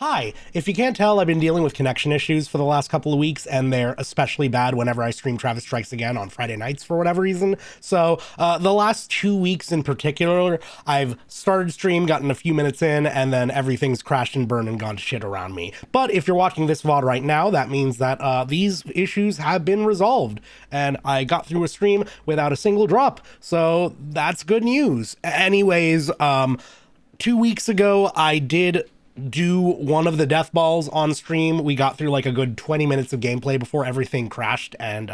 Hi, if you can't tell, I've been dealing with connection issues for the last couple of weeks, and they're especially bad whenever I stream Travis Strikes Again on Friday nights for whatever reason. So the last 2 weeks in particular, I've started stream, gotten a few minutes in, and then everything's crashed and burned and gone to shit around me. But if you're watching this VOD right now, that means that these issues have been resolved, and I got through a stream without a single drop. So that's good news. Anyways, 2 weeks ago, I did do one of the death balls on stream. We got through like a good 20 minutes of gameplay before everything crashed and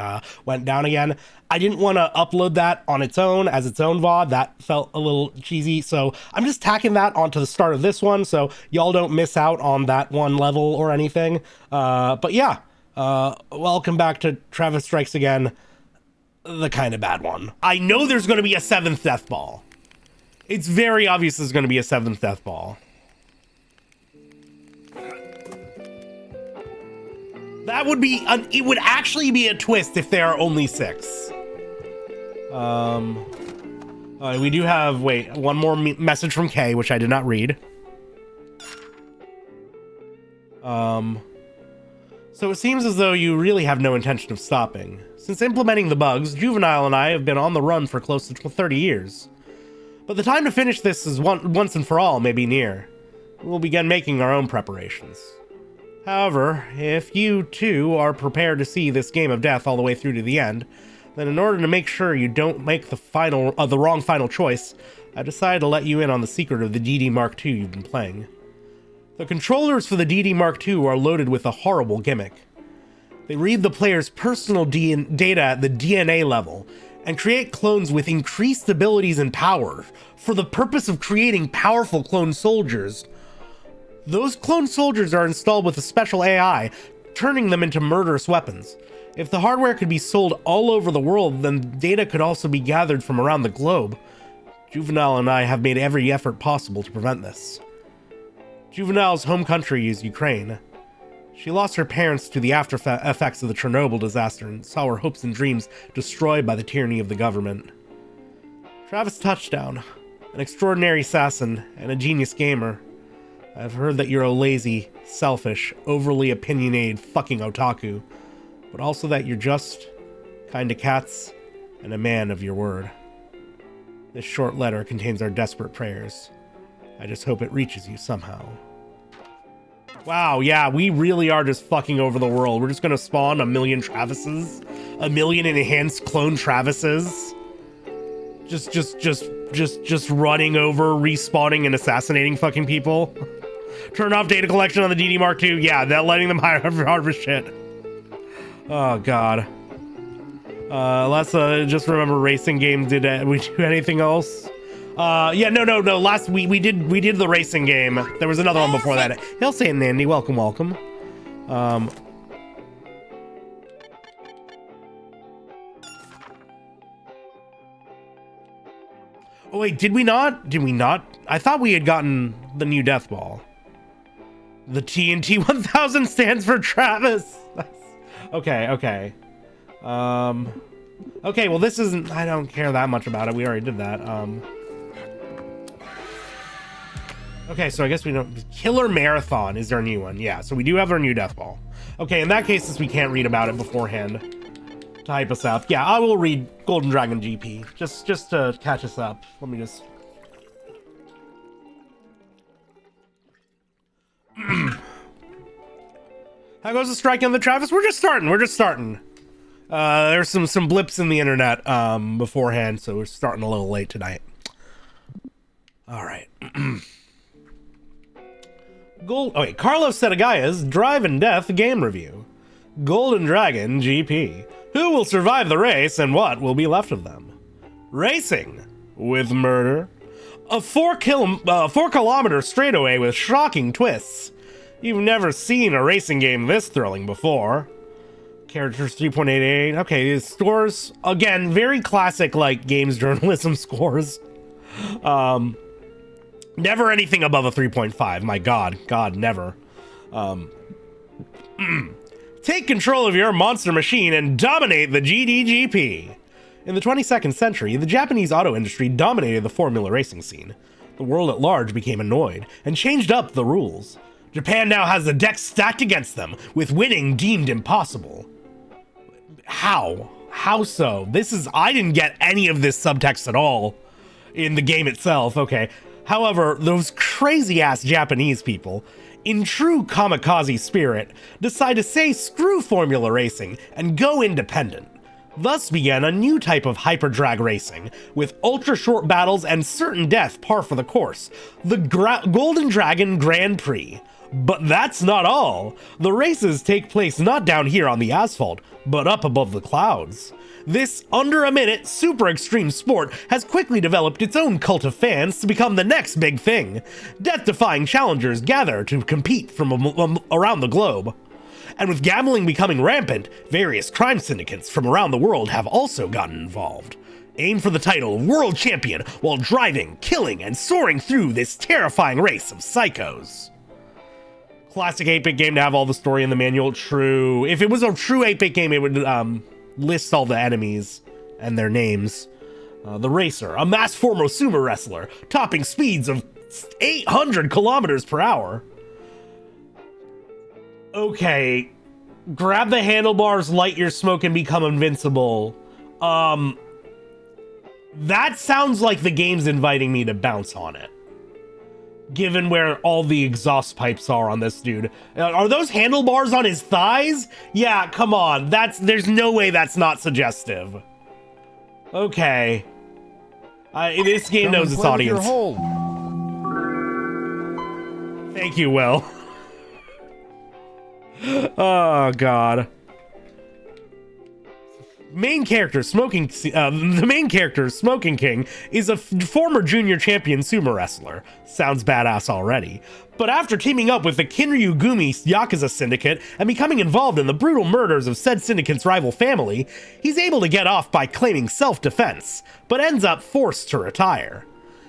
went down again. I didn't want to upload that on its own as its own VOD. That felt a little cheesy, so I'm just tacking that onto the start of this one so y'all don't miss out on that one level or anything. But yeah, welcome back to Travis Strikes Again, the kind of bad one. I know there's going to be a 7th death ball. It's very obvious there's going to be a 7th death ball. That would be, it would actually be a twist if there are only 6. We do have, wait, one more message from Kay, which I did not read. So it seems as though you really have no intention of stopping. Since implementing the bugs, Juvenile and I have been on the run for close to 30 years. But the time to finish this is once and for all may be near. We'll begin making our own preparations. However, if you too are prepared to see this game of death all the way through to the end, then in order to make sure you don't make the wrong final choice, I decided to let you in on the secret of the DD Mark II you've been playing. The controllers for the DD Mark II are loaded with a horrible gimmick. They read the player's personal data at the DNA level and create clones with increased abilities and power for the purpose of creating powerful clone soldiers. Those clone soldiers are installed with a special AI, turning them into murderous weapons. If the hardware could be sold all over the world, then data could also be gathered from around the globe. Juvenile and I have made every effort possible to prevent this. Juvenile's home country is Ukraine. She lost her parents to the after effects of the Chernobyl disaster and saw her hopes and dreams destroyed by the tyranny of the government. Travis Touchdown, an extraordinary assassin and a genius gamer. I've heard that you're a lazy, selfish, overly opinionated fucking otaku, but also that you're just kinda cats and a man of your word. This short letter contains our desperate prayers. I just hope it reaches you somehow. Wow, yeah, we really are just fucking over the world. We're just gonna spawn a million Travises, a million enhanced clone Travises. Just running over, respawning, and assassinating fucking people. Turn off data collection on the DD Mark II. Yeah, that letting them harvest shit. Oh god. Let's just remember racing game. Did we do anything else? Yeah, no. Last we did the racing game. There was another one before that. Hail Satan Andy, welcome. Oh wait, did we not? Did we not? I thought we had gotten the new death ball. The TNT 1000 stands for Travis. Okay. Okay, well this isn't, I don't care that much about it. We already did that. Okay, so I guess we don't, Killer Marathon is our new one. Yeah, so we do have our new death ball. Okay, in that case, since we can't read about it beforehand to hype us up. Yeah, I will read Golden Dragon GP just to catch us up. Let me just... How goes the strike on the Travis? We're just starting. There's some blips in the internet beforehand, so we're starting a little late tonight. All right. Carlos Setagaya's Drive and Death game review. Golden Dragon GP. Who will survive the race and what will be left of them? Racing with murder. A 4 kilometer straightaway with shocking twists. You've never seen a racing game this thrilling before. Characters 3.88. Okay, these scores, again, very classic, like, games journalism scores. Never anything above a 3.5. My God, never. Take control of your monster machine and dominate the GDGP. In the 22nd century, the Japanese auto industry dominated the formula racing scene. The world at large became annoyed and changed up the rules. Japan now has the deck stacked against them, with winning deemed impossible. How? How so? I didn't get any of this subtext at all in the game itself, okay. However, those crazy-ass Japanese people, in true kamikaze spirit, decide to say screw formula racing and go independent. Thus began a new type of hyper-drag racing, with ultra-short battles and certain death par for the course, the Golden Dragon Grand Prix. But that's not all. The races take place not down here on the asphalt, but up above the clouds. This under-a-minute, super extreme sport has quickly developed its own cult of fans to become the next big thing. Death-defying challengers gather to compete from around the globe. And with gambling becoming rampant, various crime syndicates from around the world have also gotten involved. Aim for the title of world champion while driving, killing, and soaring through this terrifying race of psychos. Classic 8-bit game to have all the story in the manual. True. If it was a true 8-bit game, it would list all the enemies and their names. The Racer, a mass former sumo wrestler, topping speeds of 800 kilometers per hour. Okay, grab the handlebars, light your smoke, and become invincible. That sounds like the game's inviting me to bounce on it, given where all the exhaust pipes are on this dude. Are those handlebars on his thighs? Yeah, come on. There's no way that's not suggestive. Okay. This game knows its audience. Thank you, Will. Oh, God. The main character, Smoking King, is a former junior champion sumo wrestler. Sounds badass already. But after teaming up with the Kinryugumi Yakuza syndicate and becoming involved in the brutal murders of said syndicate's rival family, he's able to get off by claiming self-defense, but ends up forced to retire.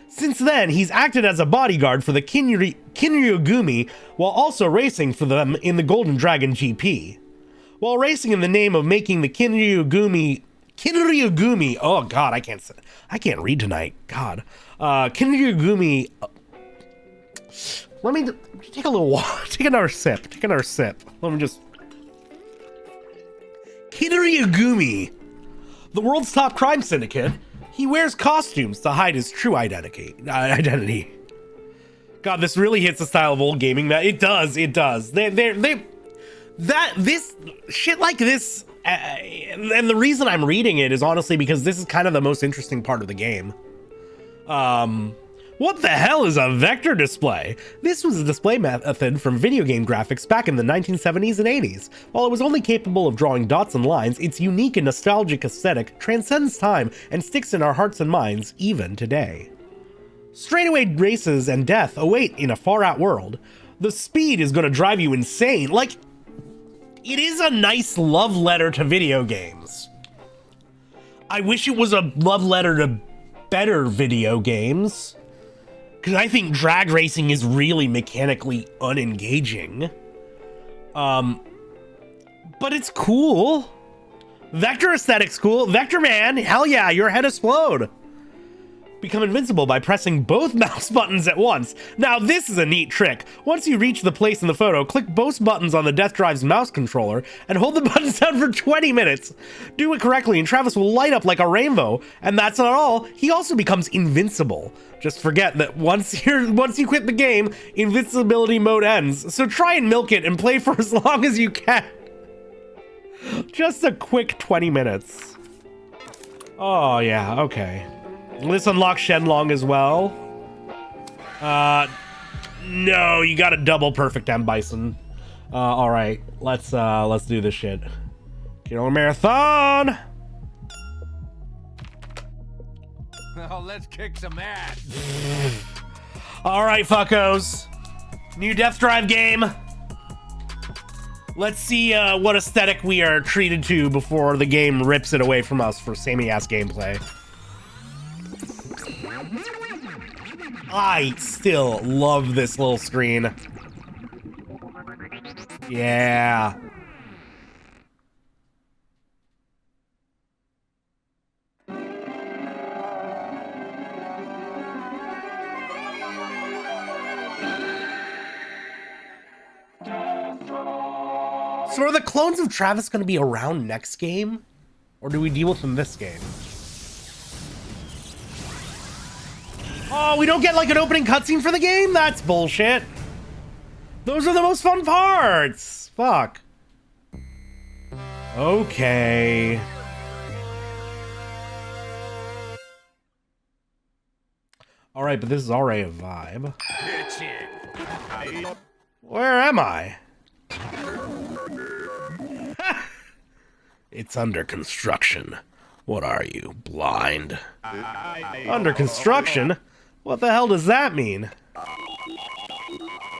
Since then, he's acted as a bodyguard for the Kinryugumi while also racing for them in the Golden Dragon GP. While racing in the name of making the Kinryugumi, oh God, I can't read tonight. God, Kinryugumi. Let me take a little water. Take another sip. Let me just. Kinryugumi, the world's top crime syndicate. He wears costumes to hide his true identity. God, this really hits the style of old gaming. That it does. This shit like this, and the reason I'm reading it is honestly because this is kind of the most interesting part of the game. What the hell is a vector display? This was a display method from video game graphics back in the 1970s and 80s. While it was only capable of drawing dots and lines, its unique and nostalgic aesthetic transcends time and sticks in our hearts and minds even today. Straightaway races and death await in a far-out world. The speed is going to drive you insane. Like, it is a nice love letter to video games. I wish it was a love letter to better video games, because I think drag racing is really mechanically unengaging. But it's cool. Vector aesthetic's cool. Vector Man, hell yeah, your head explode. Become invincible by pressing both mouse buttons at once. Now this is a neat trick. Once you reach the place in the photo, click both buttons on the Death Drive's mouse controller and hold the buttons down for 20 minutes. Do it correctly and Travis will light up like a rainbow. And that's not all, he also becomes invincible. Just forget that once you quit the game, invincibility mode ends. So try and milk it and play for as long as you can. Just a quick 20 minutes. Oh yeah, okay. This unlocks Shenlong as well. No, you got a double perfect M Bison. All right, let's do this shit. Killer Marathon. Oh, let's kick some ass. All right, fuckos. New Death Drive game. Let's see what aesthetic we are treated to before the game rips it away from us for samey-ass gameplay. I still love this little screen. Yeah. So are the clones of Travis going to be around next game? Or do we deal with them this game? Oh, we don't get like an opening cutscene for the game? That's bullshit. Those are the most fun parts. Fuck. Okay. All right, but this is already a vibe. Where am I? It's under construction. What are you, blind? Under construction? What the hell does that mean?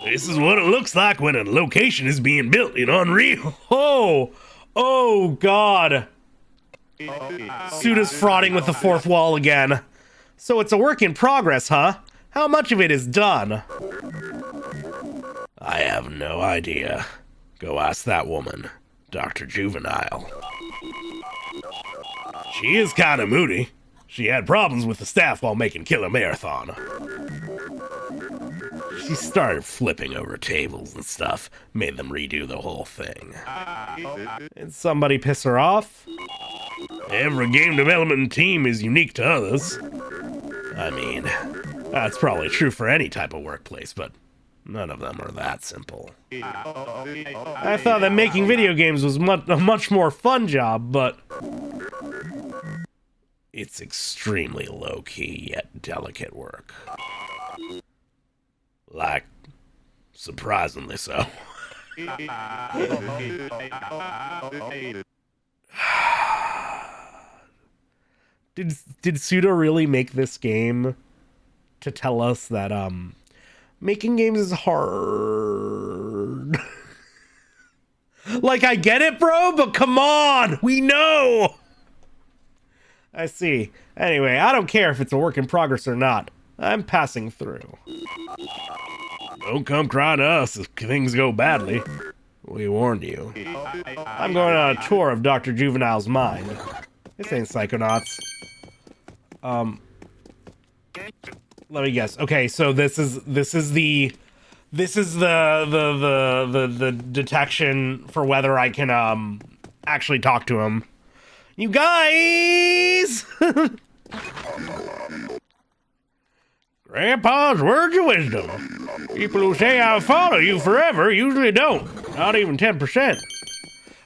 This is what it looks like when a location is being built in Unreal. Oh God. Suda's frauding with the fourth wall again. So it's a work in progress, huh? How much of it is done? I have no idea. Go ask that woman, Dr. Juvenile. She is kind of moody. She had problems with the staff while making Killer Marathon. She started flipping over tables and stuff, made them redo the whole thing. Did somebody piss her off? Every game development team is unique to others. I mean, that's probably true for any type of workplace, but none of them are that simple. I thought that making video games was a much more fun job, but it's extremely low-key yet delicate work. Like, surprisingly so. Did Suda really make this game to tell us that making games is hard? Like, I get it, bro, but come on, we know. I see. Anyway, I don't care if it's a work in progress or not. I'm passing through. Don't come crying to us if things go badly. We warned you. I'm going on a tour of Dr. Juvenile's mind. This ain't Psychonauts. Let me guess. Okay, so this is the detection for whether I can actually talk to him. You guys! Grandpa's words of wisdom. People who say I'll follow you forever usually don't. Not even 10%.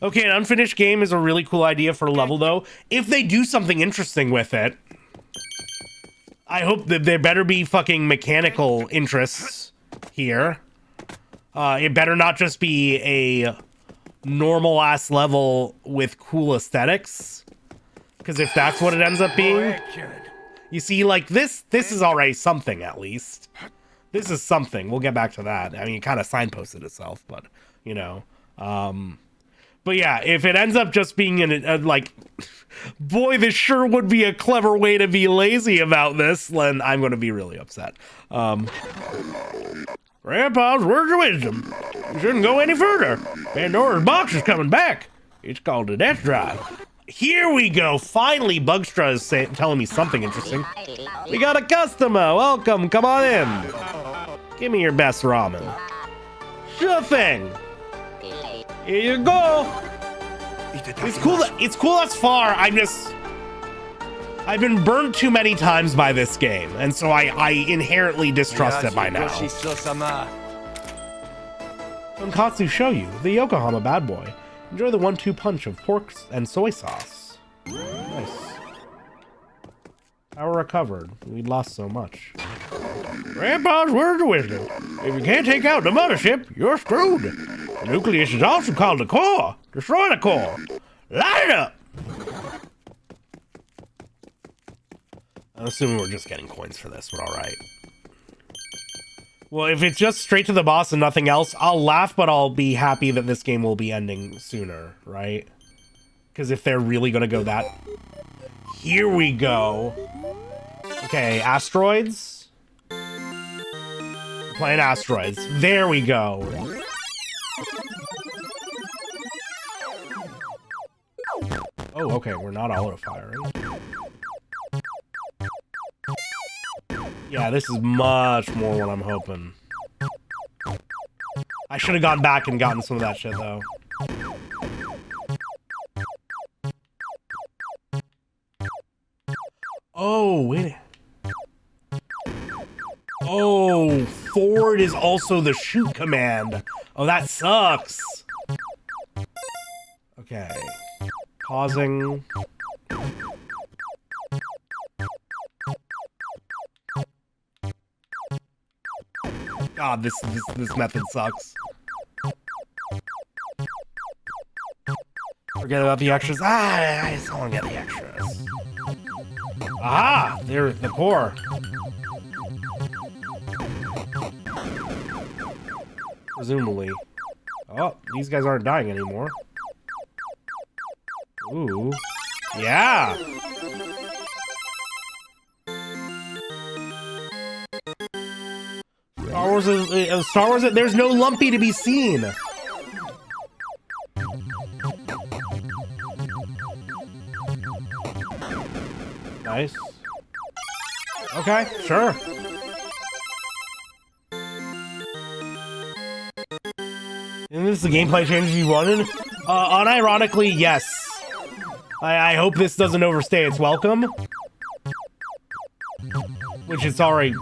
Okay, an unfinished game is a really cool idea for a level, though. If they do something interesting with it, I hope that there better be fucking mechanical interests here. It better not just be a normal-ass level with cool aesthetics. Because if that's what it ends up being... You see, like, this is already something, at least. This is something. We'll get back to that. I mean, it kind of signposted itself, but, you know. But yeah, if it ends up just being like, boy, this sure would be a clever way to be lazy about this, then I'm going to be really upset. Grandpa's words of wisdom. You shouldn't go any further. Pandora's box is coming back. It's called the Death Drive. Here we go. Finally, Bugstra is telling me something interesting. We got a customer. Welcome. Come on in. Give me your best ramen. Sure thing. Here you go. It's cool. It's cool thus far. I've been burnt too many times by this game, and so I inherently distrust it by now. Tonkatsu show you the Yokohama bad boy. Enjoy the 1-2 punch of pork and soy sauce. Nice. Power recovered. We lost so much. Grandpa's words of wisdom. If you can't take out the mothership, you're screwed. The nucleus is also called the core. Destroy the core. Light it up! I'm assuming we're just getting coins for this, but alright. Well, if it's just straight to the boss and nothing else, I'll laugh, but I'll be happy that this game will be ending sooner, right? Because if they're really gonna go that... Here we go. Okay, asteroids. We're playing asteroids. There we go. Oh, okay, we're not auto-firing. Yeah, this is much more what I'm hoping. I should have gone back and gotten some of that shit, though. forward is also the shoot command. Oh, that sucks. Okay. Pausing. God, this method sucks. Forget about the extras. I just don't get the extras. Aha! They're the core. Presumably. Oh, these guys aren't dying anymore. Ooh. Yeah! Star Wars, there's no Lumpy to be seen. Nice. Okay, sure. And this is the gameplay changes you wanted? Unironically, yes. I hope this doesn't overstay its welcome. Which it's already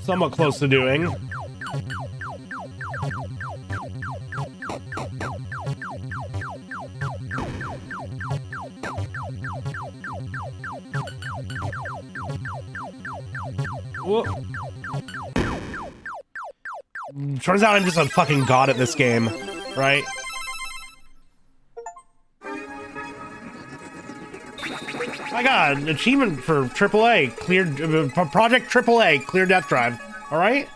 somewhat close to doing. Whoa. Turns out I'm just a fucking god at this game, right? I got an achievement for AAA, cleared, Project AAA, clear death drive, alright?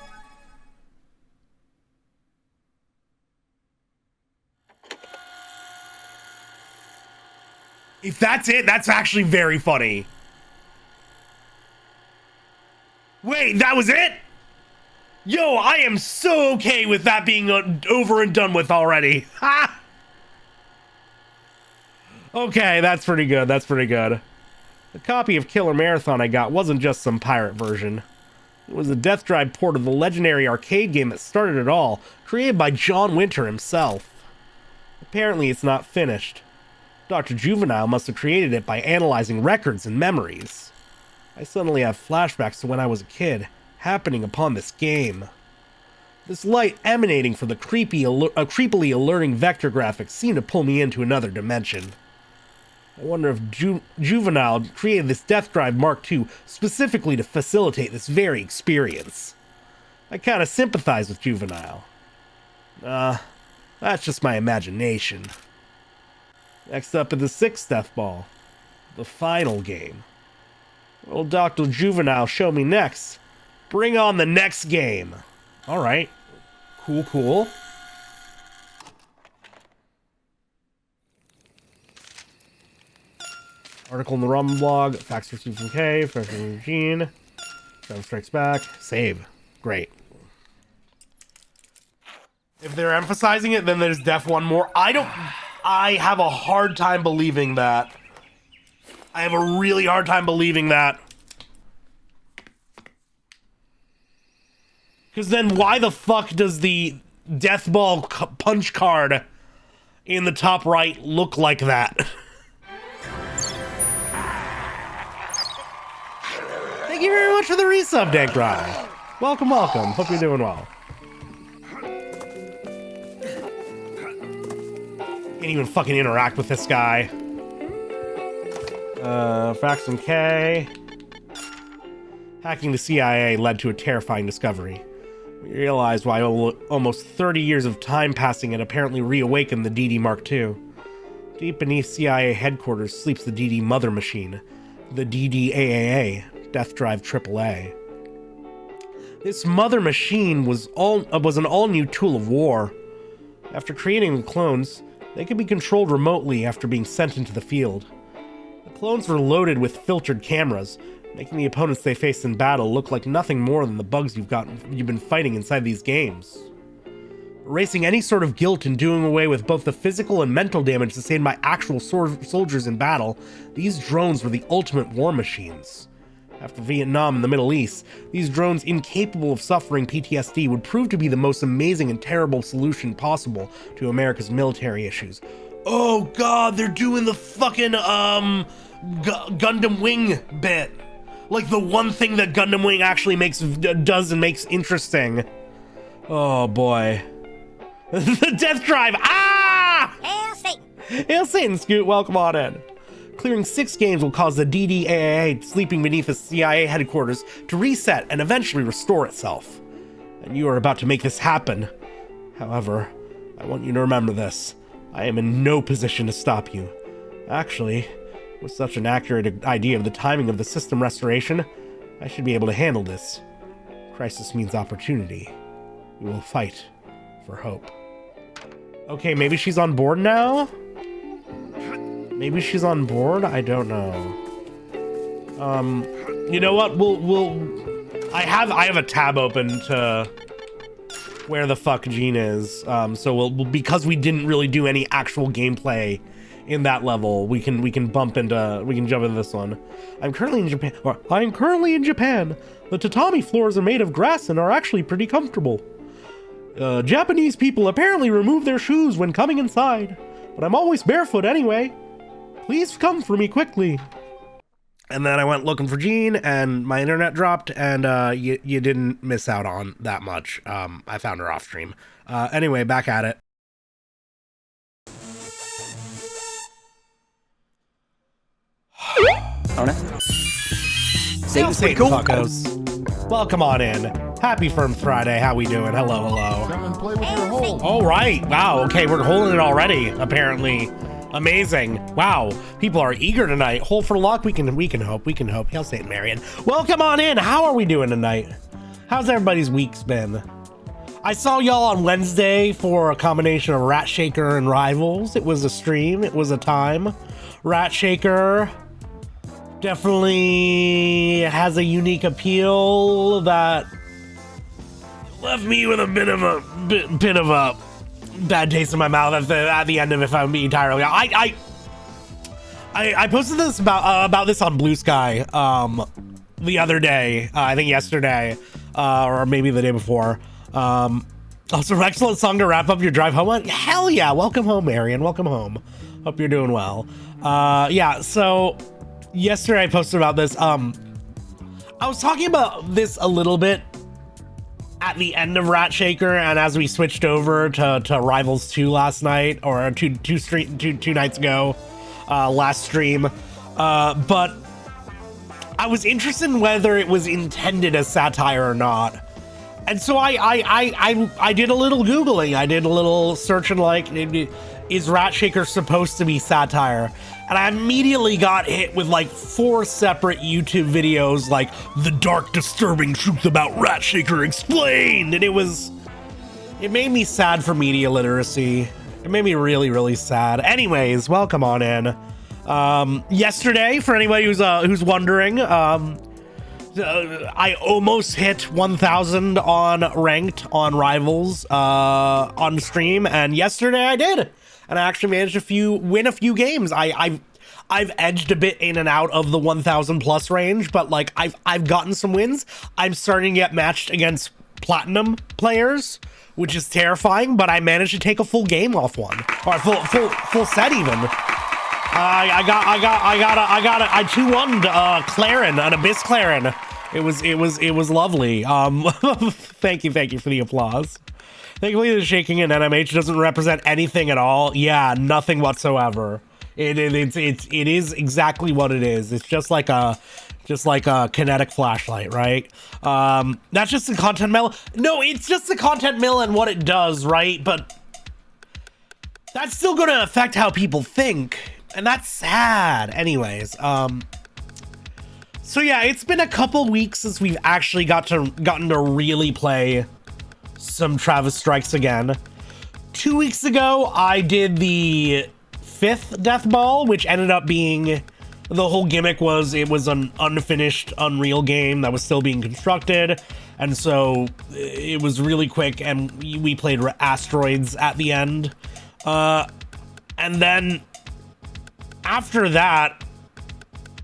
If that's it, that's actually very funny. Wait, that was it? Yo, I am so okay with that being over and done with already. Ha! Okay, that's pretty good, that's pretty good. The copy of Killer Marathon I got wasn't just some pirate version. It was a Death Drive port of the legendary arcade game that started it all, created by John Winter himself. Apparently it's not finished. Dr. Juvenile must have created it by analyzing records and memories. I suddenly have flashbacks to when I was a kid, happening upon this game. This light emanating from the creepily alluring vector graphics seemed to pull me into another dimension. I wonder if Juvenile created this Death Drive Mark II specifically to facilitate this very experience. I kinda sympathize with Juvenile. That's just my imagination. Next up is the 6th Death Ball. The final game. What'll Dr. Juvenile show me next? Bring on the next game. Alright. Cool, cool. Article in the ROM blog. Facts received from K. Fresh from Eugene. Time strikes back. Save. Great. If they're emphasizing it, then there's def one more. I have a hard time believing that. I have a really hard time believing that. Because then why the fuck does the Death Ball punch card in the top right look like that? Thank you very much for the resub, Dank Rye. Welcome, welcome. Hope you're doing well. Can't even fucking interact with this guy. Fax and K. Hacking the CIA led to a terrifying discovery. We realized why almost 30 years of time passing had apparently reawakened the DD Mark II. Deep beneath CIA headquarters sleeps the DD Mother Machine, the DDAAA, Death Drive AAA. This Mother Machine was an all-new tool of war. After creating the clones, they could be controlled remotely after being sent into the field. The clones were loaded with filtered cameras, making the opponents they faced in battle look like nothing more than the bugs you've been fighting inside these games. Erasing any sort of guilt and doing away with both the physical and mental damage sustained by actual soldiers in battle, these drones were the ultimate war machines. After Vietnam and the Middle East, these drones incapable of suffering PTSD would prove to be the most amazing and terrible solution possible to America's military issues. Oh god, they're doing the fucking, Gundam Wing bit. Like the one thing that Gundam Wing actually does and makes interesting. Oh boy. The death drive! Ah! Hail Satan! Hail Satan, Scoot, welcome on in. Clearing 6 games will cause the DDAA sleeping beneath the CIA headquarters to reset and eventually restore itself. And you are about to make this happen. However, I want you to remember this. I am in no position to stop you. Actually, with such an accurate idea of the timing of the system restoration, I should be able to handle this. Crisis means opportunity. We will fight for hope. Okay, maybe she's on board now? Maybe she's on board? I don't know. You know what? I have a tab open to where the fuck Jean is. So we'll because we didn't really do any actual gameplay in that level, we can jump into this one. I'm currently in Japan. The tatami floors are made of grass and are actually pretty comfortable. Japanese people apparently remove their shoes when coming inside, but I'm always barefoot anyway. Please come for me quickly. And then I went looking for Jean, and my internet dropped, and you didn't miss out on that much. I found her off stream. Anyway, back at it. Satan's pretty cool. Fuckos. Welcome on in. Happy Firm Friday. How we doing? Hello, hello. Come and play with your hole. All right. Wow. Okay, we're holding it already. Apparently, amazing. Wow. People are eager tonight. Hole for luck. We can hope. We can hope. Hail St. Marion. Welcome on in. How are we doing tonight? How's everybody's weeks been? I saw y'all on Wednesday for a combination of Rat Shaker and Rivals. It was a stream. It was a time. Rat Shaker definitely has a unique appeal that left me with a bit of a bad taste in my mouth at the end of it, if I'm being entirely honest. I posted this about this on Blue Sky the other day, I think yesterday, or maybe the day before. Also, an excellent song to wrap up your drive home on. Hell yeah! Welcome home, Marion. Welcome home. Hope you're doing well. Yeah. So yesterday I posted about this. I was talking about this a little bit at the end of Rat Shaker, and as we switched over to Rivals 2 last night, or two nights ago, last stream. But I was interested in whether it was intended as satire or not. And so I did a little Googling. I did a little searching, like, is Rat Shaker supposed to be satire? And I immediately got hit with like 4 separate YouTube videos, like the dark, disturbing truth about Rat Shaker explained. And it made me sad for media literacy. It made me really, really sad. Anyways, welcome on in. Yesterday, for anybody who's wondering, I almost hit 1,000 on ranked on Rivals on stream, and yesterday I did, and I actually managed to win a few games. I've edged a bit in and out of the 1,000 plus range, but like I've gotten some wins. I'm starting to get matched against platinum players, which is terrifying, but I managed to take a full game off one, or full set even. I 2-1'd Claren, an Abyss Claren. It was lovely. Thank you for the applause. Thankfully, the shaking in NMH doesn't represent anything at all. Yeah, nothing whatsoever. It is exactly what it is. It's just like a kinetic flashlight, right? That's just the content mill. No, it's just the content mill and what it does, right? But that's still going to affect how people think. And that's sad. Anyways, so yeah, it's been a couple weeks since we've actually gotten to really play some Travis Strikes again. 2 weeks ago, I did the 5th Death Ball, which ended up being, the whole gimmick was it was an unfinished Unreal game that was still being constructed, and so it was really quick, and we played Asteroids at the end. And then after that,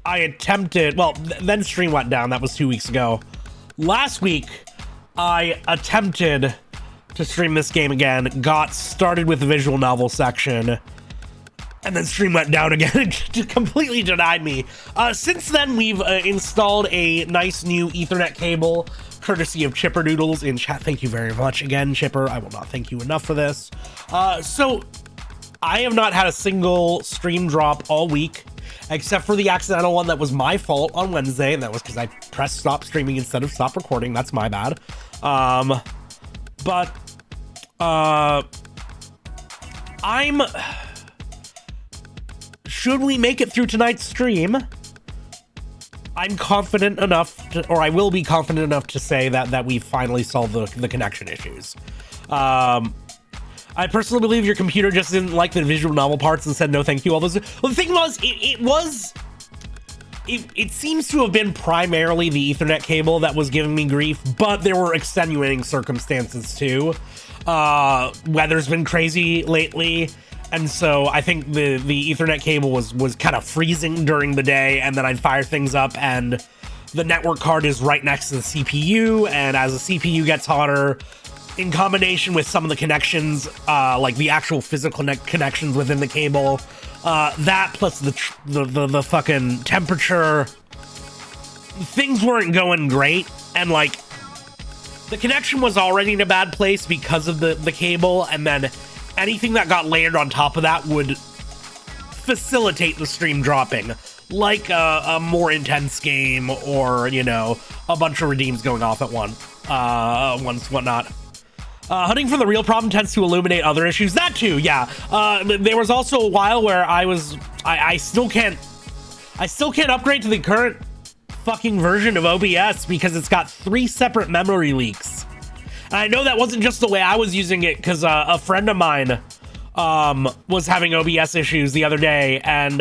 I attempted, well, then stream went down. That was 2 weeks ago. Last week, I attempted to stream this game again, got started with the visual novel section, and then stream went down again and completely denied me. Since then, we've installed a nice new Ethernet cable, courtesy of Chipper Doodles in chat. Thank you very much again, Chipper. I will not thank you enough for this. So I have not had a single stream drop all week, except for the accidental one that was my fault on Wednesday, and that was because I pressed stop streaming instead of stop recording. That's my bad. Should we make it through tonight's stream, I'm confident enough to, or I will be confident enough to say that we finally solved the connection issues. I personally believe your computer just didn't like the visual novel parts and said no thank you. All those. Well, the thing was, it seems to have been primarily the Ethernet cable that was giving me grief, but there were extenuating circumstances too. Weather's been crazy lately, and so I think the Ethernet cable was kind of freezing during the day, and then I'd fire things up, and the network card is right next to the CPU, and as the CPU gets hotter, in combination with some of the connections, like the actual physical connections within the cable, that plus the fucking temperature, things weren't going great, and like the connection was already in a bad place because of the cable, and then anything that got layered on top of that would facilitate the stream dropping, like a more intense game, or, you know, a bunch of redeems going off at once, whatnot. Hunting for the real problem tends to illuminate other issues. That too, yeah. There was also a while where I still can't upgrade to the current fucking version of OBS because it's got 3 separate memory leaks. And I know that wasn't just the way I was using it, because a friend of mine was having OBS issues the other day, and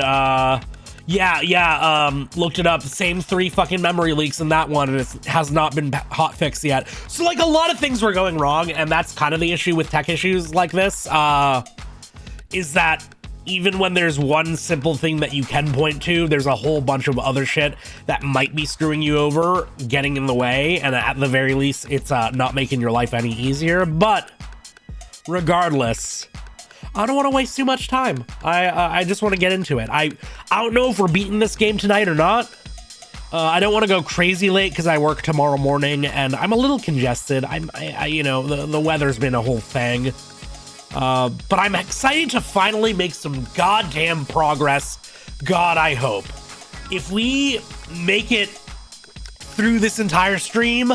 looked it up. Same 3 fucking memory leaks in that one, and it has not been hot fixed yet. So like a lot of things were going wrong, and that's kind of the issue with tech issues like this, is that even when there's one simple thing that you can point to, there's a whole bunch of other shit that might be screwing you over, getting in the way, and at the very least, it's not making your life any easier. But regardless, I don't want to waste too much time. I just want to get into it. I don't know if we're beating this game tonight or not. I don't want to go crazy late because I work tomorrow morning and I'm a little congested. You know, the weather's been a whole thing. But I'm excited to finally make some goddamn progress. God, I hope. If we make it through this entire stream,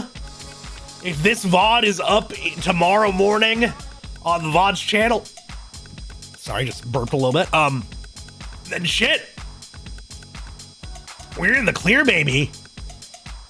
if this VOD is up tomorrow morning on the VODs channel, sorry, just burped a little bit. Then shit, we're in the clear, baby.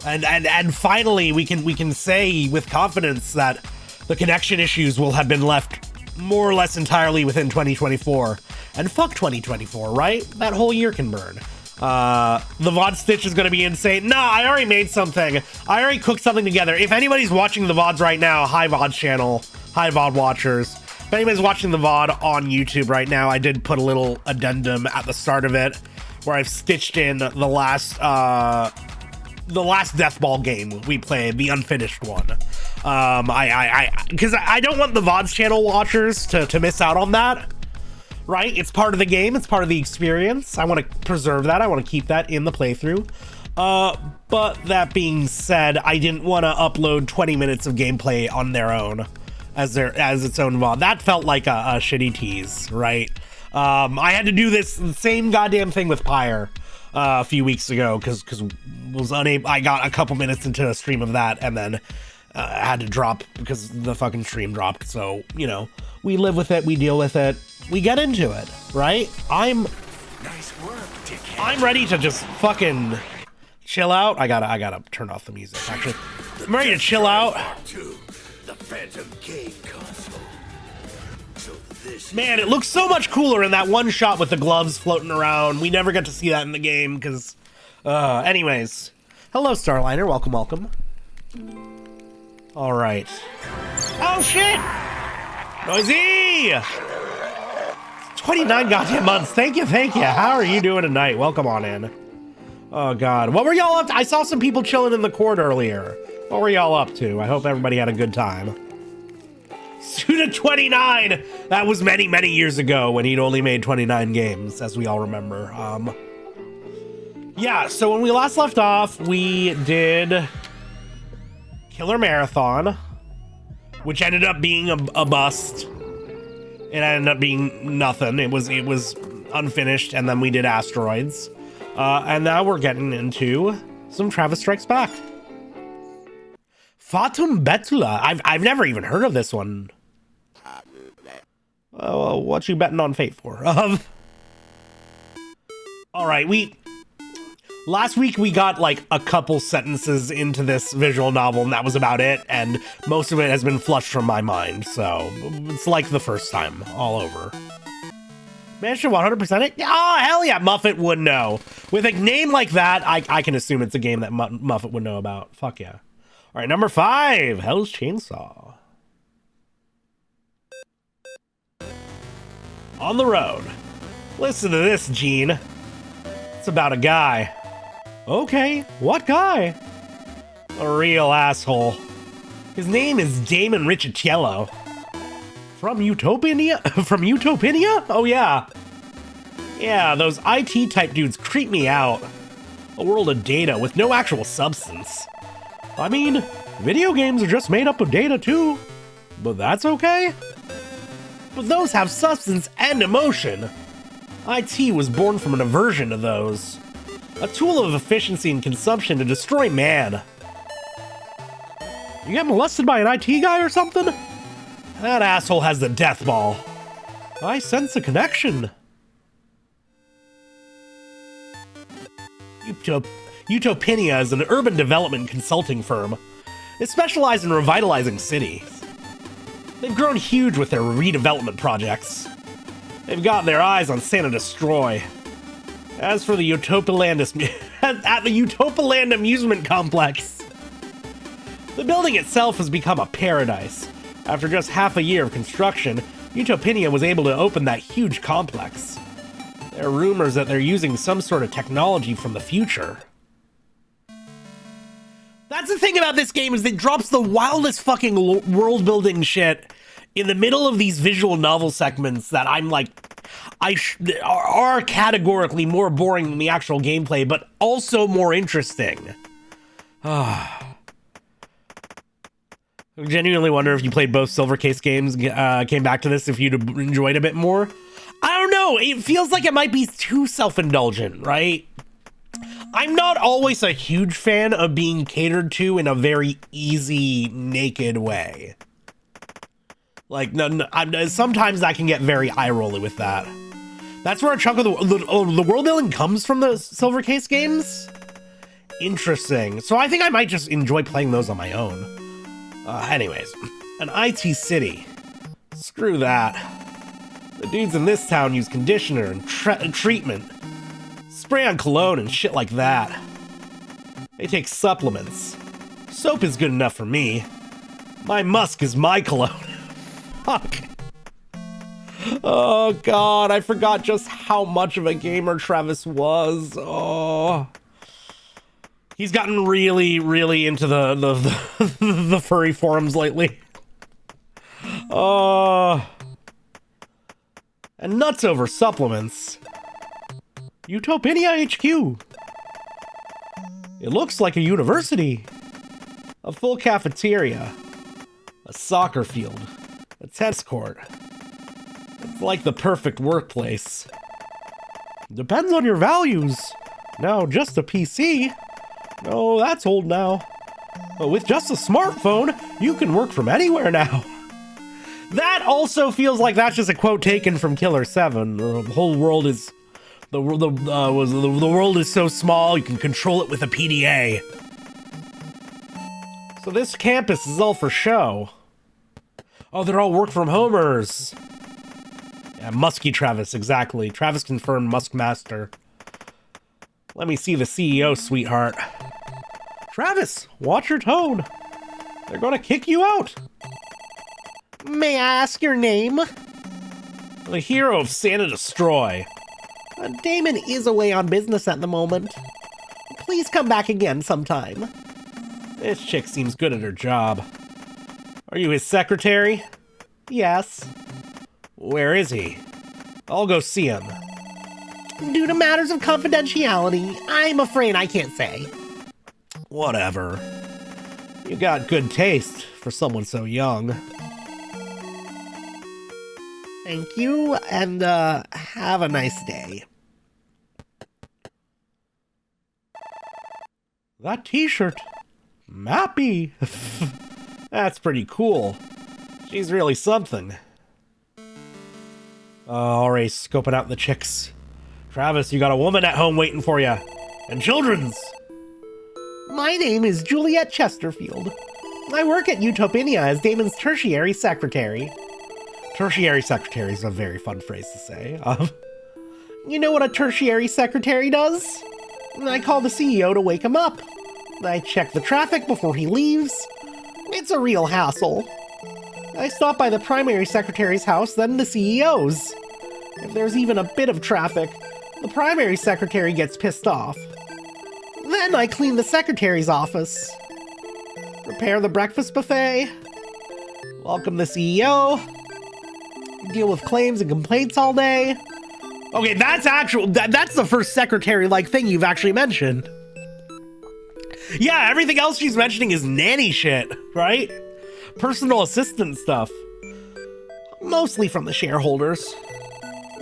And finally, we can say with confidence that the connection issues will have been left more or less entirely within 2024. And fuck 2024, right? That whole year can burn. The VOD stitch is gonna be insane. Nah, I already made something. I already cooked something together. If anybody's watching the VODs right now, hi VOD channel, hi VOD watchers. If anybody's watching the VOD on YouTube right now, I did put a little addendum at the start of it where I've stitched in the last Death Ball game we played, the unfinished one. Because I don't want the VODs channel watchers to miss out on that, right? It's part of the game, it's part of the experience. I want to preserve that, I want to keep that in the playthrough. But that being said, I didn't want to upload 20 minutes of gameplay on their own as its own VOD. That felt like a shitty tease, right? I had to do this same goddamn thing with Pyre a few weeks ago because was unable. I got a couple minutes into a stream of that and then I had to drop because the fucking stream dropped. So, you know, we live with it, we deal with it, we get into it, right? I'm ready to just fucking chill out. I gotta turn off the music, actually. I'm ready to chill out. Man, it looks so much cooler in that one shot with the gloves floating around. We never get to see that in the game because, anyways. Hello, Starliner. Welcome, welcome. All right. Oh, shit! Noisy! 29 goddamn months. Thank you, thank you. How are you doing tonight? Welcome on in. Oh, God. What were y'all up to? I saw some people chilling in the court earlier. What were y'all up to? I hope everybody had a good time. Suda 29! That was many, many years ago when he'd only made 29 games, as we all remember. Yeah, so when we last left off, we did Killer Marathon, which ended up being a bust. It ended up being nothing. It was unfinished, and then we did Asteroids. And now we're getting into some Travis Strikes Back. Fatum Betula. I've never even heard of this one. What you betting on fate for? All right, last week we got like a couple sentences into this visual novel, and that was about it. And most of it has been flushed from my mind, so it's like the first time all over. Managed to 100% it? Oh, hell yeah, Muffet would know. With a name like that, I can assume it's a game that Muffet would know about. Fuck yeah. All right, number 5, Hell's Chainsaw. On the road. Listen to this, Gene. It's about a guy. Okay, what guy? A real asshole. His name is Damon Richitiello. From Utopia? From Utopia? Oh yeah. Yeah, those IT type dudes creep me out. A world of data with no actual substance. I mean, video games are just made up of data too, but that's okay. But those have substance and emotion. IT was born from an aversion to those. A tool of efficiency and consumption to destroy man. You get molested by an IT guy or something? That asshole has the death ball. I sense a connection. Utopinia is an urban development consulting firm. It specializes in revitalizing cities. They've grown huge with their redevelopment projects. They've got their eyes on Santa Destroy. As for the Utopiland at the Utopiland amusement complex, the building itself has become a paradise. After just half a year of construction, Utopinia was able to open that huge complex. There are rumors that they're using some sort of technology from the future. That's the thing about this game, is it drops the wildest fucking world building shit in the middle of these visual novel segments that I'm like, are categorically more boring than the actual gameplay, but also more interesting. I genuinely wonder if you played both Silvercase games, came back to this, if you'd have enjoyed a bit more. I don't know, it feels like it might be too self-indulgent, right? I'm not always a huge fan of being catered to in a very easy, naked way. Like, sometimes I can get very eye-rolly with that. That's where a chunk of the world building comes from, the Silvercase games? Interesting. So I think I might just enjoy playing those on my own. Anyways, an IT city. Screw that. The dudes in this town use conditioner and treatment. Spray on cologne and shit like that. They take supplements. Soap is good enough for me. My musk is my cologne. Fuck. Oh god, I forgot just how much of a gamer Travis was. Oh. He's gotten really, really into the furry forums lately. Oh. And nuts over supplements. Utopia HQ. It looks like a university. A full cafeteria. A soccer field. A tennis court. It's like the perfect workplace. Depends on your values. Now, just a PC. No, that's old now. But with just a smartphone, you can work from anywhere now. That also feels like that's just a quote taken from Killer 7. The whole world is... The world is so small, you can control it with a PDA. So this campus is all for show. Oh, they're all work from homers. Yeah, Musky Travis, exactly. Travis confirmed Musk Master. Let me see the CEO, sweetheart. Travis, watch your tone. They're gonna kick you out. May I ask your name? The hero of Santa Destroy. Damon is away on business at the moment. Please come back again sometime. This chick seems good at her job. Are you his secretary? Yes. Where is he? I'll go see him. Due to matters of confidentiality, I'm afraid I can't say. Whatever. You got good taste for someone so young. Thank you, and have a nice day. That t-shirt. Mappy. That's pretty cool. She's really something. Alright, scoping out the chicks. Travis, you got a woman at home waiting for you. And children's. My name is Juliet Chesterfield. I work at Utopinia as Damon's tertiary secretary. Tertiary secretary is a very fun phrase to say. You know what a tertiary secretary does? I call the CEO to wake him up. I check the traffic before he leaves. It's a real hassle. I stop by the primary secretary's house, then the CEO's. If there's even a bit of traffic, the primary secretary gets pissed off. Then I clean the secretary's office. Prepare the breakfast buffet. Welcome the CEO. Deal with claims and complaints all day. Okay, that's that's the first secretary-like thing you've actually mentioned. Yeah, everything else she's mentioning is nanny shit, right? Personal assistant stuff. Mostly from the shareholders.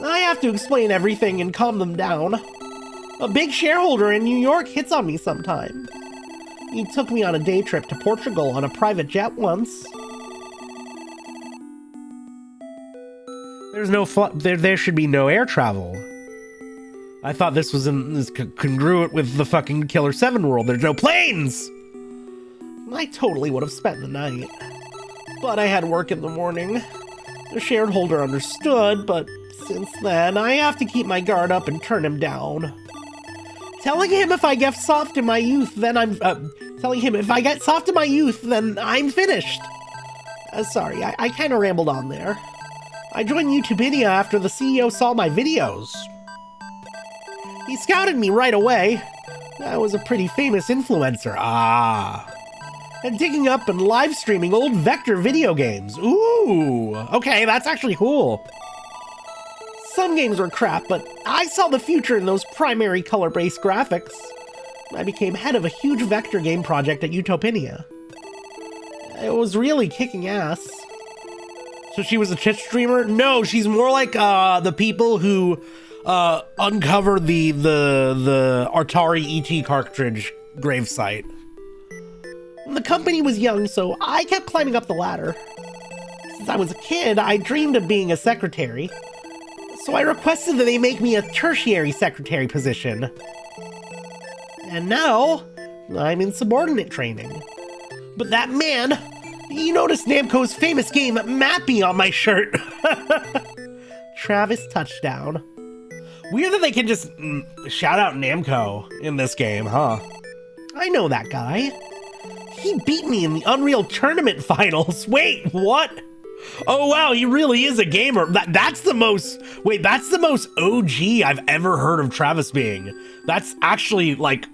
I have to explain everything and calm them down. A big shareholder in New York hits on me sometime. He took me on a day trip to Portugal on a private jet once. There's no there should be no air travel. I thought this was congruent with the fucking Killer 7 world. There's no planes! I totally would have spent the night. But I had work in the morning. The shareholder understood, but since then, I have to keep my guard up and turn him down. Telling him if I get soft in my youth, then I'm finished. Sorry, I kind of rambled on there. I joined Utopinia after the CEO saw my videos. He scouted me right away. I was a pretty famous influencer. And digging up and live streaming old Vector video games. Ooh, okay, that's actually cool. Some games were crap, but I saw the future in those primary color-based graphics. I became head of a huge Vector game project at Utopinia. It was really kicking ass. So she was a Twitch streamer? No, she's more like the people who uncovered the Atari ET cartridge gravesite. The company was young, so I kept climbing up the ladder. Since I was a kid, I dreamed of being a secretary. So I requested that they make me a tertiary secretary position. And now, I'm in subordinate training. But that man, he noticed Namco's famous game Mappy on my shirt. Travis touchdown. Weird that they can just shout out Namco in this game, huh? I know that guy. He beat me in the Unreal Tournament finals. Wait, what? Oh wow, he really is a gamer. That's the most OG I've ever heard of Travis being. That's actually like...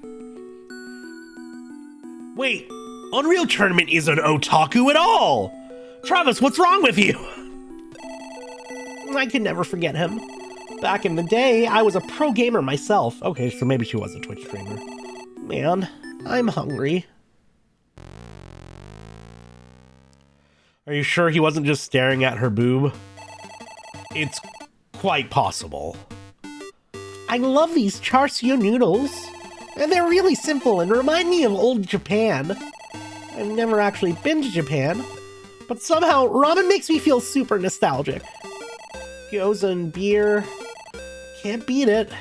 Wait, Unreal Tournament isn't otaku at all! Travis, what's wrong with you? I can never forget him. Back in the day, I was a pro gamer myself. Okay, so maybe she was a Twitch streamer. Man, I'm hungry. Are you sure he wasn't just staring at her boob? It's quite possible. I love these char siu noodles. And they're really simple and remind me of old Japan. I've never actually been to Japan, but somehow ramen makes me feel super nostalgic. Gyoza and beer. Can't beat it.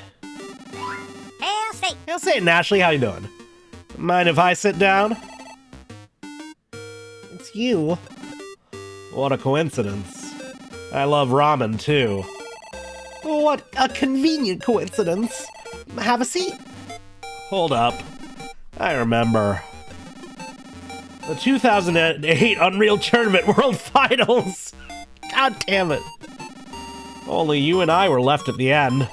Hail Satan, Ashley, how you doing? Mind if I sit down? It's you. What a coincidence. I love ramen, too. What a convenient coincidence. Have a seat. Hold up. I remember. The 2008 Unreal Tournament World Finals. God damn it. Only you and I were left at the end.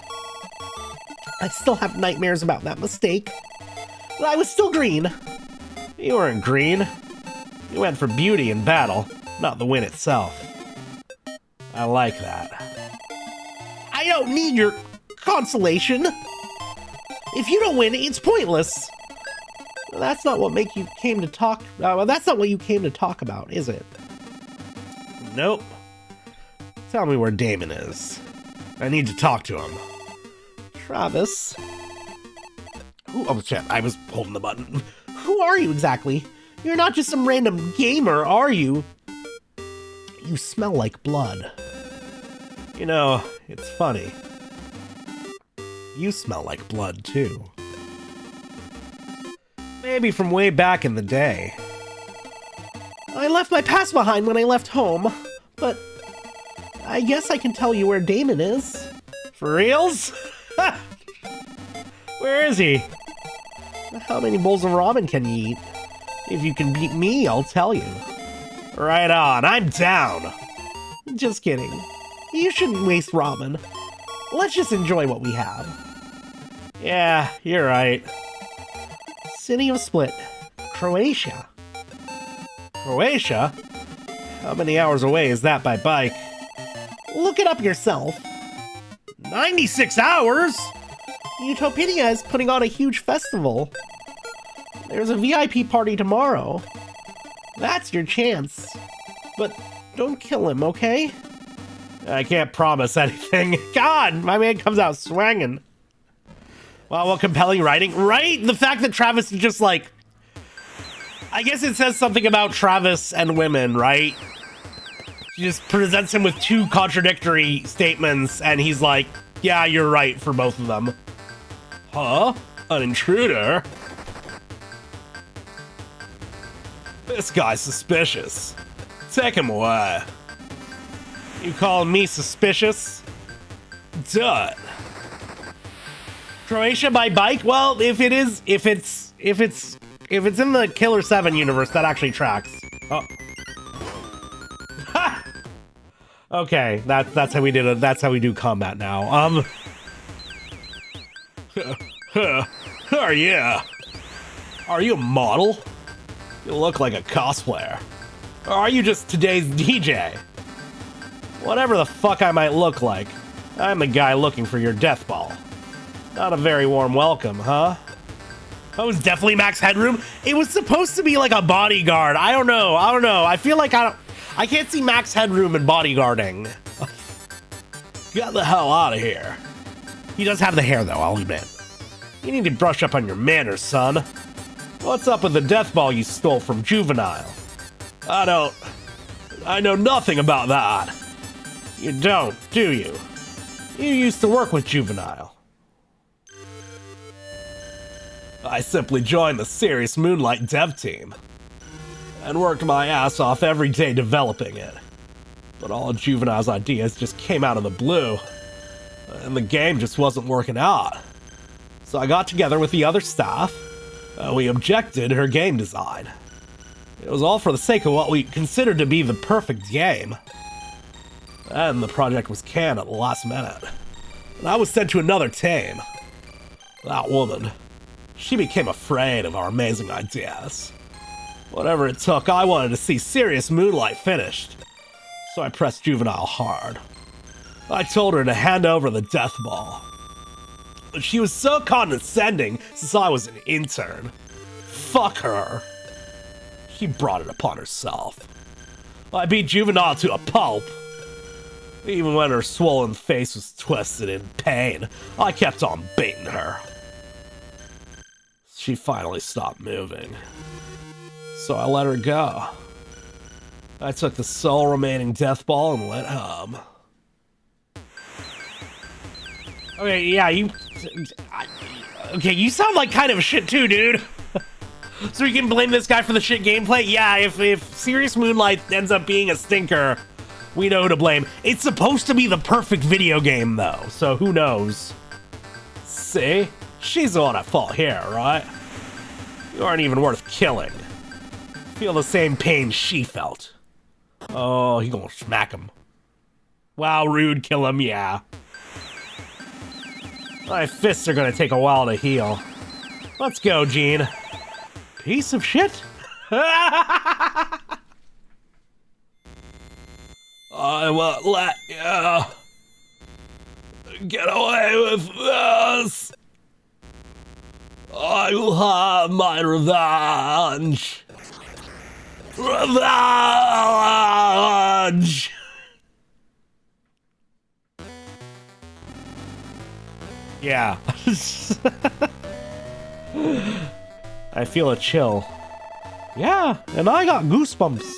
I still have nightmares about that mistake. But I was still green. You weren't green. You went for beauty in battle, not the win itself. I like that. I don't need your consolation. If you don't win, it's pointless. That's not what you came to talk. That's not what you came to talk about, is it? Nope. Tell me where Damon is. I need to talk to him. Travis. Oh shit, I was holding the button. Who are you exactly? You're not just some random gamer, are you? You smell like blood. You know, it's funny. You smell like blood, too. Maybe from way back in the day. I left my past behind when I left home, but I guess I can tell you where Damon is. For reals? Where is he? How many bowls of ramen can you eat? If you can beat me, I'll tell you. Right on, I'm down. Just kidding. You shouldn't waste ramen. Let's just enjoy what we have. Yeah, you're right. City of Split, Croatia. Croatia? How many hours away is that by bike? Look it up yourself. 96 hours? Utopinia is putting on a huge festival. There's a VIP party tomorrow. That's your chance. But don't kill him, okay? I can't promise anything. God, my man comes out swanging. Wow, what compelling writing. Right? The fact that Travis is just like... I guess it says something about Travis and women, right? She just presents him with two contradictory statements, and he's like, yeah, you're right for both of them. Huh? An intruder? This guy's suspicious. Take him away. You calling me suspicious? Duh. Croatia by bike? Well, if it's in the Killer 7 universe, that actually tracks. Oh. Ha! Okay, that's how we did it. That's how we do combat now. Oh yeah. Are you a model? You look like a cosplayer. Or are you just today's DJ? Whatever the fuck I might look like, I'm the guy looking for your death ball. Not a very warm welcome, huh? That was definitely Max Headroom. It was supposed to be like a bodyguard. I don't know. I feel like I can't see Max Headroom in bodyguarding. Get the hell out of here. He does have the hair though, I'll admit. You need to brush up on your manners, son. What's up with the death ball you stole from Juvenile? I know nothing about that. You don't, do you? You used to work with Juvenile. I simply joined the Serious Moonlight dev team and worked my ass off every day developing it. But all of Juvenile's ideas just came out of the blue, and the game just wasn't working out. So I got together with the other staff, and we objected her game design. It was all for the sake of what we considered to be the perfect game. And the project was canned at the last minute, and I was sent to another team. That woman, she became afraid of our amazing ideas. Whatever it took, I wanted to see Serious Moonlight finished, so I pressed Juvenile hard. I told her to hand over the death ball. But she was so condescending since I was an intern. Fuck her. She brought it upon herself. I beat Juvenile to a pulp. Even when her swollen face was twisted in pain, I kept on beating her. She finally stopped moving, so I let her go. I took the sole remaining death ball and went home. Okay, yeah, you sound like kind of a shit too, dude. So you can blame this guy for the shit gameplay? Yeah, if Serious Moonlight ends up being a stinker, we know who to blame. It's supposed to be the perfect video game, though, so who knows? See? She's the one at fault here, right? You aren't even worth killing. Feel the same pain she felt. Oh, he gonna smack him. Wow, rude, kill him, yeah. My fists are gonna take a while to heal. Let's go, Gene. Piece of shit? I won't let you get away with this. I will have my revenge. Revenge! Yeah. I feel a chill. Yeah, and I got goosebumps.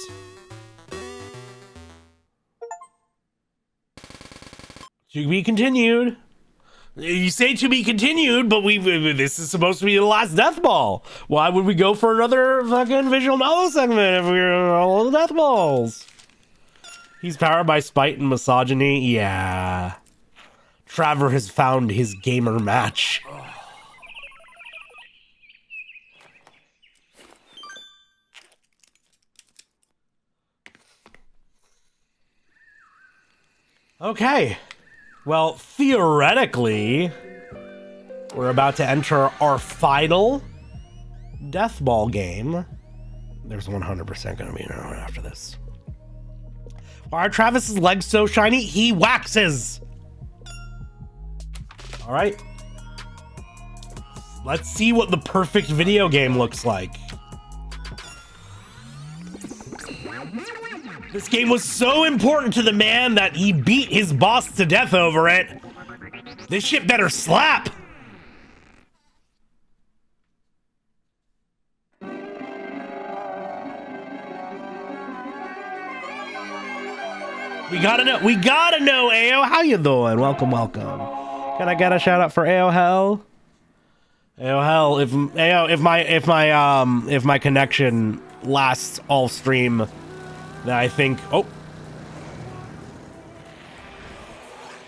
To be continued. You say to be continued, but this is supposed to be the last death ball. Why would we go for another fucking visual novel segment if we were all the death balls? He's powered by spite and misogyny. Yeah. Trevor has found his gamer match. Okay. Well, theoretically, we're about to enter our final death ball game. There's 100% going to be another one after this. Why are Travis's legs so shiny? He waxes. All right. Let's see what the perfect video game looks like. This game was so important to the man that he beat his boss to death over it. This shit better slap. We gotta know, Ayo. How you doing? Welcome. Can I get a shout out for Ayo Hell? Ayo Hell, if my connection lasts all stream, then I think, oh.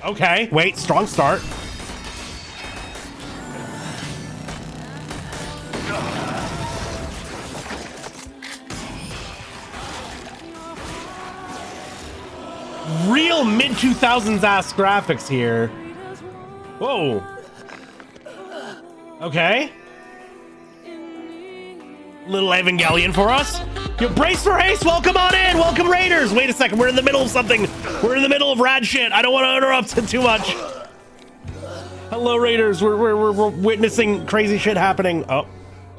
Okay, wait, strong start. Real mid-2000s ass graphics here. Whoa. Okay. Little Evangelion for us. Yo, brace for haste. Welcome on in. Welcome, Raiders. Wait a second. We're in the middle of something. We're in the middle of rad shit. I don't want to interrupt it too much. Hello, Raiders. We're witnessing crazy shit happening. Oh.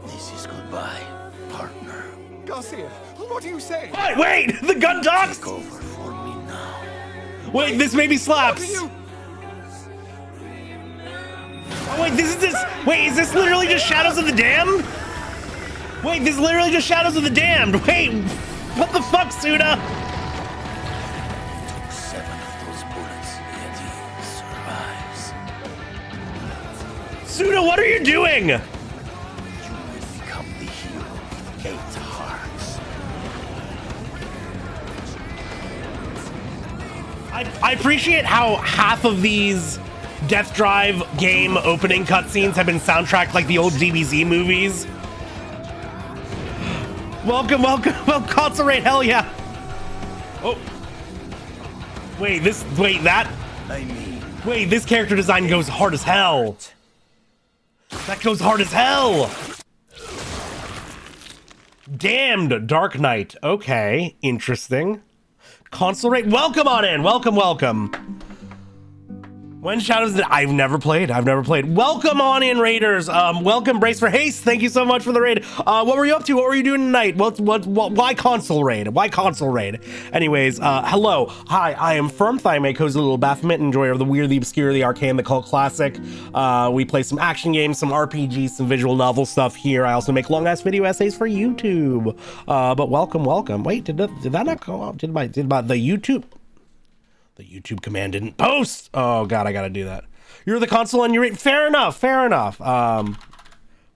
This is goodbye, partner. Garcia, what do you say? Wait. The gun talks. Take over for me now. Wait, this maybe slaps. Oh, wait, is this literally just Shadows of the Damned? Wait, this is literally just Shadows of the Damned. Wait, what the fuck, Suda? Took 7 of those bullets, yet he survives. Suda, what are you doing? You will become the hero of 8 hearts. I appreciate how half of these Death Drive game opening cutscenes have been soundtracked like the old DBZ movies. Welcome, console rate, hell yeah. Oh. Wait, this character design goes hard as hell. That goes hard as hell. Damned Dark Knight. Okay, interesting. Console rate, welcome on in, welcome. When Shadows I've never played. Welcome on in, Raiders. Welcome, Brace for Haste. Thank you so much for the raid. What were you up to? What were you doing tonight? Why console raid? Anyways, hello. Hi, I am Firmth. I am a cozy little Baphomet enjoyer of the weird, the obscure, the arcane, the cult classic. We play some action games, some RPGs, some visual novel stuff here. I also make long-ass video essays for YouTube. But welcome. Wait, did that not go up? Did the YouTube command didn't post. Oh God, I gotta do that. You're the console and you're fair enough. Let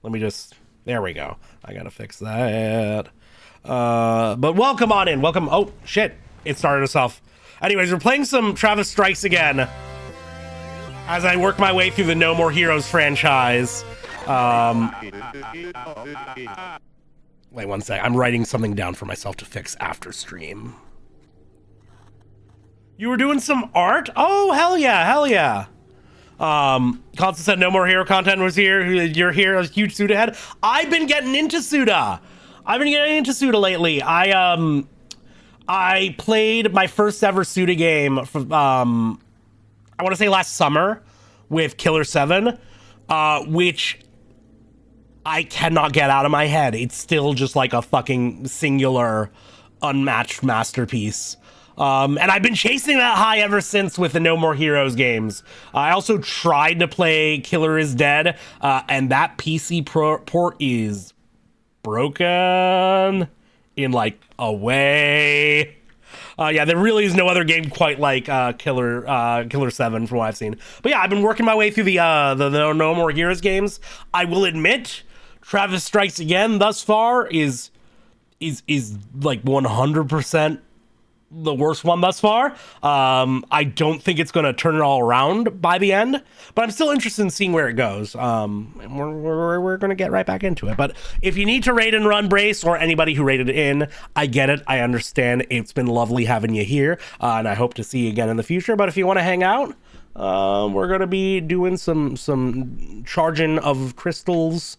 me just, there we go. I gotta fix that. But welcome on in. Welcome. Oh shit, it started us off. Anyways, we're playing some Travis Strikes Again as I work my way through the No More Heroes franchise. Wait one sec. I'm writing something down for myself to fix after stream. You were doing some art? Oh, hell yeah. Constant said no more hero content was here. You're here, a huge Suda head. I've been getting into Suda lately. I played my first ever Suda game from, I want to say last summer with Killer 7, which I cannot get out of my head. It's still just like a fucking singular, unmatched masterpiece. And I've been chasing that high ever since with the No More Heroes games. I also tried to play Killer is Dead, and that PC port is broken in like a way. Yeah, there really is no other game quite like Killer 7 from what I've seen. But yeah, I've been working my way through the No More Heroes games. I will admit, Travis Strikes Again thus far is like 100% the worst one thus far. I don't think it's going to turn it all around by the end, but I'm still interested in seeing where it goes. And we're going to get right back into it. But if you need to raid and run Brace, or anybody who raided in, I get it. I understand. It's been lovely having you here, and I hope to see you again in the future. But if you want to hang out, we're going to be doing some charging of crystals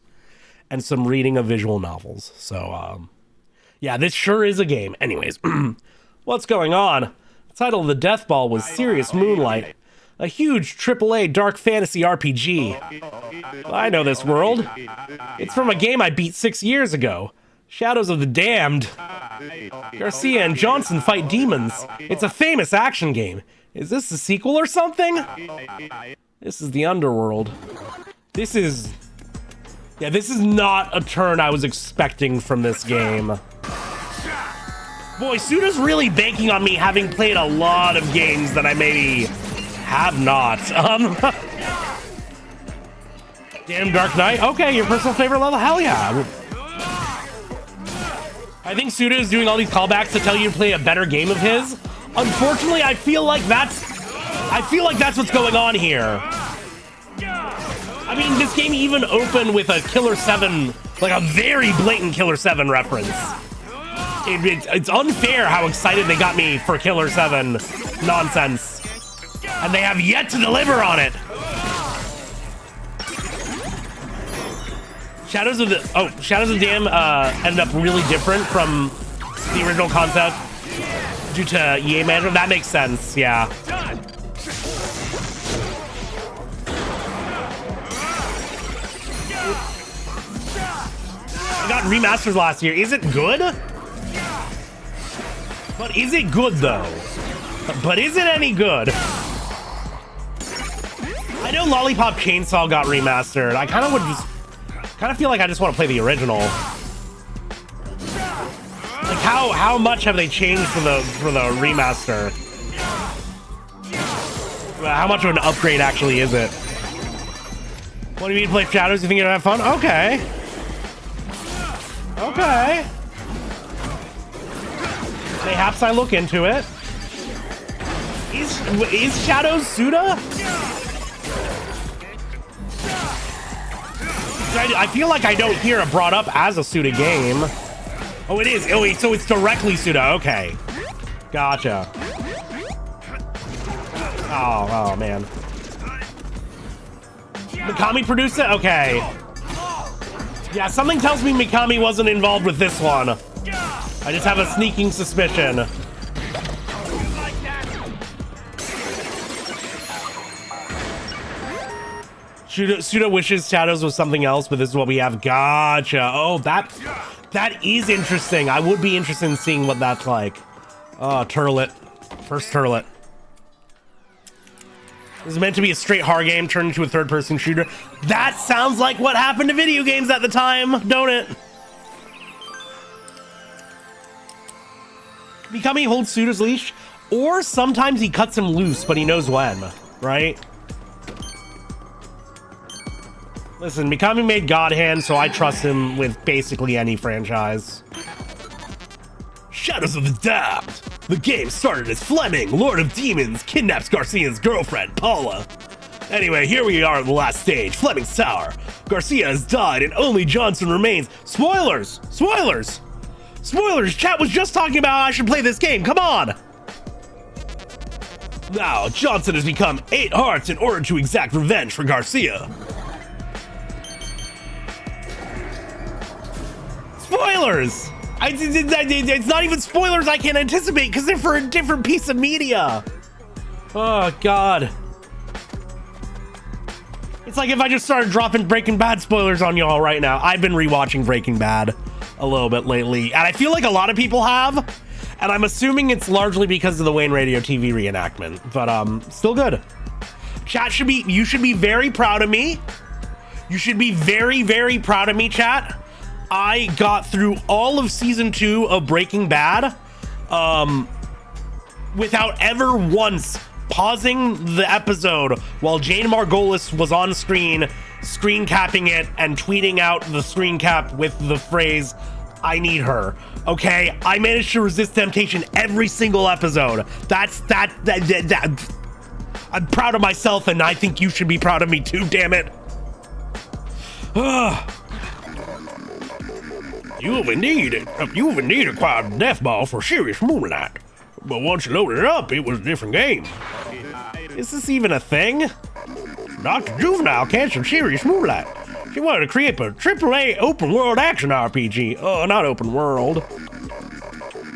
and some reading of visual novels. So, yeah, this sure is a game. Anyways, what's going on? The title of the Death Ball was Serious Moonlight, a huge AAA dark fantasy RPG. I know this world. It's from a game I beat 6 years ago. Shadows of the Damned. Garcia and Johnson fight demons. It's a famous action game. Is this a sequel or something? This is the Underworld. This is not a turn I was expecting from this game. Boy, Suda's really banking on me having played a lot of games that I maybe have not. Damn Dark Knight. Okay, your personal favorite level? Hell yeah. I think Suda is doing all these callbacks to tell you to play a better game of his. Unfortunately, I feel like that's what's going on here. I mean, this game even opened with a Killer 7, like a very blatant Killer 7 reference. It's unfair how excited they got me for Killer 7 nonsense. And they have yet to deliver on it. Shadows of the Dam ended up really different from the original concept due to EA management. That makes sense, yeah. I got remasters last year. Is it good? But is it good though? But is it any good? I know Lollipop Chainsaw got remastered. I kind of feel like I just want to play the original. Like how much have they changed for the remaster? How much of an upgrade actually is it? What do you mean to play Shadows? You think you're gonna have fun? Okay. Okay. Perhaps I look into it. Is Shadows Suda? I feel like I don't hear it brought up as a Suda game. Oh, it is. Oh, wait, so it's directly Suda. Okay. Gotcha. Oh, man. Mikami produced it? Okay. Yeah, something tells me Mikami wasn't involved with this one. I just have a sneaking suspicion. Suda wishes Shadows was something else, but this is what we have. Gotcha. Oh, that is interesting. I would be interested in seeing what that's like. Oh, Turlet. First Turlet. This is meant to be a straight horror game turned into a third-person shooter. That sounds like what happened to video games at the time, don't it? Mikami holds Suda's leash, or sometimes he cuts him loose, but he knows when, right? Listen, Mikami made God Hand, so I trust him with basically any franchise. Shadows of the Damned. The game started as Fleming, Lord of Demons, kidnaps Garcia's girlfriend, Paula. Anyway, here we are at the last stage, Fleming's tower. Garcia has died and only Johnson remains. Spoilers! Spoilers! Spoilers! Chat was just talking about how I should play this game, come on! Now, Johnson has become 8 hearts in order to exact revenge for Garcia. Spoilers! It's not even spoilers I can anticipate because they're for a different piece of media. Oh, God. It's like if I just started dropping Breaking Bad spoilers on y'all right now. I've been rewatching Breaking Bad a little bit lately, and I feel like a lot of people have, and I'm assuming it's largely because of the Wayne Radio TV reenactment, but still good. Chat you should be very proud of me. You should be very, very proud of me, chat. I got through all of season 2 of Breaking Bad without ever once pausing the episode while Jane Margolis was on screen capping it and tweeting out the screen cap with the phrase, "I need her." Okay, I managed to resist temptation every single episode. I'm proud of myself, and I think you should be proud of me too, damn it. You have indeed acquired the death ball for serious moonlight. But once you loaded it up, it was a different game. Is this even a thing? Dr. Juvenile canceled serious moonlight. She wanted to create a AAA open world action RPG. Oh, not open world.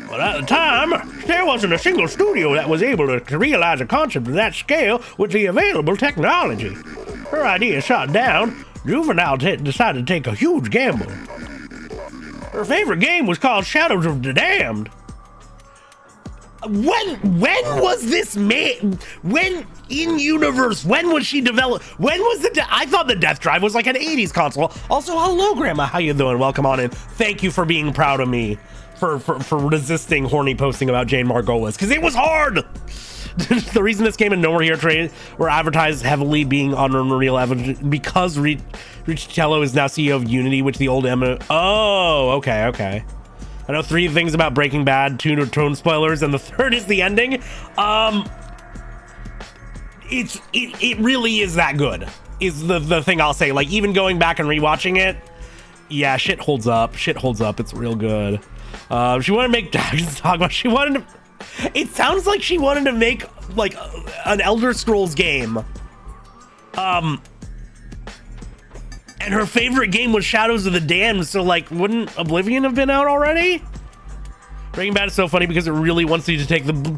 But at the time, there wasn't a single studio that was able to realize a concept of that scale with the available technology. Her idea shot down, Juvenile decided to take a huge gamble. Her favorite game was called Shadows of the Damned. When was this made? When in universe? When was she developed? When was I thought the Death Drive was like an 80s console. Also, hello, Grandma. How you doing? Welcome on in. Thank you for being proud of me for resisting horny posting about Jane Margolis, because it was hard. The reason this came in Nowhere Here trade were advertised heavily being on Unreal Engine because Richitello is now CEO of Unity, which the old Oh, okay. I know 3 things about Breaking Bad, 2 tone spoilers, and the 3rd is the ending. It really is that good, is the thing I'll say. Like, even going back and rewatching it, yeah, shit holds up. It's real good. She wanted to make Dogma. It sounds like she wanted to make like an Elder Scrolls game. And her favorite game was Shadows of the Damned, so like, wouldn't Oblivion have been out already? Breaking Bad is so funny because it really wants you to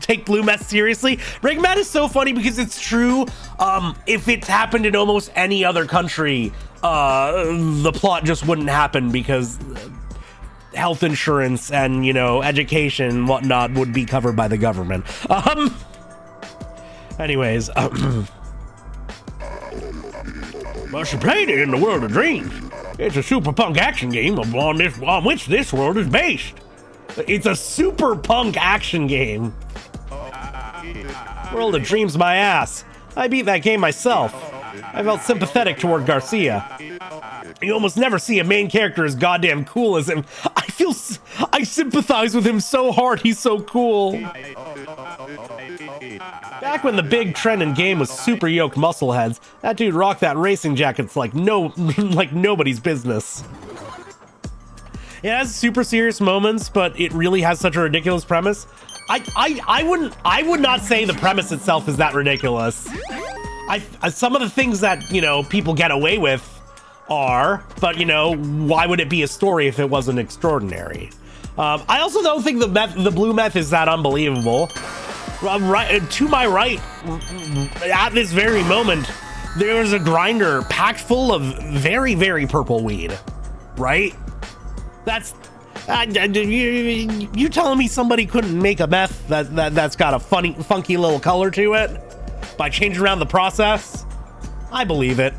take Blue Meth seriously. Breaking Bad is so funny because it's true. If it's happened in almost any other country, the plot just wouldn't happen because health insurance and, you know, education and whatnot would be covered by the government. Anyways, well, she played it in the World of Dreams. It's a super punk action game on which this world is based. It's a super punk action game. World of Dreams, my ass. I beat that game myself. I felt sympathetic toward Garcia. You almost never see a main character as goddamn cool as him. I sympathize with him so hard. He's so cool. Back when the big trend in game was super yoked muscle heads, that dude rocked that racing jackets like nobody's business. It has super serious moments, but it really has such a ridiculous premise. I would not say the premise itself is that ridiculous. Some of the things that, you know, people get away with are, but, you know, why would it be a story if it wasn't extraordinary? I also don't think the blue meth is that unbelievable. Right to my right, at this very moment, there is a grinder packed full of very, very purple weed. Right? That's you telling me somebody couldn't make a meth that's got a funky little color to it by changing around the process? I believe it.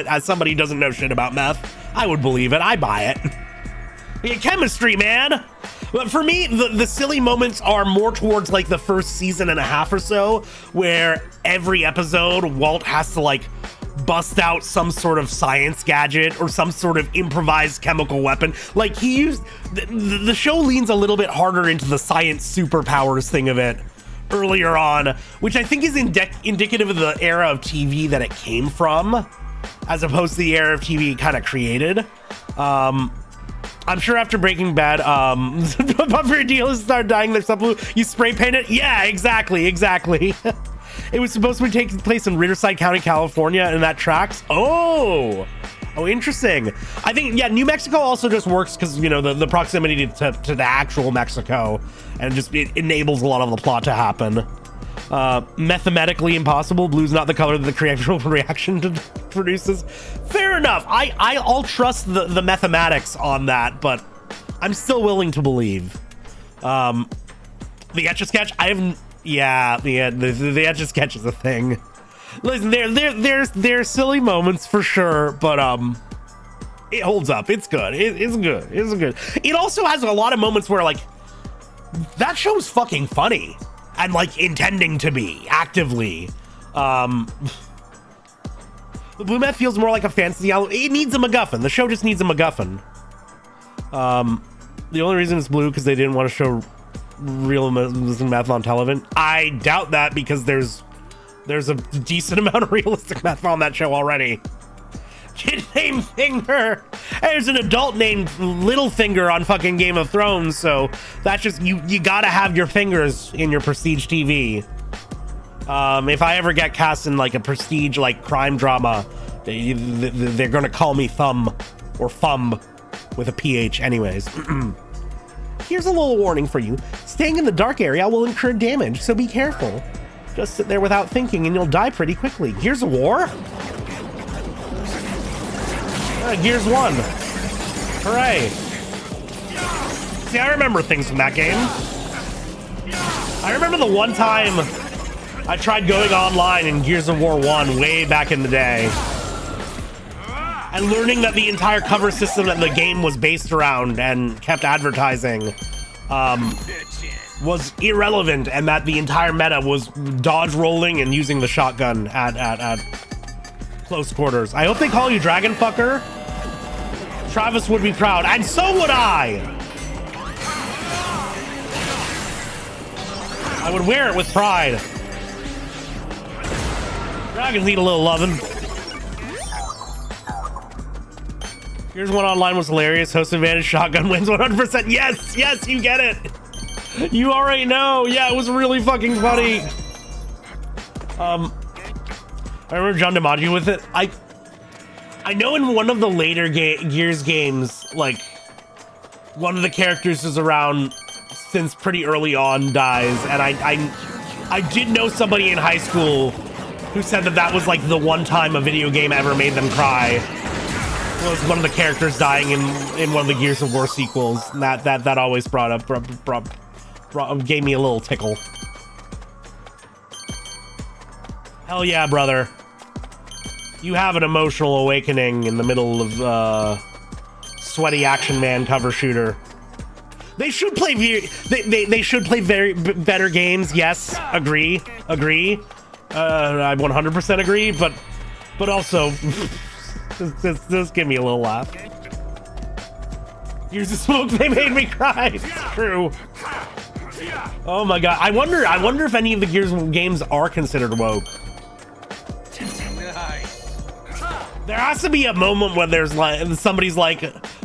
As somebody who doesn't know shit about meth, I would believe it. I buy it. Yeah, chemistry, man. But for me, the silly moments are more towards like the first season and a half or so, where every episode Walt has to like bust out some sort of science gadget or some sort of improvised chemical weapon. Like he used the show leans a little bit harder into the science superpowers thing of it earlier on, which I think is indicative of the era of TV that it came from, as opposed to the era of TV it kind of created. I'm sure after Breaking Bad, bumper dealers start dying their stuff blue. You spray paint it? Yeah, exactly. It was supposed to be taking place in Riverside County, California, and that tracks. Oh, Oh, interesting. I think, yeah, New Mexico also just works because, you know, the proximity to the actual Mexico, and it enables a lot of the plot to happen. Mathematically impossible. Blue's not the color that the creational reaction produces. Fair enough. I'll trust the mathematics on that, but I'm still willing to believe. The Etch-a-Sketch, yeah, the Etch-a-Sketch is a thing. Listen, there's silly moments for sure, but it holds up. It's good. It's good. It's good. It also has a lot of moments where, like, that show's fucking funny and, like, intending to be actively. The Blue Meth feels more like a fantasy album. It needs a MacGuffin. The show just needs a MacGuffin. The only reason it's blue because they didn't want to show real meth on television. I doubt that, because there's a decent amount of realistic meth on that show already. Kid named Finger. There's an adult named Littlefinger on fucking Game of Thrones, so that's just, you gotta have your fingers in your prestige TV. If I ever get cast in like a prestige like crime drama, they're gonna call me Thumb, or Thumb with a PH anyways. Here's a little warning for you. Staying in the dark area will incur damage, so be careful. Just sit there without thinking and you'll die pretty quickly. Gears of War? Gears 1. Hooray. See, I remember things from that game. I remember the one time I tried going online in Gears of War 1 way back in the day, and learning that the entire cover system that the game was based around and kept advertising was irrelevant, and that the entire meta was dodge rolling and using the shotgun at close quarters. I hope they call you Dragon Fucker. Travis would be proud, and so would I. I would wear it with pride. Dragons need a little loving. Here's one online was hilarious. Host advantage, shotgun wins 100%. Yes, yes, you get it. You already know. Yeah, it was really fucking funny. I remember John DiMaggio with it. I know in one of the later Gears games, like, one of the characters is around since pretty early on, dies, and I did know somebody in high school who said that was like the one time a video game ever made them cry. Was one of the characters dying in one of the Gears of War sequels. And that always gave me a little tickle. Hell yeah, brother. You have an emotional awakening in the middle of sweaty action man cover shooter. They should play they should play better games. Yes, agree. I 100% agree, but also just give me a little laugh. Here's the smoke, they made me cry. It's true. Oh my god. I wonder if any of the Gears games are considered woke. There has to be a moment when there's like somebody's like,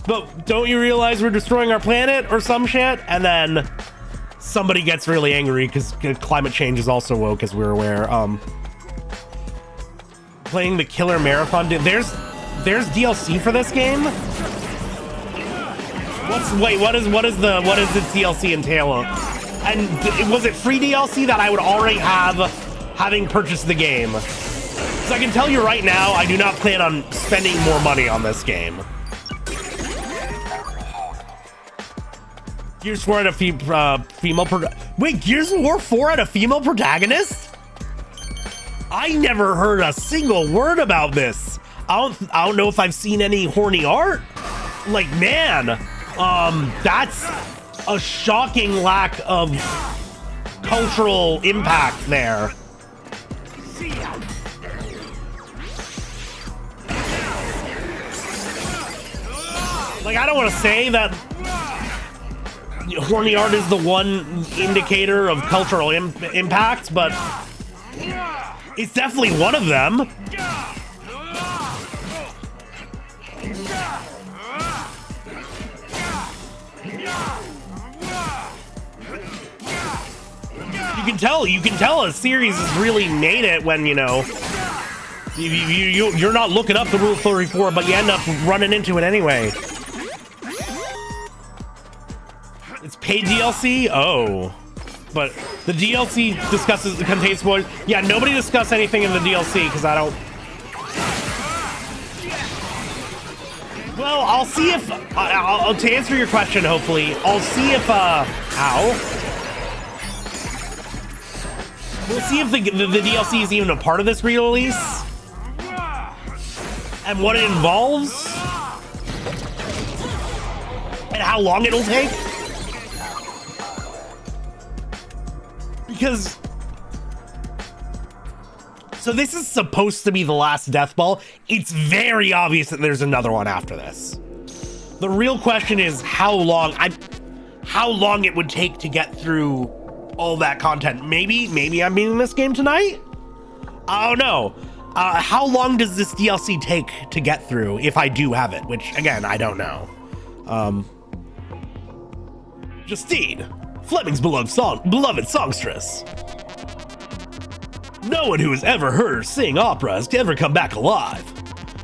but don't you realize we're destroying our planet or some shit? And then somebody gets really angry because climate change is also woke, as we're aware. Playing the Killer Marathon. There's DLC for this game. What does the DLC entail? And was it free DLC that I would already have, having purchased the game? So I can tell you right now, I do not plan on spending more money on this game. Gears 4 had a female wait, Gears of War 4 had a female protagonist? I never heard a single word about this. I don't know if I've seen any horny art. Like, man, that's a shocking lack of cultural impact there. Like, I don't want to say that horny art is the one indicator of cultural impact, but it's definitely one of them. You can tell a series has really made it when, you know, You're not looking up the Rule 34, but you end up running into it anyway. It's paid DLC? Oh. But the DLC contains spoilers. Yeah, nobody discussed anything in the DLC because I don't... Well, I'll see if... to answer your question, hopefully, I'll see if... Ow. We'll see if the DLC is even a part of this re-release. And what it involves. And how long it'll take. Because... So this is supposed to be the last Death Ball. It's very obvious that there's another one after this. The real question is how long it would take to get through all that content. Maybe I'm beating this game tonight? I don't know. How long does this DLC take to get through if I do have it? Which, again, I don't know. Justine, Fleming's beloved songstress. No one who has ever heard her sing opera has ever come back alive.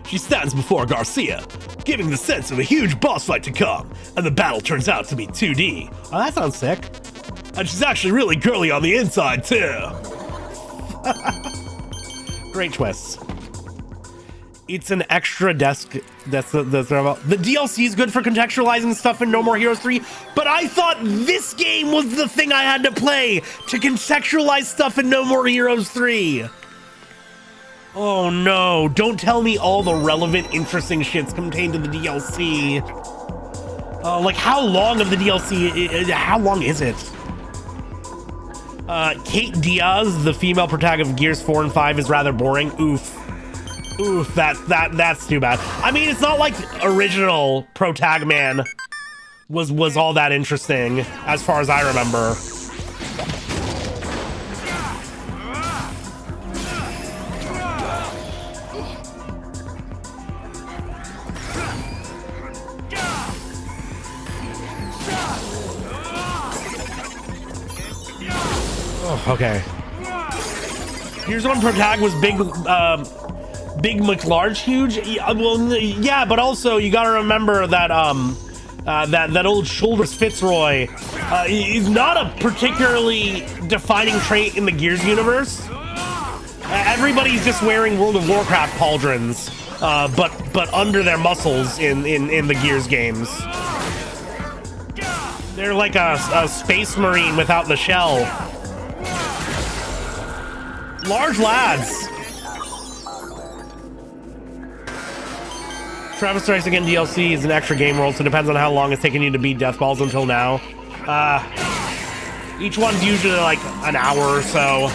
She stands before Garcia, giving the sense of a huge boss fight to come, and the battle turns out to be 2D. Oh, that sounds sick. And she's actually really girly on the inside, too. Great twists. It's an extra desk. The DLC is good for contextualizing stuff in No More Heroes 3, but I thought this game was the thing I had to play to contextualize stuff in No More Heroes 3. Oh no, don't tell me all the relevant, interesting shit's contained in the DLC. Like how long of the DLC, how long is it? Kate Diaz, the female protagonist of Gears 4 and 5 is rather boring. Oof. Oof, that's too bad. I mean, it's not like original Protagman was all that interesting, as far as I remember. Oh, okay. Here's one Protag was big McLarge huge. Well, yeah, but also you gotta remember that that old shoulders Fitzroy is not a particularly defining trait in the Gears universe. Everybody's just wearing World of Warcraft pauldrons, but under their muscles in the Gears games. They're like a space marine without the shell. Large lads. Travis Strikes Again DLC is an extra game world, so it depends on how long it's taken you to beat Death Balls until now. Each one's usually like an hour or so.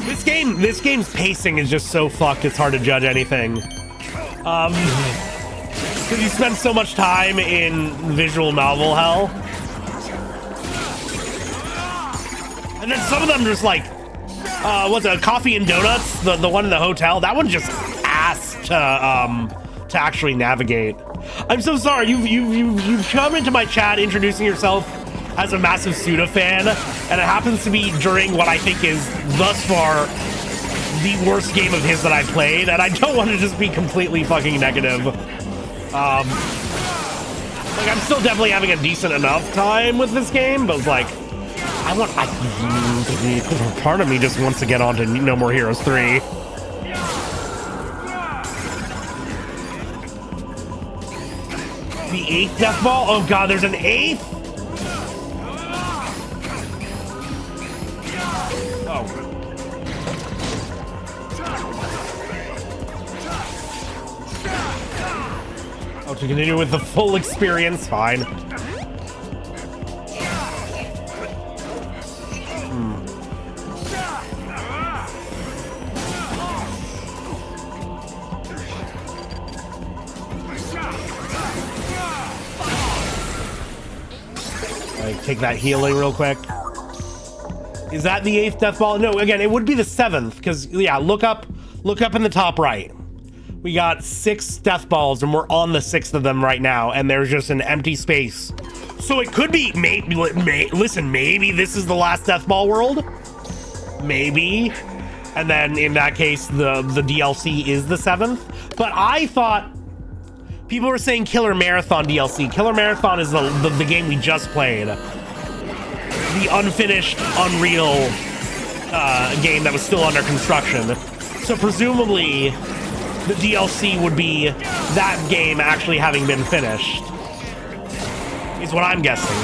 This game's pacing is just so fucked, it's hard to judge anything. Because you spend so much time in visual novel hell. And then some of them just like, what's it, Coffee and Donuts? The one in the hotel? That one's just ass to actually navigate. I'm so sorry, you've come into my chat introducing yourself as a massive Suda fan, and it happens to be during what I think is thus far the worst game of his that I played, and I don't want to just be completely fucking negative. Like I'm still definitely having a decent enough time with this game, but like part of me just wants to get on to No More Heroes 3. The 8th Death Ball? Oh god, there's an 8th? Oh. Oh, to continue with the full experience, fine. Take that healing real quick. Is that the 8th Death Ball? No, again, it would be the 7th, because yeah, look up in the top right. We got 6 Death Balls, and we're on the 6th of them right now, and there's just an empty space. So it could be, listen, maybe this is the last Death Ball world? Maybe. And then in that case, the DLC is the 7th. But I thought people were saying Killer Marathon DLC. Killer Marathon is the game we just played. The unfinished Unreal game that was still under construction. So presumably the DLC would be that game actually having been finished. Is what I'm guessing.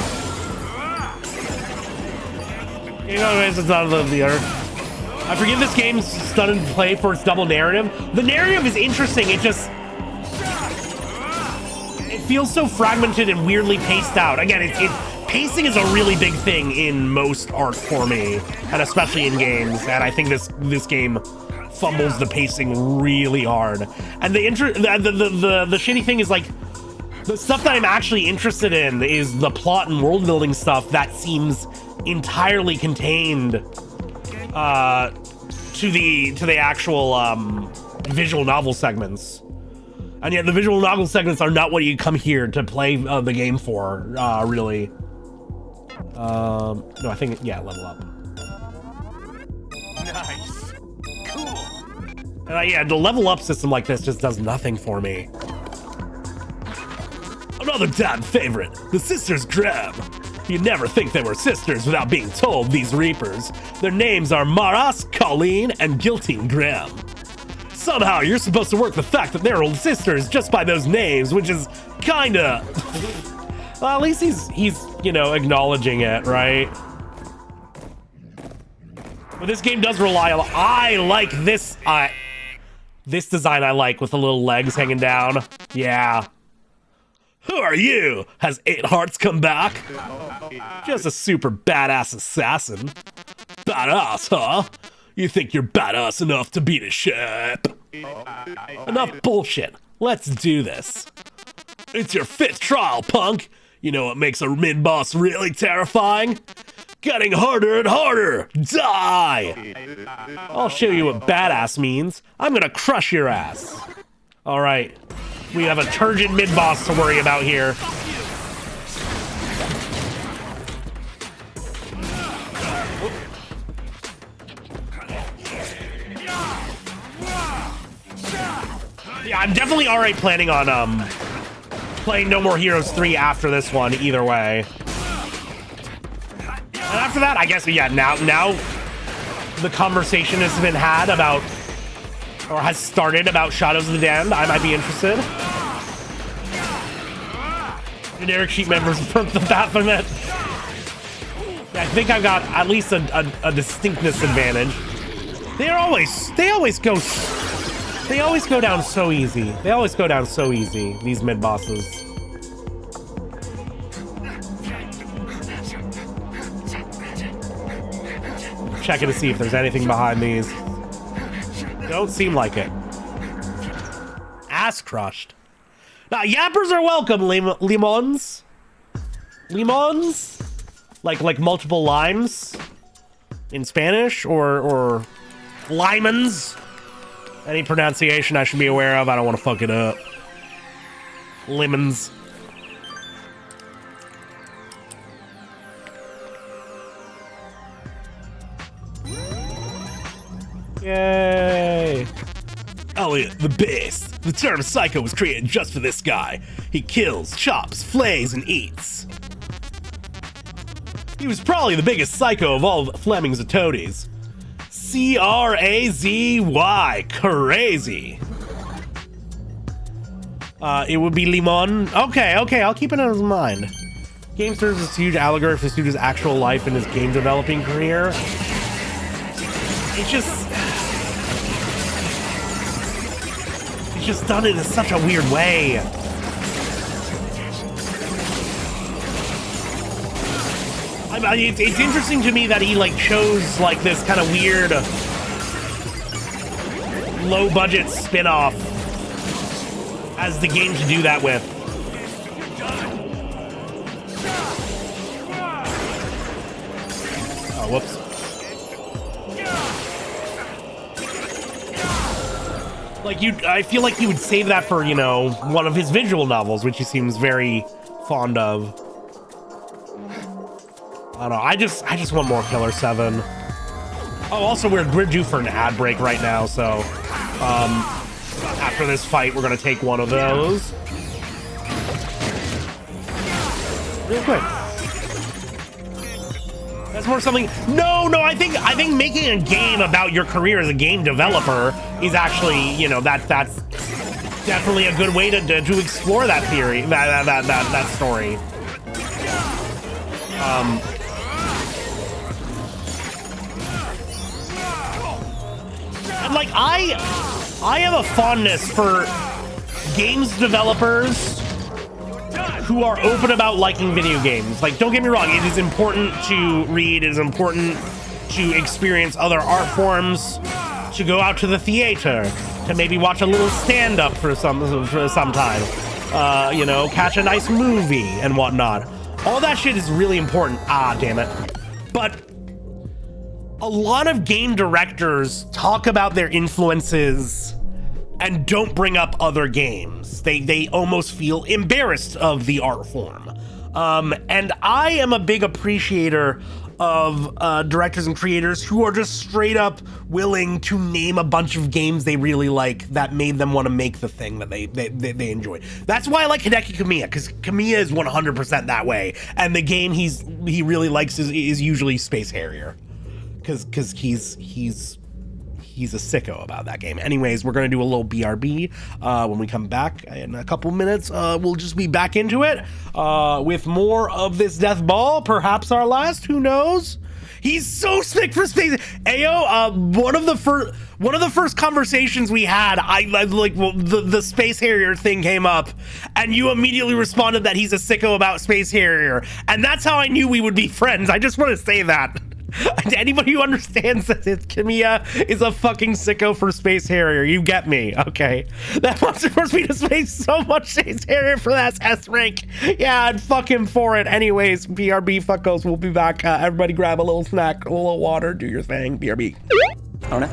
You know, it's not the other. I forget this game's stunning to play for its double narrative. The narrative is interesting. It feels so fragmented and weirdly paced out. Again, pacing is a really big thing in most art for me, and especially in games. And I think this game fumbles the pacing really hard. And the shitty thing is, like, the stuff that I'm actually interested in is the plot and world building stuff that seems entirely contained to the actual visual novel segments. And yet the visual novel segments are not what you come here to play the game for, really. No, I think, yeah, level up. Nice. Cool. And yeah, the level up system like this just does nothing for me. Another dad favorite, the Sisters Grimm. You'd never think they were sisters without being told, these Reapers. Their names are Maras, Colleen, and Giltine Grimm. Somehow you're supposed to work the fact that they're old sisters just by those names, which is kinda... well, at least he's, you know, acknowledging it, right? But this game does rely on... I like this... this design I like, with the little legs hanging down. Yeah. Who are you? Has 8 Hearts come back? Just a super badass assassin. Badass, huh? You think you're badass enough to beat a ship? Enough bullshit. Let's do this. It's your 5th trial, punk. You know what makes a mid-boss really terrifying? Getting harder and harder. Die! I'll show you what badass means. I'm gonna crush your ass. All right. We have a turgid mid-boss to worry about here. Yeah, I'm definitely already planning on playing No More Heroes 3 after this one, either way. And after that, I guess, yeah, now the conversation has been had about, or has started about Shadows of the Damned. I might be interested. Generic sheet members from the Baphomet. Yeah, I think I've got at least a distinctness advantage. They always go down so easy. They always go down so easy, these mid bosses. Checking to see if there's anything behind these. Don't seem like it. Ass crushed. Now, yappers are welcome, limons. Limons? Like multiple limes in Spanish, or limons? Any pronunciation I should be aware of? I don't want to fuck it up. Lemons. Yay! Elliot, the best. The term psycho was created just for this guy. He kills, chops, flays, and eats. He was probably the biggest psycho of all Fleming's toadies. C-R-A-Z-Y. Crazy. It would be Limon. Okay, I'll keep it in his mind. Game serves as a huge allegory for the student's actual life and his game developing career. It's just done it in such a weird way. I mean, it's interesting to me that he like chose like this kind of weird low budget spin-off as the game to do that with. Oh, whoops. Like I feel like he would save that for, you know, one of his visual novels, which he seems very fond of. I don't know. I just want more Killer 7. Oh, also, we're due for an ad break right now, so after this fight, we're gonna take one of those. Real quick. That's more something. No, I think making a game about your career as a game developer is actually, you know, that's definitely a good way to explore that theory, that story. And like I have a fondness for games developers who are open about liking video games. Like, don't get me wrong, it is important to read, it is important to experience other art forms, to go out to the theater, to maybe watch a little stand-up for some time, you know, catch a nice movie and whatnot. All that shit is really important. Ah, damn it. But a lot of game directors talk about their influences and don't bring up other games. They almost feel embarrassed of the art form. And I am a big appreciator of directors and creators who are just straight up willing to name a bunch of games they really like that made them want to make the thing that they enjoy. That's why I like Hideki Kamiya, because Kamiya is 100% that way. And the game he really likes is usually Space Harrier, because he's a sicko about that game. Anyways, we're gonna do a little BRB when we come back in a couple minutes. We'll just be back into it with more of this death ball, perhaps our last, who knows. He's so sick for space. Ayo, one of the first conversations we had, I like, well, the Space Harrier thing came up, and you immediately responded that he's a sicko about Space Harrier, and that's how I knew we would be friends. I just want to say that. Anybody who understands that Kamiya is a fucking sicko for Space Harrier, you get me, okay? That must force me to spend so much Space Harrier for that S rank. Yeah, I'd fuck him for it. Anyways, BRB fuckos, we'll be back. Everybody grab a little snack, a little water, do your thing. BRB. I don't know.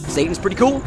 Satan's pretty cool.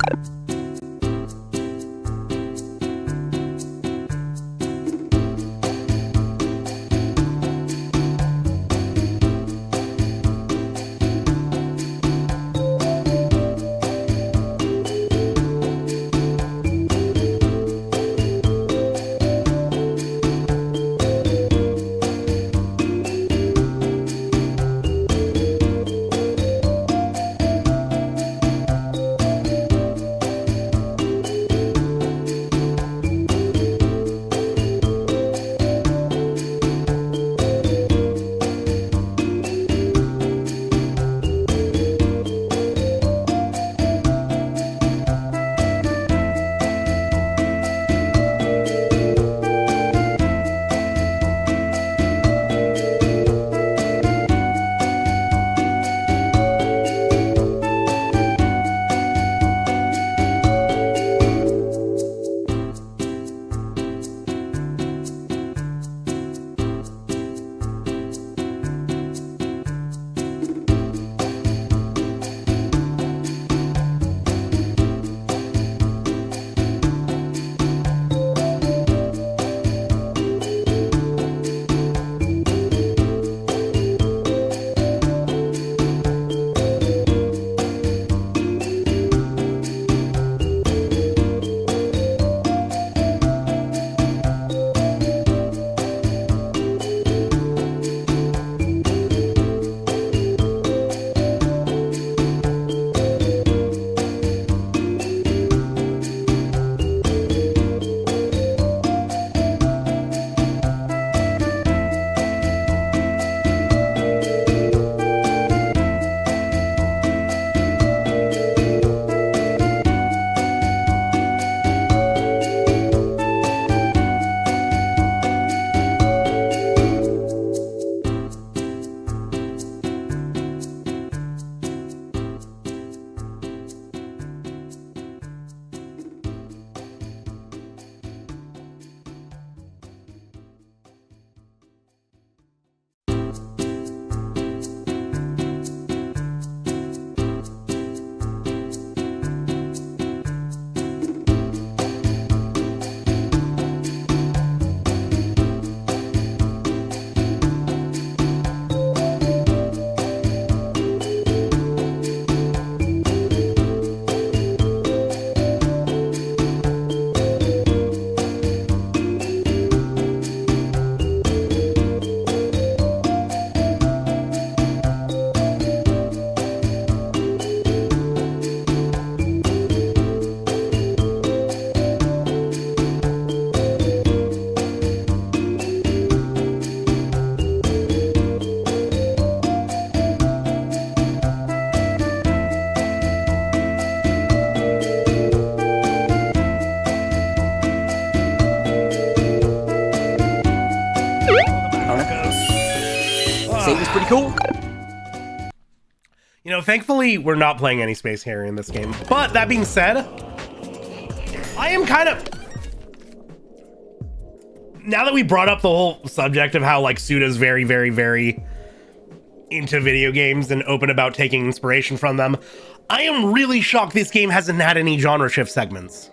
pretty cool. You know, thankfully, we're not playing any Space Harrier in this game. But that being said, I am kind of... Now that we brought up the whole subject of how, like, Suda's very, very, very into video games and open about taking inspiration from them, I am really shocked this game hasn't had any genre shift segments.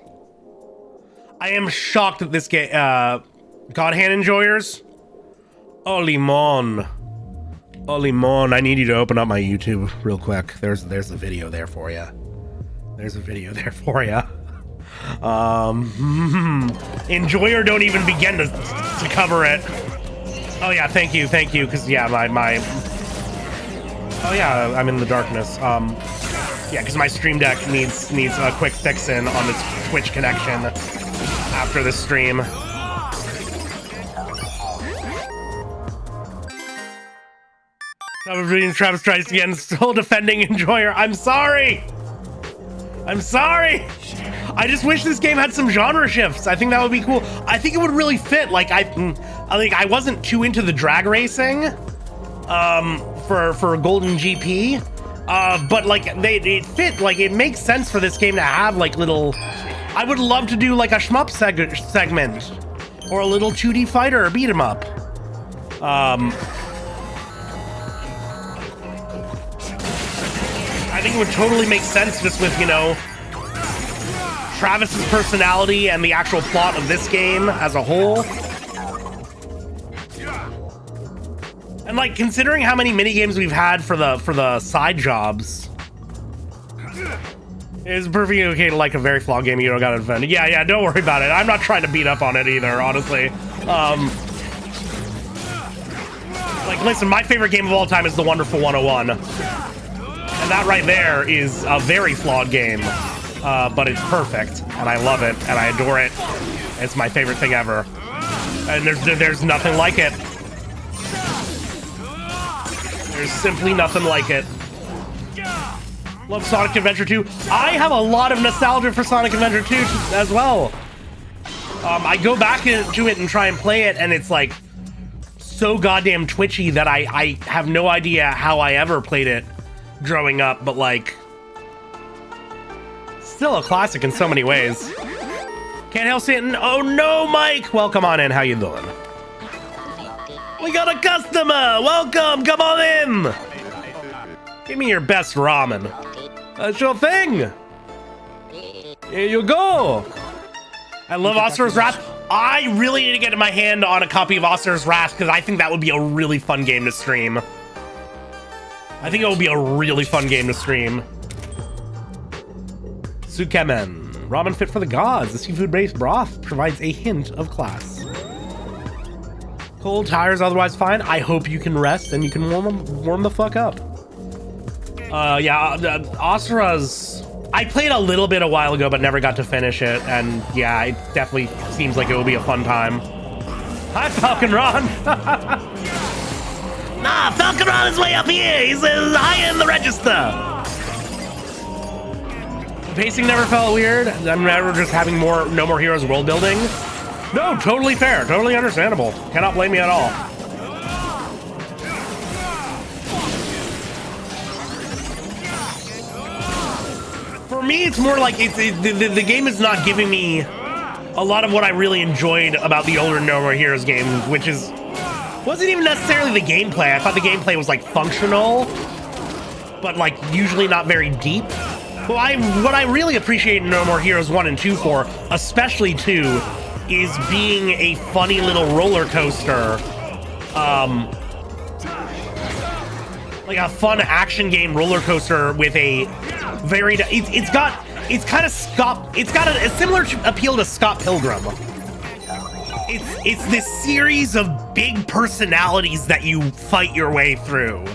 I am shocked that this game... God Hand enjoyers? Oh, Limon. Oh, Limon, I need you to open up my YouTube real quick. There's a video there for you. There's a video there for you. Enjoyer don't even begin to cover it. Oh yeah, thank you, because yeah, my oh yeah, I'm in the darkness. Yeah, because my Stream Deck needs a quick fix-in on its Twitch connection after this stream. Travis tries again, still defending Enjoyer. I'm sorry. I just wish this game had some genre shifts. I think that would be cool. I think it would really fit. Like I wasn't too into the drag racing for Golden GP, but like it fit. Like it makes sense for this game to have like little. I would love to do like a shmup segment or a little 2D fighter or beat 'em up. I think it would totally make sense just with, you know, Travis's personality and the actual plot of this game as a whole. And like considering how many minigames we've had for the side jobs, it's perfectly okay to like a very flawed game you don't gotta defend. Yeah, don't worry about it. I'm not trying to beat up on it either, honestly. Like listen, my favorite game of all time is The Wonderful 101. And that right there is a very flawed game, but it's perfect, and I love it, and I adore it. It's my favorite thing ever, and there's nothing like it. There's simply nothing like it. Love Sonic Adventure 2. I have a lot of nostalgia for Sonic Adventure 2 as well. I go back to it and try and play it, and it's like so goddamn twitchy that I have no idea how I ever played it growing up, but like still a classic in so many ways. Can't help saying, oh no, Mike, welcome on in. How you doing? We got a customer. Welcome, come on in. Give me your best ramen. Sure thing. Here you go. I love Asura's Wrath. I really need to get my hand on a copy of Asura's Wrath because I think that would be a really fun game to stream. I think it will be a really fun game to stream. Sukemen. Ramen fit for the gods. The seafood-based broth provides a hint of class. Cold tires otherwise fine. I hope you can rest and you can warm the fuck up. Yeah, Asura's... I played a little bit a while ago, but never got to finish it. And yeah, it definitely seems like it will be a fun time. Hi, Falcon Ron! Nah, Falcon Ron is way up here. He's high in the register. The pacing never felt weird. I'm never just having No More Heroes world building. No, totally fair, totally understandable. Cannot blame me at all. For me, it's more like the game is not giving me a lot of what I really enjoyed about the older No More Heroes games, which wasn't even necessarily the gameplay. I thought the gameplay was like functional, but like usually not very deep. Well, what I really appreciate in No More Heroes 1 and 2 for, especially 2, is being a funny little roller coaster. Like a fun action game roller coaster with a very, it's got a similar appeal to Scott Pilgrim. It's this series of big personalities that you fight your way through.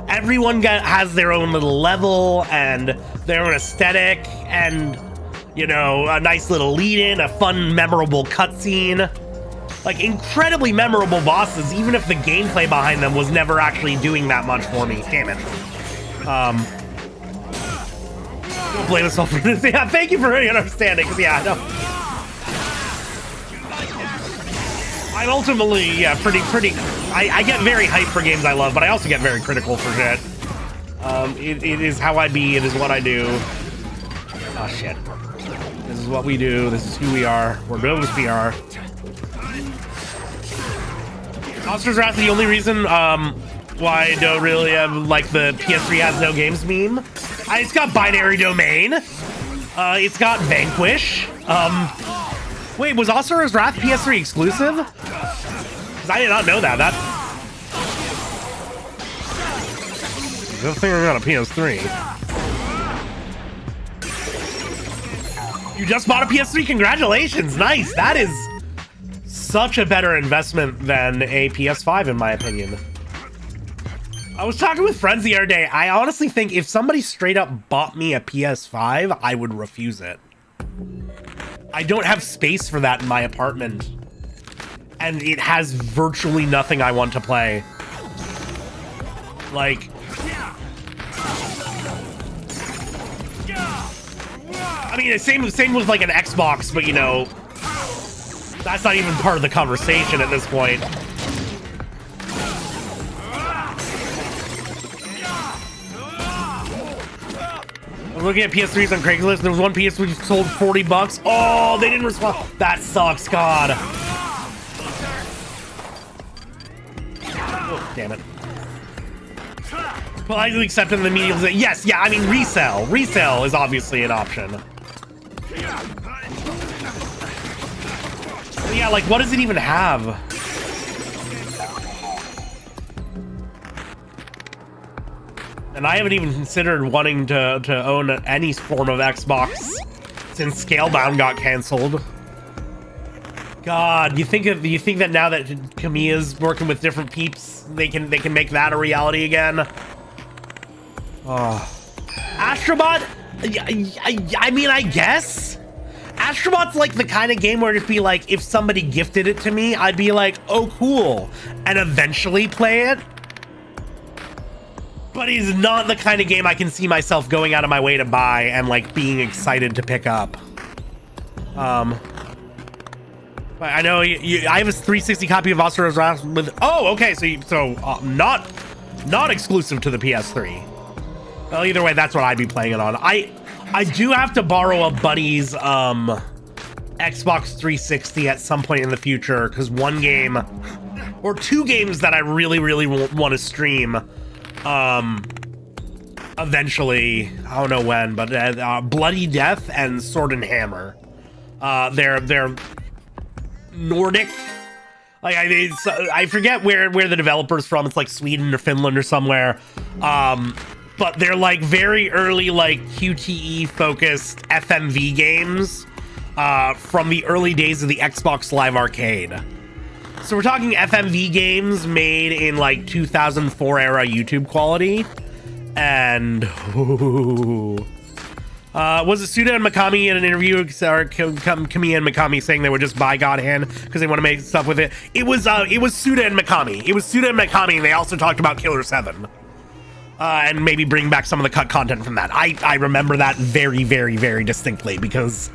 Everyone has their own little level and their own aesthetic and, you know, a nice little lead-in, a fun, memorable cutscene. Like, incredibly memorable bosses, even if the gameplay behind them was never actually doing that much for me. Damn it. Don't blame myself for this. Yeah, thank you for understanding, because, yeah, no. I'm ultimately, yeah, pretty I get very hyped for games I love, but I also get very critical for shit. It is how I be. It is what I do. Oh shit. This is what we do. This is who we are. We're building PR. Monsters Wrath is the only reason why I don't really like the PS3 has no games meme. It's got Binary Domain. It's got Vanquish. Wait, was Monsters Wrath PS3 exclusive? Because I did not know that. Good thing I got a PS3. You just bought a PS3? Congratulations! Nice! That is such a better investment than a PS5 in my opinion. I was talking with friends the other day. I honestly think if somebody straight up bought me a PS5, I would refuse it. I don't have space for that in my apartment. And it has virtually nothing I want to play. Like... I mean, same with like an Xbox, but you know, that's not even part of the conversation at this point. I'm looking at PS3s on Craigslist. There was one PS3 sold $40. Oh, they didn't respond. That sucks, God. Oh, damn it. Politely accepting the medium. Yes, yeah, I mean, resell. Resell is obviously an option. But yeah, like, what does it even have? And I haven't even considered wanting to own any form of Xbox since Scalebound got canceled. God, you think that now that Kamiya's working with different peeps, they can make that a reality again? Oh. Astrobot? I mean, I guess. Astrobot's like the kind of game where it'd be like, if somebody gifted it to me, I'd be like, oh, cool, and eventually play it. But he's not the kind of game I can see myself going out of my way to buy and like being excited to pick up. I know I have a 360 copy of Monsters Wrath with. Oh, okay, so not exclusive to the PS3. Well, either way, that's what I'd be playing it on. I do have to borrow a buddy's Xbox 360 at some point in the future because one game or two games that I really want to stream eventually, I don't know when, but Bloody Death and Sword and Hammer. They're Nordic. Like I forget where the developer's from. It's like Sweden or Finland or somewhere. But they're like very early, like QTE focused FMV games from the early days of the Xbox Live Arcade. So we're talking FMV games made in like 2004 era YouTube quality. And was it Suda and Mikami in an interview, or Kamiya and Mikami saying they would just buy God Hand because they want to make stuff with it? It was Suda and Mikami. It was Suda and Mikami, and they also talked about Killer 7. And maybe bring back some of the cut content from that. I remember that very distinctly because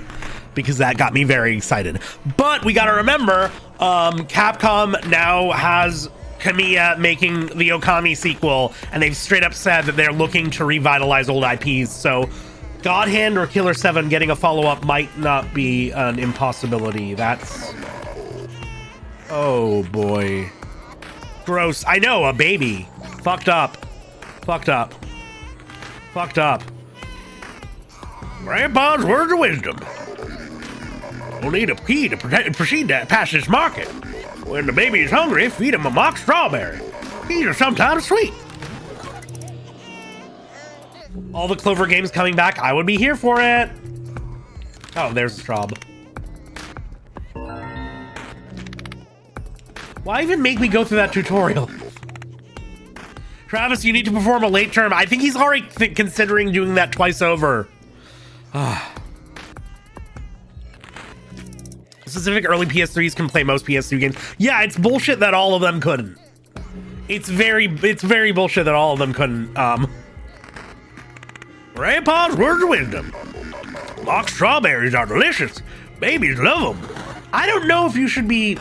that got me very excited. But we got to remember, Capcom now has Kamiya making the Okami sequel, and they've straight up said that they're looking to revitalize old IPs. So God Hand or Killer 7 getting a follow-up might not be an impossibility. That's... Oh boy. Gross. I know, a baby. Fucked up. Grandpa's words of wisdom. We'll need a key to proceed past this market. When the baby is hungry, feed him a mock strawberry. These are sometimes sweet. All the Clover games coming back, I would be here for it. Oh, there's Straub. Why even make me go through that tutorial? Travis, you need to perform a late term. I think he's already considering doing that twice over. Specific early PS3s can play most PS2 games. Yeah, it's bullshit that all of them couldn't. It's very bullshit that all of them couldn't. Grandpa's words of wisdom. Mock strawberries are delicious. Babies love them. I don't know if you should be...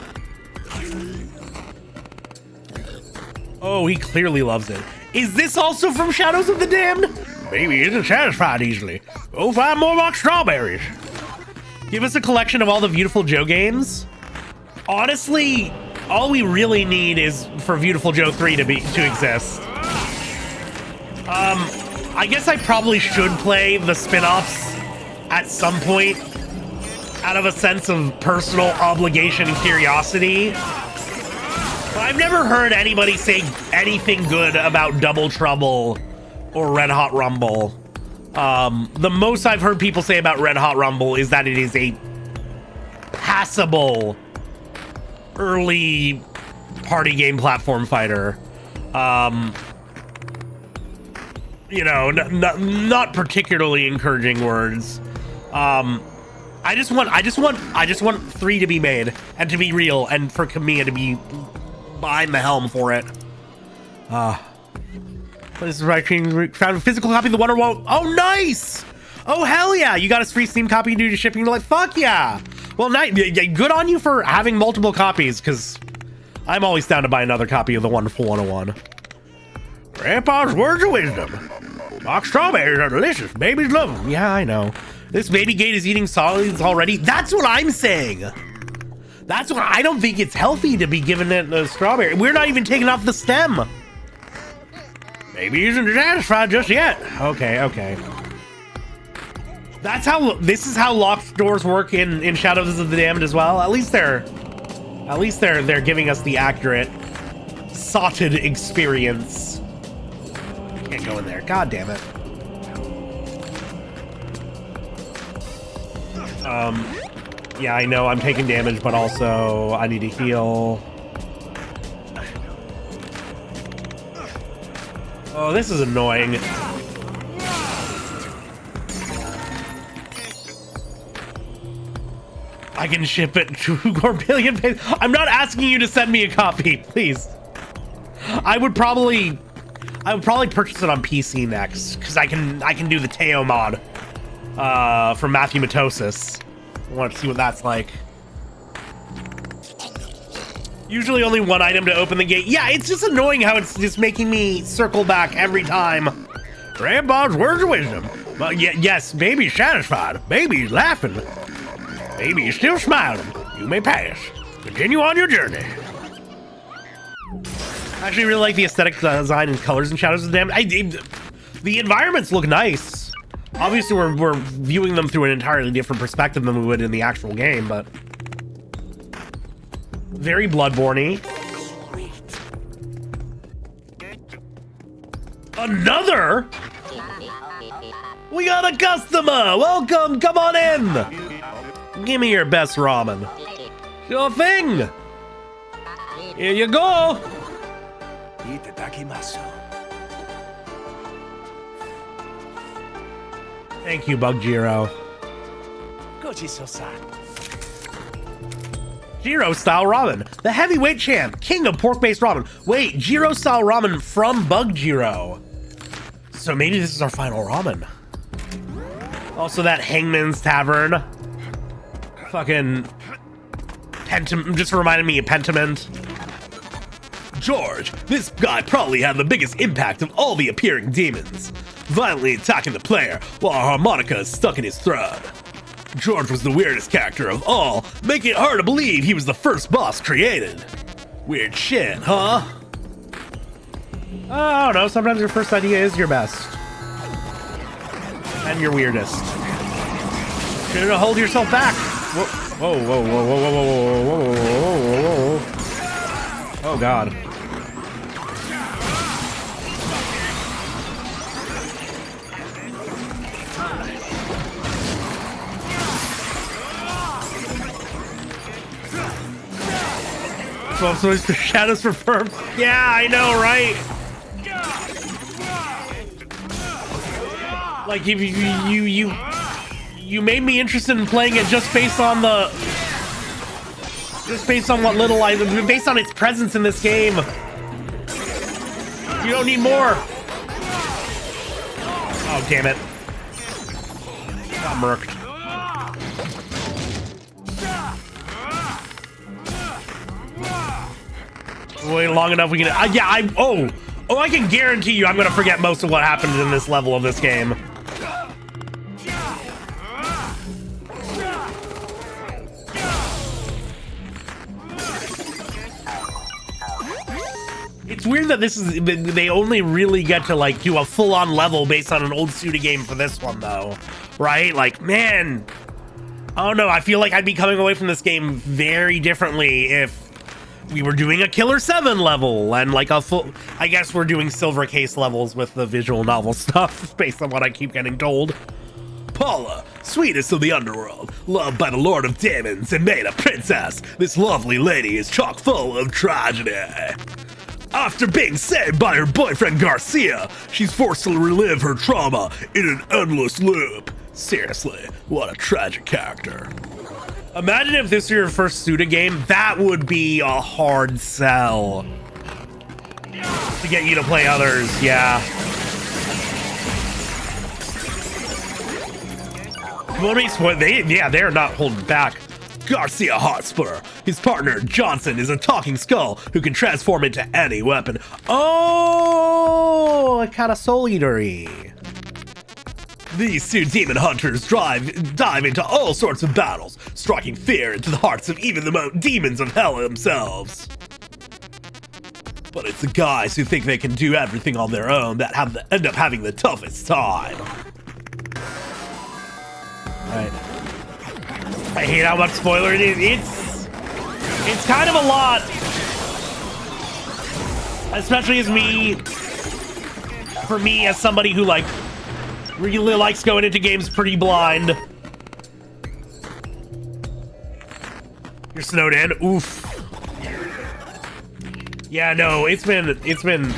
Oh, he clearly loves it. Is this also from Shadows of the Damned? Baby isn't satisfied easily. Go find more rock strawberries. Give us a collection of all the Beautiful Joe games. Honestly, all we really need is for Beautiful Joe 3 to exist. I guess I probably should play the spin-offs at some point out of a sense of personal obligation and curiosity. But I've never heard anybody say anything good about Double Trouble or Red Hot Rumble. The most I've heard people say about Red Hot Rumble is that it is a passable early party game platform fighter. You know, not particularly encouraging words. I just want 3 to be made and to be real, and for Kamiya to be behind the helm for it. This is right. Found a physical copy of the Wonder Woman. Oh, nice! Oh, hell yeah! You got a free Steam copy due to shipping. Like, fuck yeah! Well, good on you for having multiple copies, because I'm always down to buy another copy of the Wonderful 101. Grandpa's words of wisdom. Rock strawberries are delicious. Babies love them. Yeah, I know. This baby gate is eating solids already. That's what I'm saying. That's what I don't think it's healthy to be giving it a strawberry. We're not even taking off the stem. Baby isn't satisfied just yet. Okay. This is how locked doors work in Shadows of the Damned as well. At least they're giving us the accurate sodded experience. Can't go in there. God damn it. Yeah, I know I'm taking damage, but also I need to heal. Oh, this is annoying. I can ship it to Gorbillion Pays. I'm not asking you to send me a copy, please. I would probably purchase it on PC next, because I can do the Teo mod from Matthew Matosis. I want to see what that's like. Usually only one item to open the gate. Yeah, it's just annoying how it's just making me circle back every time. Grandpa's words of wisdom. Well, yes, baby's satisfied. Baby's laughing. Baby is still smiling. You may pass. Continue on your journey. I actually really like the aesthetic design and colors and Shadows of the Damned. The environments look nice. Obviously, we're viewing them through an entirely different perspective than we would in the actual game, but very Bloodborne-y. Another? We got a customer! Welcome! Come on in! Give me your best ramen. Sure thing! Here you go! Thank you, Bug-Jiro. Jiro-style ramen. The heavyweight champ. King of pork-based ramen. Wait, Jiro-style ramen from Bug-Jiro. So maybe this is our final ramen. Also that Hangman's Tavern. Fucking... just reminded me of Pentiment. George, this guy probably had the biggest impact of all the appearing demons, violently attacking the player while a harmonica is stuck in his throat. George was the weirdest character of all, making it hard to believe he was the first boss created. Weird shit, huh? I don't know, sometimes your first idea is your best. And your weirdest. Shouldn't hold yourself back. Whoa, whoa, whoa, whoa, whoa, whoa, whoa, whoa, whoa, whoa, whoa. Oh, God. So the shadows for firm. Yeah, I know, right? Like you made me interested in playing it just based on what little based on its presence in this game. You don't need more. Oh, damn it. Got murked. Wait long enough, we can. Yeah, I can guarantee you, I'm gonna forget most of what happened in this level of this game. It's weird that this is, they only really get to like do a full-on level based on an old Suda game for this one though, right? Like, man, I don't know. I feel like I'd be coming away from this game very differently if we were doing a Killer 7 level and like a full, I guess we're doing Silver Case levels with the visual novel stuff based on what I keep getting told. Paula, sweetest of the underworld, loved by the Lord of Demons and made a princess, this lovely lady is chock full of tragedy. After being saved by her boyfriend Garcia, she's forced to relive her trauma in an endless loop. Seriously, what a tragic character. Imagine if this were your first Suda game, that would be a hard sell. To get you to play others, yeah. They're not holding back. Garcia Hotspur. His partner, Johnson, is a talking skull who can transform into any weapon. Oh, kind of Soul Eater-y. These two demon hunters dive into all sorts of battles, striking fear into the hearts of even the demons of hell themselves. But it's the guys who think they can do everything on their own that end up having the toughest time. Alright. I hate how much spoiler it is. It's kind of a lot. Especially for me as somebody who like really likes going into games pretty blind. You're snowed in. Oof. Yeah, no, it's been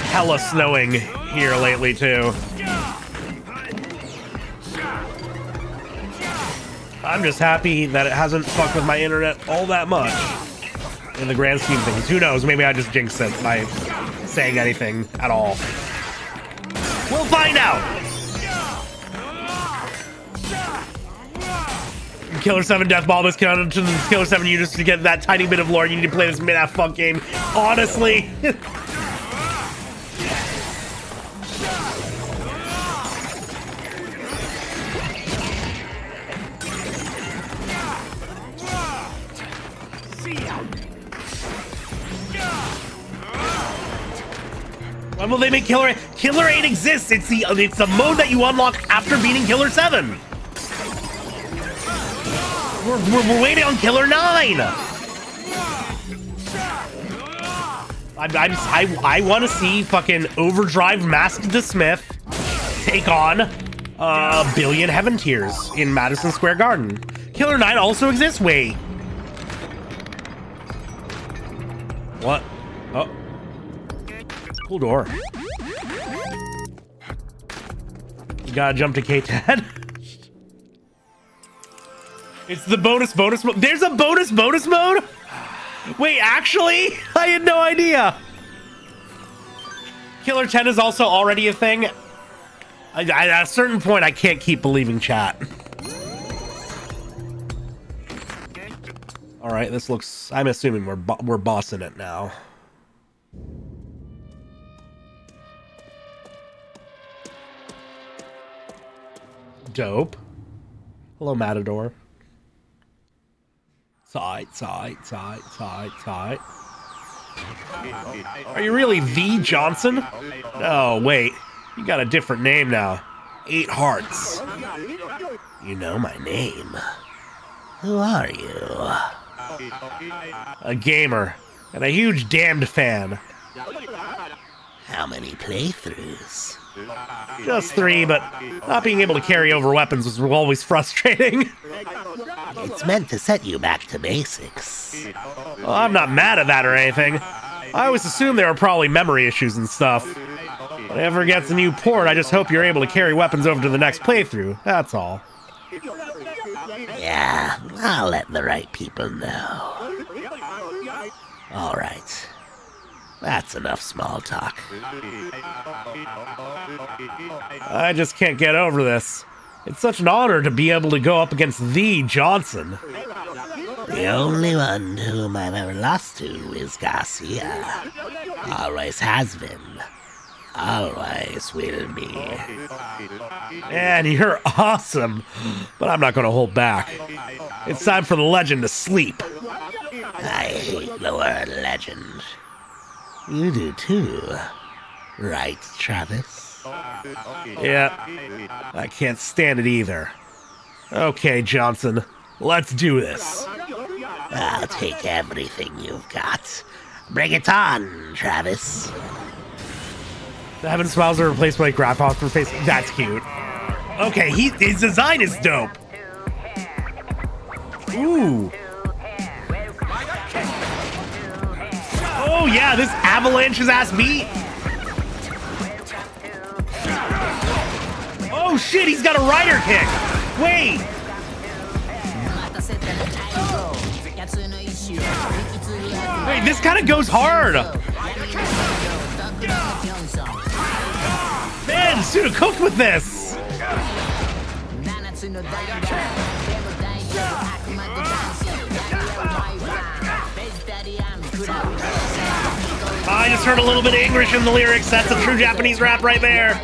hella snowing here lately too. I'm just happy that it hasn't fucked with my internet all that much in the grand scheme of things. Who knows? Maybe I just jinxed it by saying anything at all. We'll find out. Killer 7 Death Ball was counted to the Killer 7 units to get that tiny bit of lore. You need to play this mid-ass fuck game. Honestly. When will they make Killer 8? Killer 8 exists. It's the mode that you unlock after beating Killer 7. We're waiting on Killer 9. I want to see fucking Overdrive Masked the Smith take on a billion Heaven Tears in Madison Square Garden. Killer 9 also exists. Wait. What? Oh. Cool door. You gotta jump to K-10. It's the bonus mode. There's a bonus mode? Wait, actually? I had no idea. Killer 10 is also already a thing. At a certain point, I can't keep believing chat. All right, this looks... I'm assuming we're bossing it now. Dope. Hello, Matador. Side. Are you really the Johnson? Oh, wait. You got a different name now. 8 Hearts. You know my name. Who are you? A gamer. And a huge damned fan. How many playthroughs? Just 3, but not being able to carry over weapons was always frustrating. It's meant to set you back to basics. Well, I'm not mad at that or anything. I always assumed there were probably memory issues and stuff. Whenever it gets a new port, I just hope you're able to carry weapons over to the next playthrough. That's all. Yeah, I'll let the right people know. All right. That's enough small talk. I just can't get over this. It's such an honor to be able to go up against the Johnson. The only one whom I've ever lost to is Garcia. Always has been. Always will be. Man, you're awesome. But I'm not going to hold back. It's time for the legend to sleep. I hate the word legend. You do too. Right, Travis? Yeah, I can't stand it either. Okay, Johnson, let's do this. I'll take everything you've got. Bring it on, Travis. The Heaven Smiles are replaced by Grasshopper face. That's cute. Okay, his design is dope. Ooh. Oh yeah, this avalanche his ass beat. Oh shit, he's got a rider kick. Wait. Wait, this kind of goes hard. Man, Suda cooked with this. I just heard a little bit of English in the lyrics. That's a true Japanese rap right there.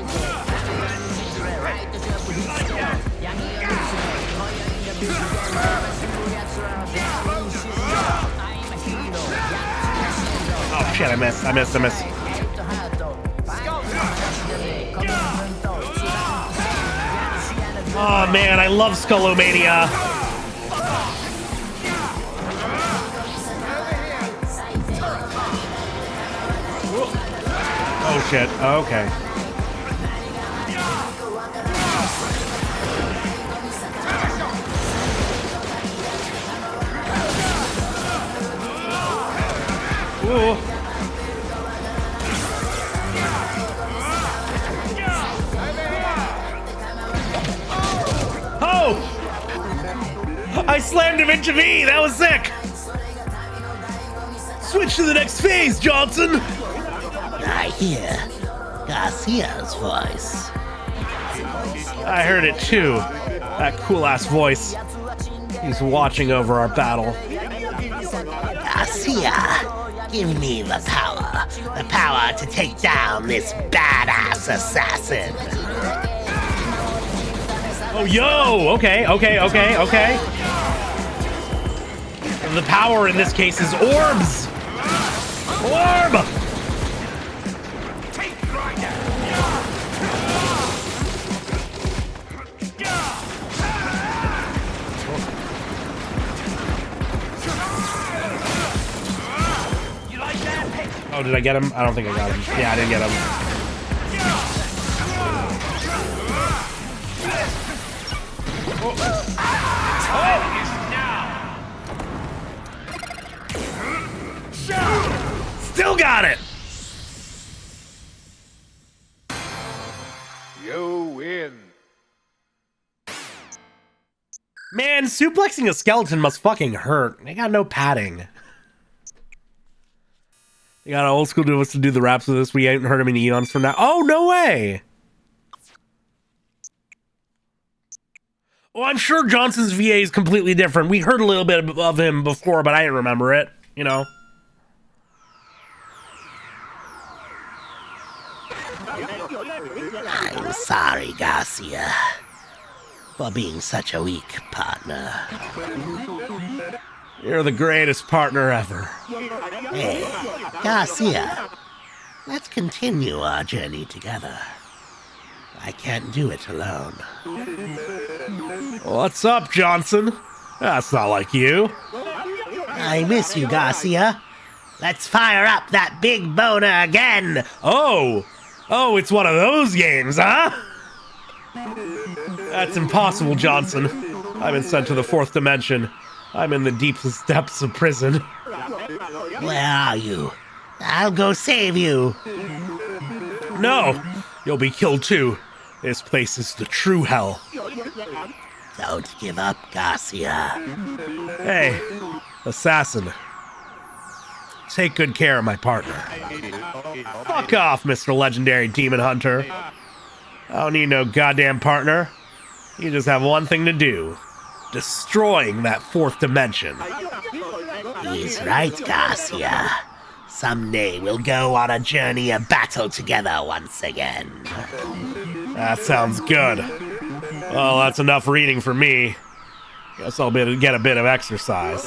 Oh shit, I missed. Oh man, I love Skullomania. Oh shit, okay. Ooh. Oh! I slammed him into me! That was sick! Switch to the next phase, Johnson! I hear Garcia's voice. I heard it too. That cool-ass voice. He's watching over our battle. Garcia, give me the power. The power to take down this badass assassin. Oh, yo! Okay. The power in this case is orbs! Orb! Oh, did I get him? I don't think I got him. Yeah, I didn't get him. Still got it! You win. Man, suplexing a skeleton must fucking hurt. They got no padding. They got old school to us to do the raps with this. We ain't heard him in eons from now. Oh, no way! Well, I'm sure Johnson's VA is completely different. We heard a little bit of him before, but I didn't remember it, you know? I'm sorry, Garcia, for being such a weak partner. You're the greatest partner ever. Hey, Garcia, let's continue our journey together. I can't do it alone. What's up, Johnson? That's not like you. I miss you, Garcia. Let's fire up that big boner again. Oh, it's one of those games, huh? That's impossible, Johnson. I've been sent to the fourth dimension. I'm in the deepest depths of prison. Where are you? I'll go save you. No, you'll be killed too. This place is the true hell. Don't give up, Garcia. Hey, assassin. Take good care of my partner. Fuck off, Mr. Legendary Demon Hunter. I don't need no goddamn partner. You just have one thing to do. destroying that fourth dimension. He's right, Garcia. Someday we'll go on a journey of battle together once again. That sounds good. Well, that's enough reading for me. Guess I'll get a bit of exercise.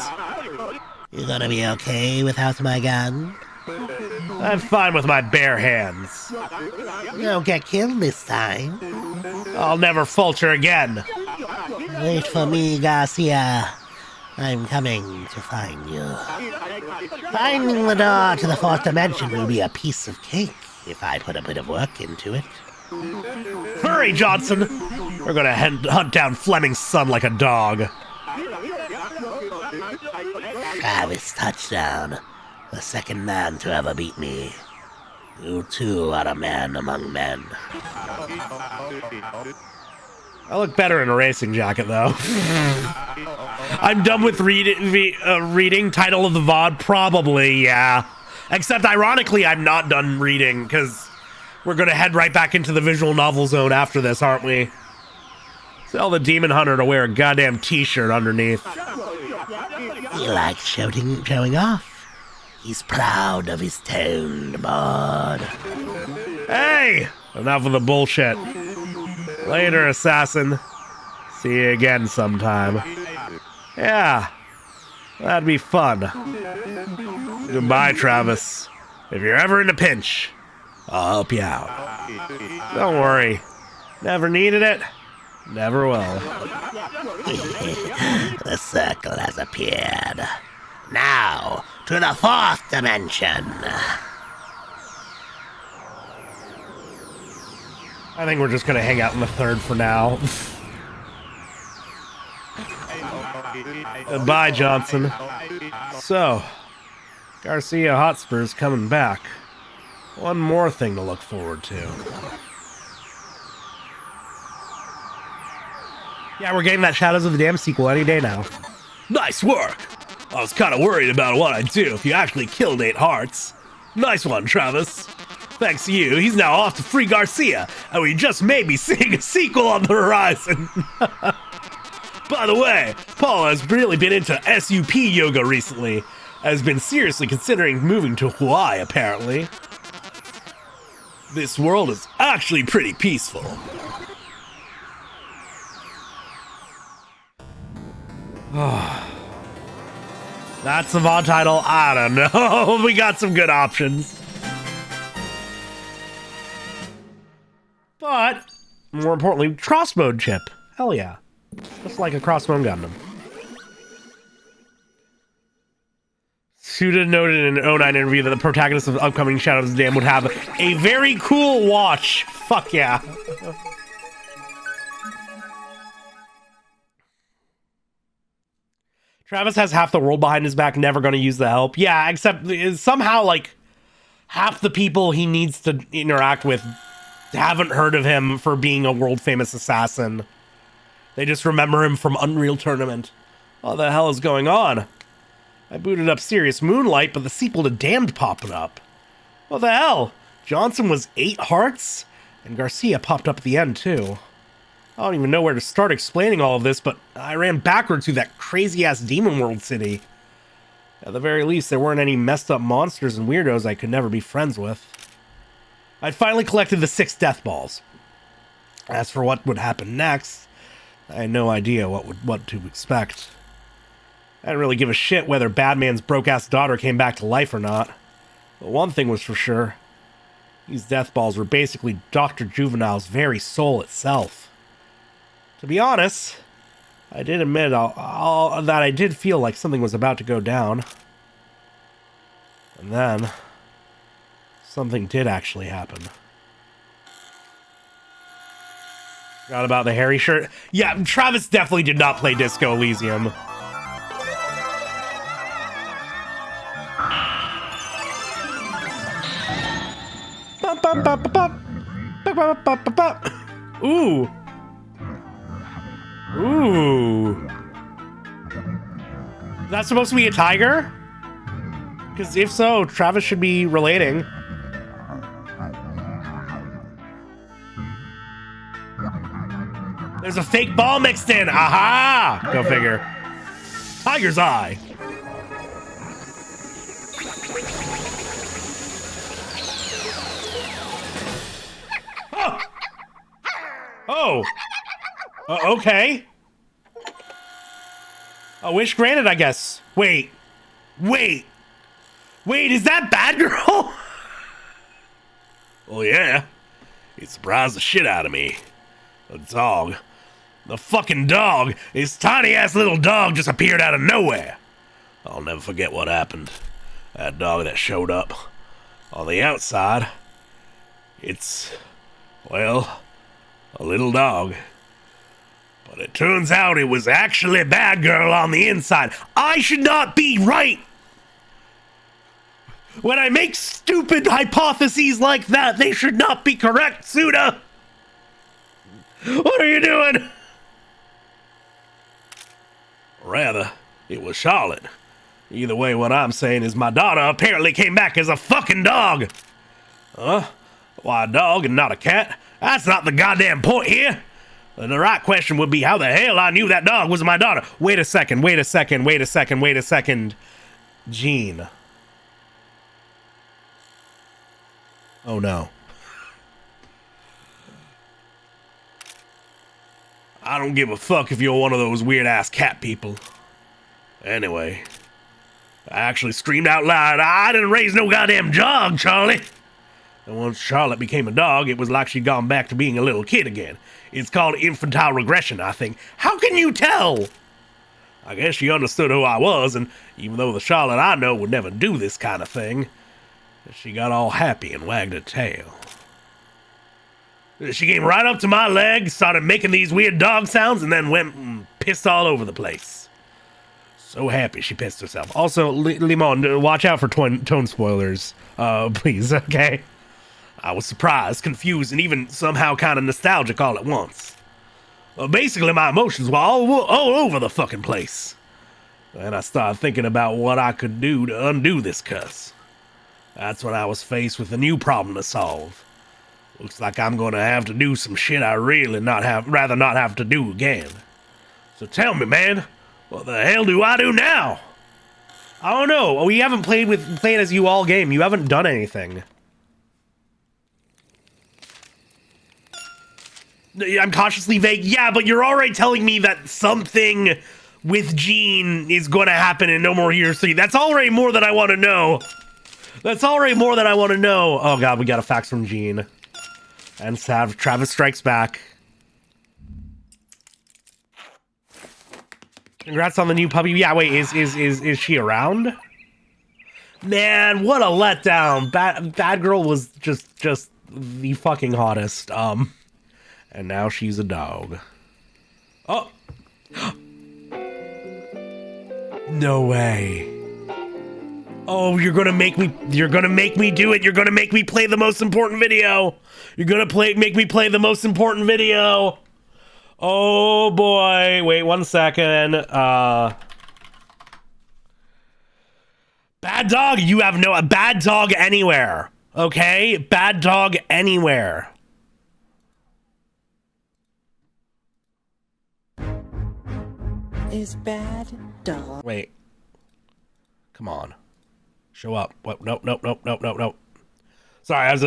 You gonna be okay without my gun? I'm fine with my bare hands. You don't get killed this time. I'll never falter again. Wait for me, Garcia. I'm coming to find you. Finding the door to the fourth dimension will be a piece of cake if I put a bit of work into it. Hurry, Johnson! We're gonna hunt down Fleming's son like a dog. Travis Touchdown, the second man to ever beat me. You too are a man among men. I look better in a racing jacket, though. I'm done with reading. Title of the VOD? Probably, yeah. Except, ironically, I'm not done reading, because we're going to head right back into the visual novel zone after this, aren't we? Tell the Demon Hunter to wear a goddamn t-shirt underneath. He likes showing off. He's proud of his toned board. Hey! Enough of the bullshit. Later, assassin. See you again sometime. Yeah, that'd be fun. Goodbye, Travis. If you're ever in a pinch, I'll help you out. Don't worry. Never needed it. Never will. The circle has appeared. Now, to the fourth dimension. I think we're just gonna hang out in the third for now. Goodbye, Johnson. So, Garcia Hotspur's coming back. One more thing to look forward to. Yeah, we're getting that Shadows of the Dam sequel any day now. Nice work! I was kind of worried about what I'd do if you actually killed 8 hearts. Nice one, Travis. Thanks to you, he's now off to free Garcia, and we just may be seeing a sequel on the horizon. By the way, Paul has really been into SUP yoga recently, has been seriously considering moving to Hawaii, apparently. This world is actually pretty peaceful. That's the VOD title? I don't know. We got some good options. But, more importantly, crossbow chip. Hell yeah. Just like a crossbow Gundam. Suda noted in an 09 interview that the protagonist of the upcoming Shadows of the Dam would have a very cool watch. Fuck yeah. Travis has half the world behind his back, never going to use the help. Yeah, except somehow, like, half the people he needs to interact with haven't heard of him for being a world-famous assassin. They just remember him from Unreal Tournament. What the hell is going on? I booted up Serious Moonlight, but the sequel to Damned popped up. What the hell? Johnson was 8 hearts? And Garcia popped up at the end, too. I don't even know where to start explaining all of this, but I ran backwards through that crazy-ass Demon World city. At the very least, there weren't any messed-up monsters and weirdos I could never be friends with. I'd finally collected the 6 death balls. As for what would happen next, I had no idea what to expect. I didn't really give a shit whether Badman's broke-ass daughter came back to life or not. But one thing was for sure. These death balls were basically Dr. Juvenile's very soul itself. To be honest, I did admit that I did feel like something was about to go down. And then, something did actually happen. Forgot about the hairy shirt. Yeah, Travis definitely did not play Disco Elysium. Ooh. Ooh. Is that supposed to be a tiger? Because if so, Travis should be relating. There's a fake ball mixed in. Aha! Go figure. Tiger's eye. Oh. Okay. A wish granted, I guess. Wait, is that Bad Girl? Well, yeah. It surprised the shit out of me. The dog. The fucking dog. This tiny-ass little dog just appeared out of nowhere. I'll never forget what happened. That dog that showed up. On the outside, it's, well, a little dog. But it turns out it was actually a Bad Girl on the inside. I should not be right. When I make stupid hypotheses like that, they should not be correct, Suda. What are you doing? Rather, it was Charlotte. Either way, what I'm saying is my daughter apparently came back as a fucking dog. Huh? Why a dog and not a cat? That's not the goddamn point here. And the right question would be how the hell I knew that dog was my daughter. Wait a second. Jean. Oh no. I don't give a fuck if you're one of those weird ass cat people. Anyway, I actually screamed out loud, I didn't raise no goddamn dog, Charlie. And once Charlotte became a dog, it was like she'd gone back to being a little kid again. It's called infantile regression, I think. How can you tell? I guess she understood who I was, and even though the Charlotte I know would never do this kind of thing, she got all happy and wagged her tail. She came right up to my leg, started making these weird dog sounds, and then went and pissed all over the place. So happy she pissed herself. Also, Limon, watch out for tone spoilers, please, okay? I was surprised, confused, and even somehow kind of nostalgic all at once. Basically, my emotions were all over the fucking place. And I started thinking about what I could do to undo this cuss. That's when I was faced with a new problem to solve. Looks like I'm gonna have to do some shit I really rather not have to do again. So tell me, man, what the hell do I do now? I don't know. We haven't played as you all game. You haven't done anything. I'm cautiously vague. Yeah, but you're already telling me that something with Jean is going to happen in No More Heroes 3. That's already more than I want to know. Oh god, we got a fax from Jean. And Travis Strikes Back. Congrats on the new puppy. Yeah, wait, is she around? Man, what a letdown. Bad Girl was just the fucking hottest. And now she's a dog. Oh. No way. Oh, you're gonna make me do it. You're gonna make me play the most important video. Make me play the most important video. Oh boy. Wait 1 second. Bad dog, you have no bad dog anywhere. Okay? Bad dog anywhere. Is bad dog. Wait. Come on. Show up. What? Nope. Sorry, I was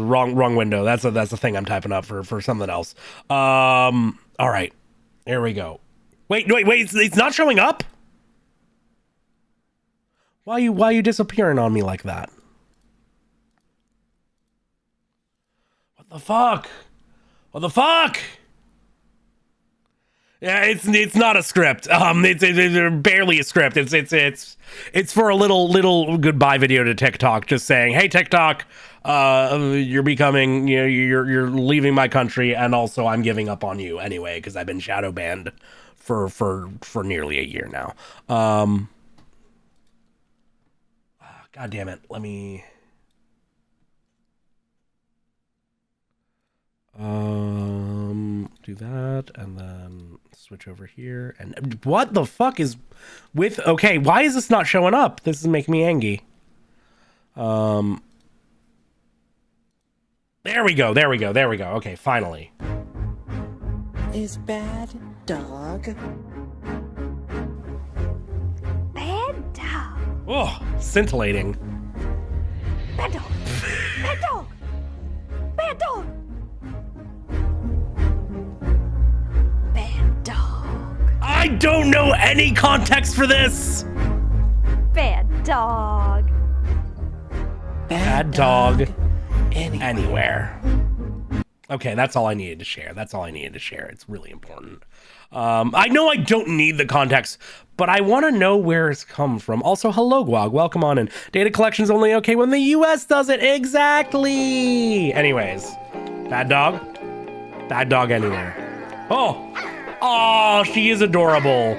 wrong window. That's the thing I'm typing up for something else. All right. There we go. Wait, it's not showing up? Why you disappearing on me like that? What the fuck? Yeah, it's not a script. It's barely a script. It's for a little goodbye video to TikTok, just saying, hey TikTok, you're becoming, you're leaving my country, and also I'm giving up on you anyway because I've been shadow banned for nearly a year now. God damn it. Let me. Do that and then switch over here. And what the fuck is with, okay, why is this not showing up? This is making me angry. There we go. Okay, finally. is bad dog. Bad dog. Oh, scintillating. Bad dog. Bad dog. Bad dog. Bad dog. I don't know any context for this. Bad dog. Bad dog. Anyway. Anywhere. Okay, that's all I needed to share. That's all I needed to share. It's really important. I know I don't need the context, but I want to know where it's come from. Also, hello, Guag. Welcome on in. Data collection's only okay when the US does it. Exactly. Anyways, bad dog. Bad dog anywhere. Oh, she is adorable.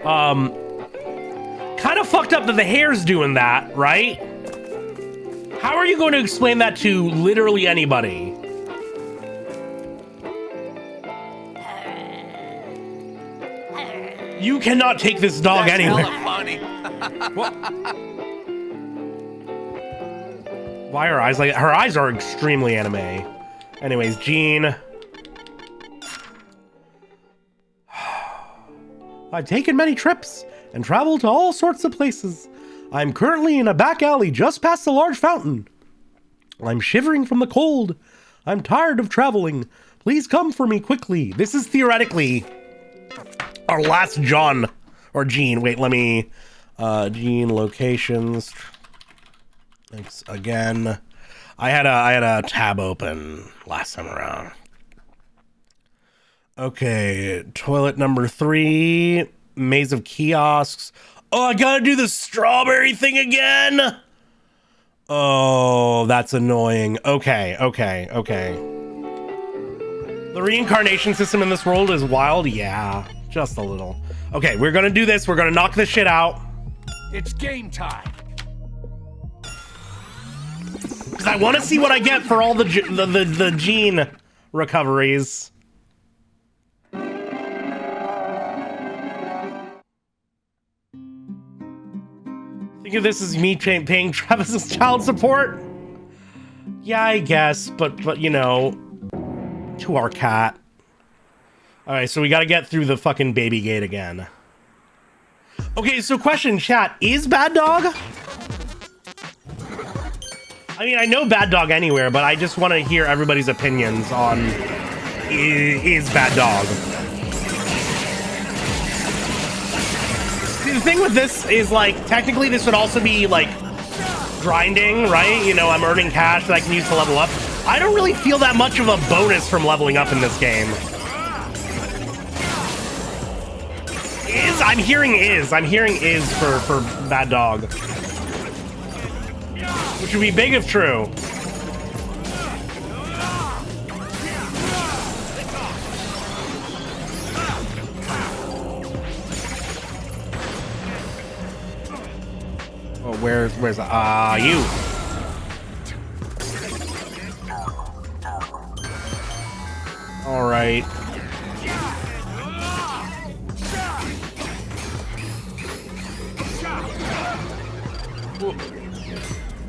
Kind of fucked up that the hair's doing that, right? How are you going to explain that to literally anybody? You cannot take this dog anywhere. Funny. Why are her eyes like... Her eyes are extremely anime. Anyways, Jean. I've taken many trips and traveled to all sorts of places. I'm currently in a back alley just past a large fountain. I'm shivering from the cold. I'm tired of traveling. Please come for me quickly. This is theoretically our last John or Jean. Wait, let me Jean locations. Thanks again. I had a tab open last time around. Okay, toilet number 3, maze of kiosks. Oh, I gotta do the strawberry thing again. Oh, that's annoying. Okay. The reincarnation system in this world is wild. Yeah, just a little. Okay, we're gonna do this. We're gonna knock this shit out. It's game time. Because I want to see what I get for all the gene recoveries. Think of this as me paying Travis's child support? Yeah, I guess, but you know, to our cat. All right, so we got to get through the fucking baby gate again. Okay, so question, chat, is Bad Dog? I mean, I know Bad Dog anywhere, but I just want to hear everybody's opinions on is Bad Dog. See, the thing with this is, like, technically this would also be, like, grinding, right? You know, I'm earning cash that I can use to level up. I don't really feel that much of a bonus from leveling up in this game. I'm hearing is for Bad Dog. Which would be big if true. Oh, where's you? All right.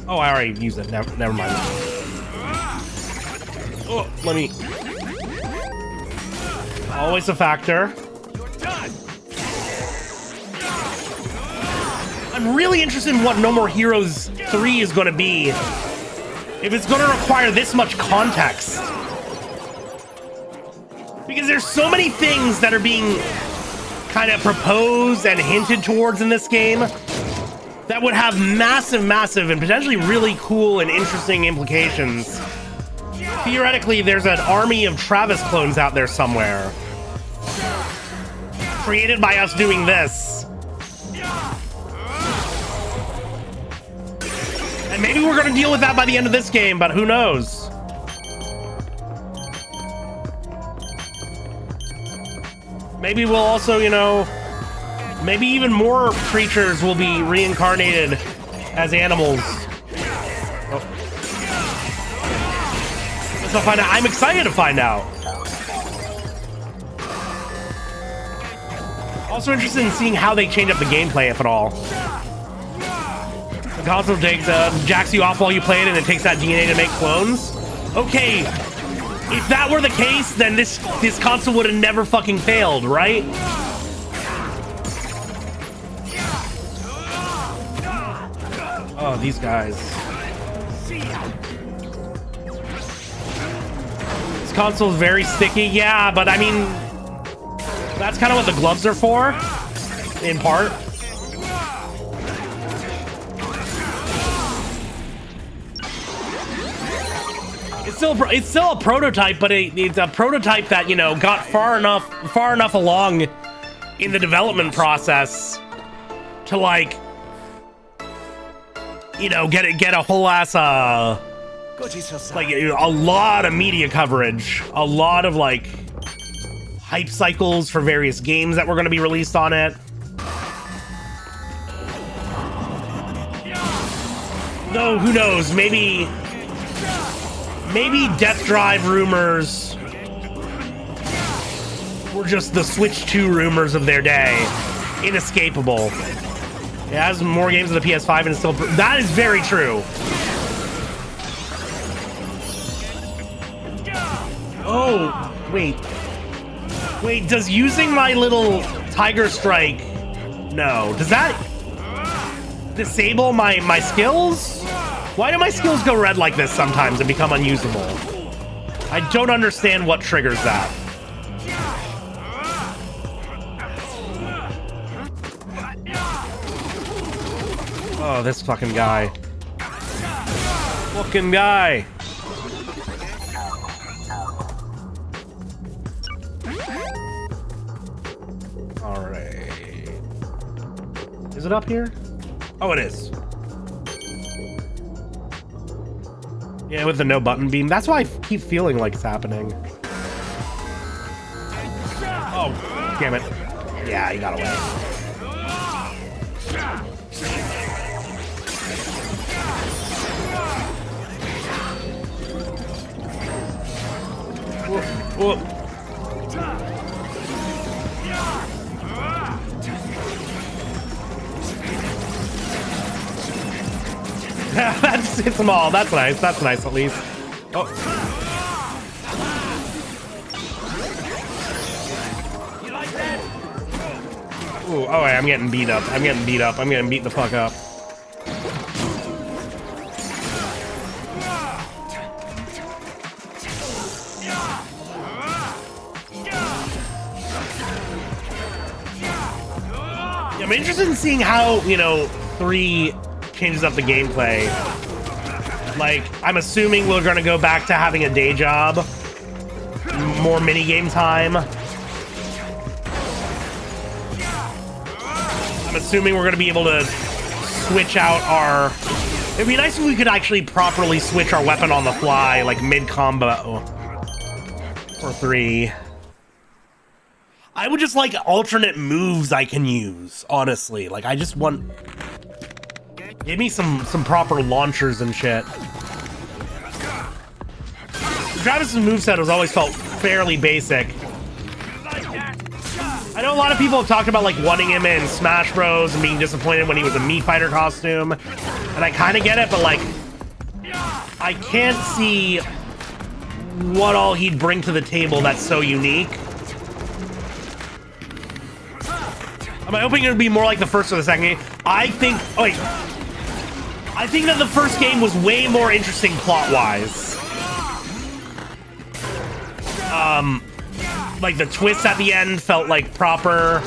Oh, I already used it. Never mind. Oh, let me. Always a factor. I'm really interested in what No More Heroes 3 is going to be. If it's going to require this much context. Because there's so many things that are being kind of proposed and hinted towards in this game that would have massive and potentially really cool and interesting implications. Theoretically, there's an army of Travis clones out there somewhere. Created by us doing this. And maybe we're going to deal with that by the end of this game, but who knows? Maybe we'll also, you know, maybe even more creatures will be reincarnated as animals. Oh. Guess I'll find out. I'm excited to find out. Also interested in seeing how they change up the gameplay, if at all. The console takes jacks you off while you play it, and it takes that DNA to make clones. Okay, If that were the case, then this console would have never fucking failed, right? Oh, these guys. This console is very sticky, yeah, but I mean, that's kind of what the gloves are for, in part. It's still a prototype, but it's a prototype that, you know, got far enough along in the development process to, like, you know, get a whole ass like a lot of media coverage, a lot of like hype cycles for various games that were going to be released on it. Though who knows, maybe Death Drive rumors were just the Switch 2 rumors of their day. Inescapable. It has more games on the PS5 and it's still... That is very true. Oh, wait. Wait, does using my little Tiger Strike... No. Does that disable my skills? Why do my skills go red like this sometimes and become unusable? I don't understand what triggers that. Oh, this fucking guy. Fucking guy. Alright. Is it up here? Oh, it is. Yeah, with the no button beam. That's why I keep feeling like it's happening. Oh, damn it. Yeah, he got away. Whoa. That's hits them all. That's nice. That's nice, at least. Oh. Ooh, oh, I'm getting beat up. I'm getting beat up. I'm getting beat the fuck up. I'm interested in seeing how, you know, 3 changes up the gameplay. Like, I'm assuming we're gonna go back to having a day job, more minigame time. I'm assuming we're gonna be able to switch out our... It'd be nice if we could actually properly switch our weapon on the fly, like mid-combo. For 3. I would just like alternate moves I can use, honestly. Like, I just want... Give me some proper launchers and shit. Travis's moveset has always felt fairly basic. I know a lot of people have talked about, like, wanting him in Smash Bros. And being disappointed when he was a Mii Fighter costume. And I kind of get it, but, like, I can't see what all he'd bring to the table that's so unique. Am I hoping it would be more like the first or the second game? I think... Oh, wait. I think that the first game was way more interesting plot-wise. Like, the twist at the end felt, like, proper.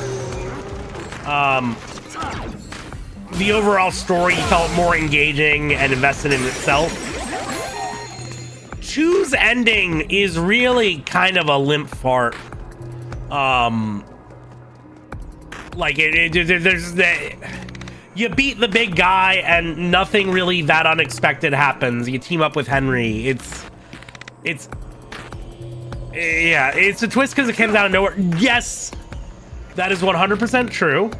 The overall story felt more engaging and invested in itself. 2's ending is really kind of a limp fart. Like, there's the... You beat the big guy and nothing really that unexpected happens. You team up with Henry. Yeah, it's a twist because it came out of nowhere. Yes, that is 100% true.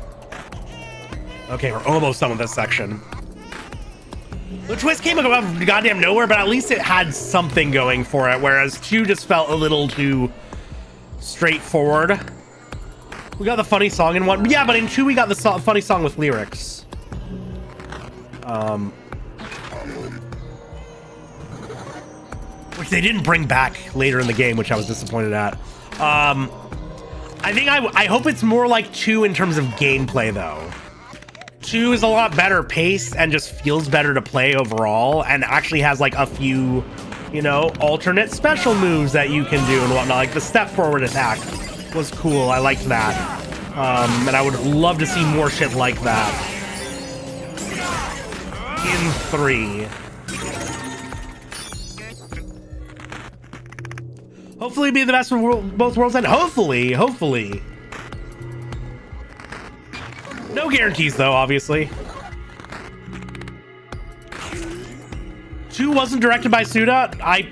Okay, we're almost done with this section. The twist came out of goddamn nowhere, but at least it had something going for it, whereas 2 just felt a little too straightforward. We got the funny song in 1. Yeah, but in 2 we got the funny song with lyrics. which they didn't bring back later in the game, which I was disappointed at. I hope it's more like 2 in terms of gameplay, though. 2 is a lot better paced and just feels better to play overall, and actually has like a few, you know, alternate special moves that you can do and whatnot. Like the step forward attack was cool. I liked that. And I would love to see more shit like that in 3. Hopefully be the best of both worlds, and hopefully. No guarantees though, obviously. 2 wasn't directed by Suda. I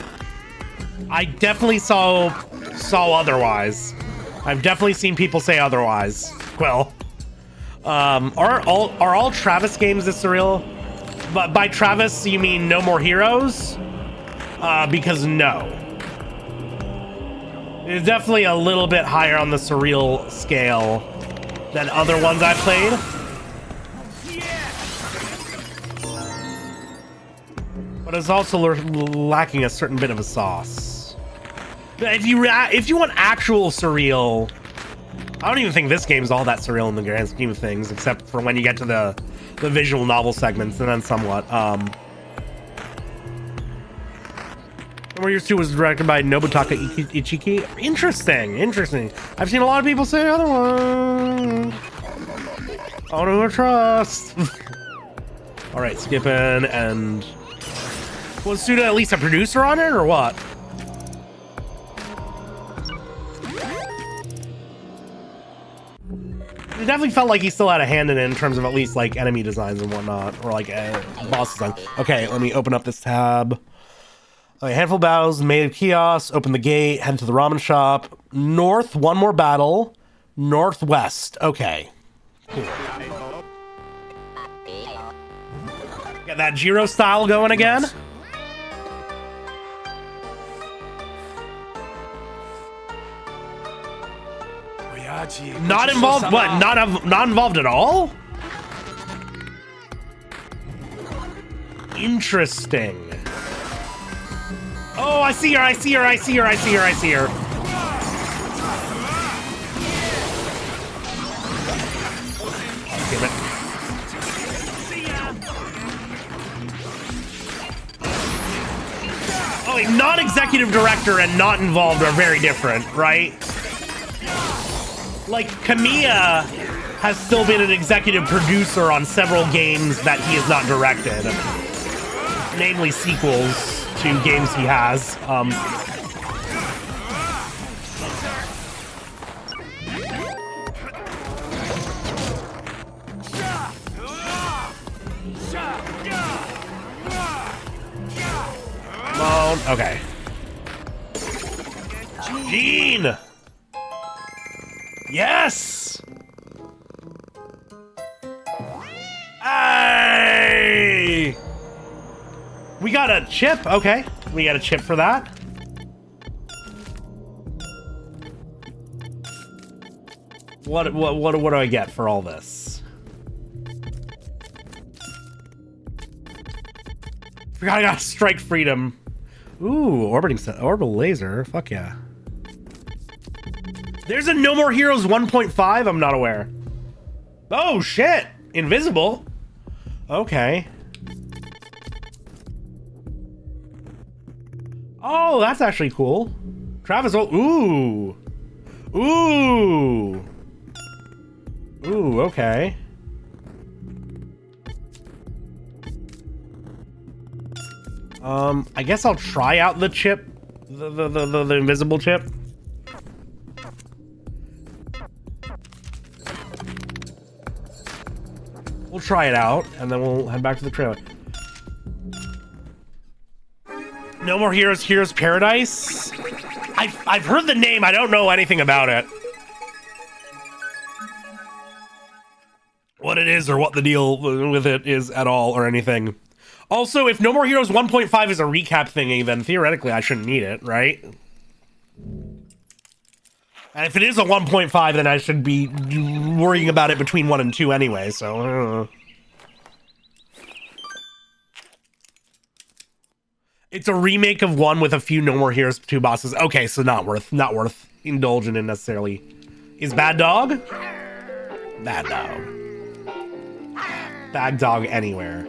definitely saw otherwise. I've definitely seen people say otherwise. Well, are all Travis games this surreal? But by Travis, you mean No More Heroes? Because no. It's definitely a little bit higher on the surreal scale than other ones I've played. But it's also lacking a certain bit of a sauce. If you want actual surreal, I don't even think this game's all that surreal in the grand scheme of things, except for when you get to the visual novel segments, and then somewhat. Warriors 2 was directed by Nobutaka Ichiki. Interesting. I've seen a lot of people say otherwise. I don't trust. All right, skipping, and was Suda at least a producer on it, or what? It definitely felt like he still had a hand in it in terms of at least like enemy designs and whatnot, or like boss design. Okay, let me open up this tab. A handful of battles, made of kiosks, open the gate, head to the ramen shop. North, 1 more battle. Northwest, okay. Cool. Got that Jiro style going again. Not involved, what? Not involved at all? Interesting. Oh, I see her. Damn it. Oh, a non-executive director and not involved are very different, right? Like, Kamiya has still been an executive producer on several games that he has not directed. Namely sequels to games he has. Okay. Gene! Yes! Hey! We got a chip. Okay. We got a chip for that. What do I get for all this? Forgot I got strike freedom. Ooh, orbital laser. Fuck yeah. There's a No More Heroes 1.5. I'm not aware. Oh shit! Invisible. Okay. Oh, that's actually cool. Travis. Oh, ooh. Ooh, okay. I guess I'll try out the chip. The invisible chip. We'll try it out, and then we'll head back to the trailer. No More Heroes, Heroes Paradise? I've heard the name, I don't know anything about it. What it is or what the deal with it is at all or anything. Also, if No More Heroes 1.5 is a recap thingy, then theoretically I shouldn't need it, right? And if it is a 1.5, then I should be worrying about it between 1 and 2 anyway, so... It's a remake of one with a few No More Heroes 2 bosses. Okay, so not worth indulging in necessarily. Is Bad Dog? Bad Dog. Bad Dog anywhere.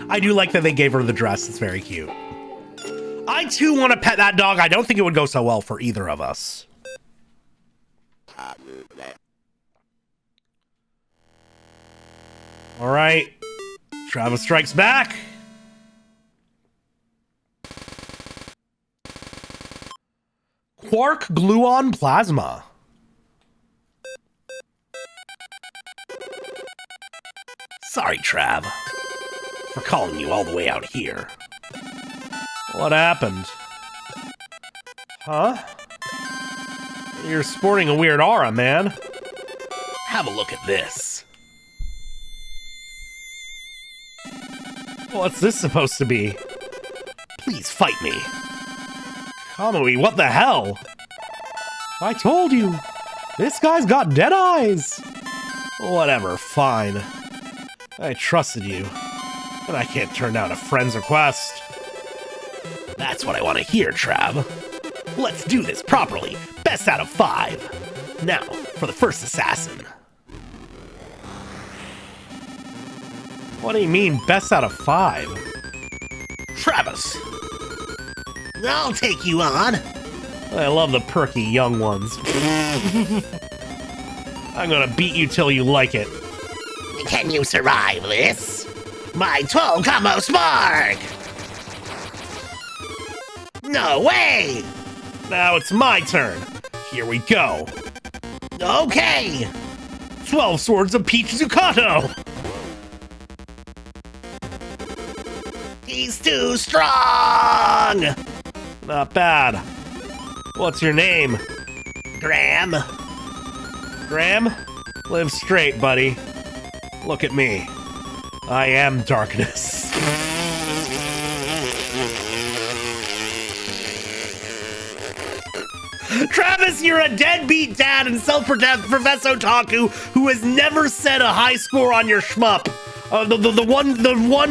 I do like that they gave her the dress. It's very cute. I too want to pet that dog. I don't think it would go so well for either of us. All right. Travis strikes back. Quark Gluon Plasma. Sorry, Trav, for calling you all the way out here. What happened? Huh? You're sporting a weird aura, man. Have a look at this. What's this supposed to be? Please fight me. Kamui, what the hell? I told you. This guy's got dead eyes. Whatever, fine. I trusted you. But I can't turn down a friend's request. That's what I want to hear, Trav. Let's do this properly. Best out of 5. Now, for the first assassin. What do you mean, best out of 5? Travis. I'll take you on. I love the perky young ones. I'm gonna beat you till you like it. Can you survive this? My 12 combo spark! No way! Now it's my turn. Here we go. Okay! 12 swords of Peach Zucotto! He's too strong! Not bad. What's your name? Graham. Graham? Live straight, buddy. Look at me. I am darkness. Travis, you're a deadbeat dad and self-professed otaku who has never set a high score on your shmup. The one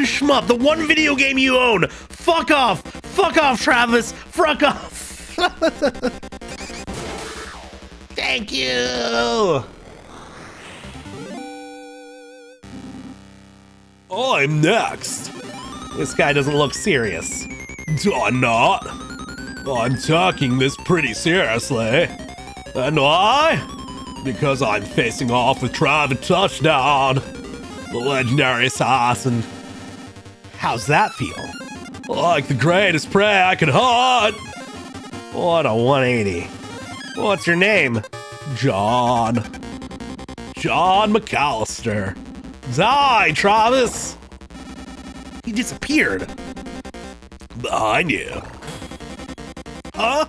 shmup, the one video game you own. Fuck off. Fuck off, Travis. Fuck off. Thank you! I'm next. This guy doesn't look serious. I'm not. I'm taking this pretty seriously. And why? Because I'm facing off with Travis Touchdown, the legendary assassin. How's that feel? Like the greatest prey I could hunt. What a 180. What's your name? John. John McAllister. Die, Travis! He disappeared. Behind you. Huh?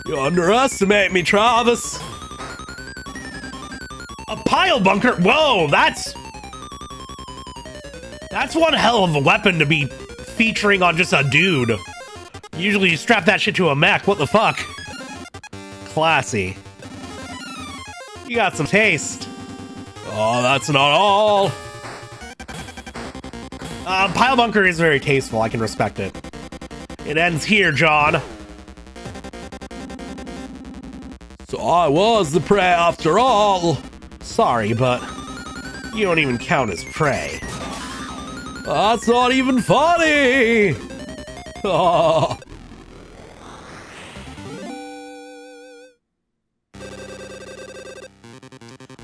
You underestimate me, Travis. A pile bunker? Whoa, that's one hell of a weapon to be featuring on just a dude. Usually you strap that shit to a mech. What the fuck? Classy. You got some taste. Oh, that's not all. Pile bunker is very tasteful. I can respect it. It ends here, John. So I was the prey after all. Sorry, but you don't even count as prey. That's not even funny. Oh.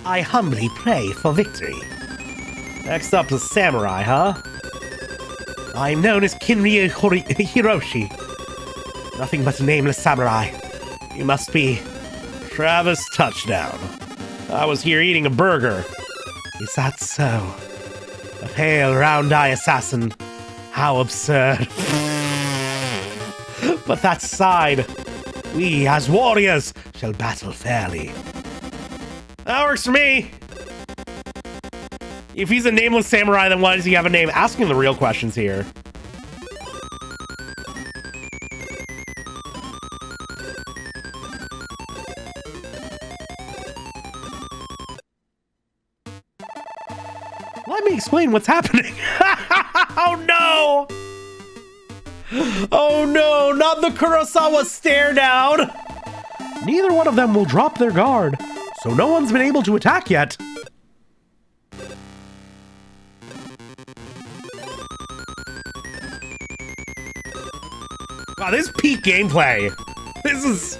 I humbly pray for victory. Next up is Samurai, huh? I'm known as Kinryu Hiroshi. Nothing but a nameless samurai. You must be Travis Touchdown. I was here eating a burger. Is that so? A pale, round-eye assassin. How absurd. But that aside, we as warriors shall battle fairly. That works for me. If he's a nameless samurai, then why does he have a name? Asking the real questions here. Let me explain what's happening. Oh no! Oh no, not the Kurosawa stare down! Neither one of them will drop their guard, so no one's been able to attack yet. Wow, this is peak gameplay. This is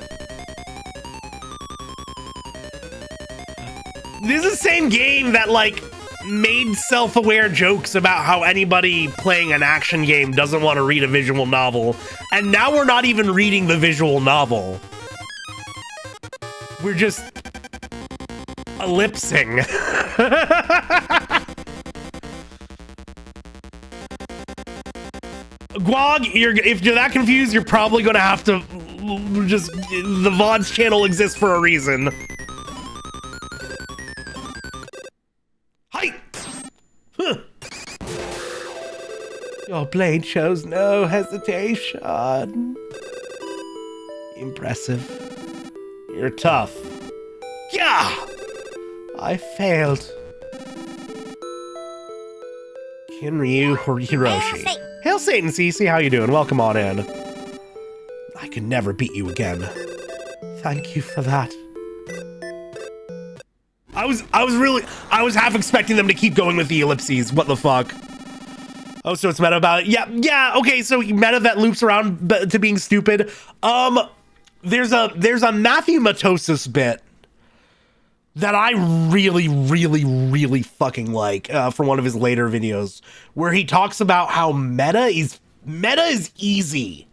the same game that, like, made self-aware jokes about how anybody playing an action game doesn't want to read a visual novel. And now we're not even reading the visual novel. We're just ellipsing. Guag, if you're that confused, you're probably going to have to just... The VODs channel exists for a reason. Hi! Huh. Your blade shows no hesitation. Impressive. You're tough. Yeah! I failed. Kinryu Hiroshi. Hail Satan, Cece, how you doing? Welcome on in. I can never beat you again. Thank you for that. I was half expecting them to keep going with the ellipses. What the fuck? Oh, so it's meta about it. Yeah, okay, so meta that loops around to being stupid. There's a Matthew Matosis bit that I really fucking like from one of his later videos, where he talks about how meta is easy.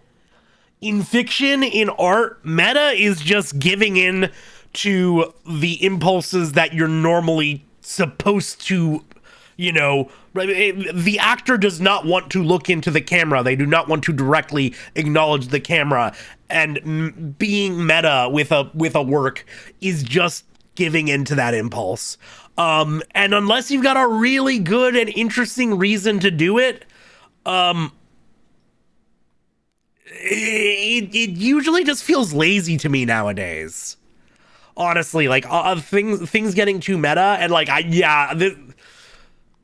In fiction, in art, meta is just giving in to the impulses that you're normally supposed to, you know, the actor does not want to look into the camera. They do not want to directly acknowledge the camera, and being meta with a work is just giving into that impulse. And unless you've got a really good and interesting reason to do it, it usually just feels lazy to me nowadays. Honestly, like things getting too meta, and like I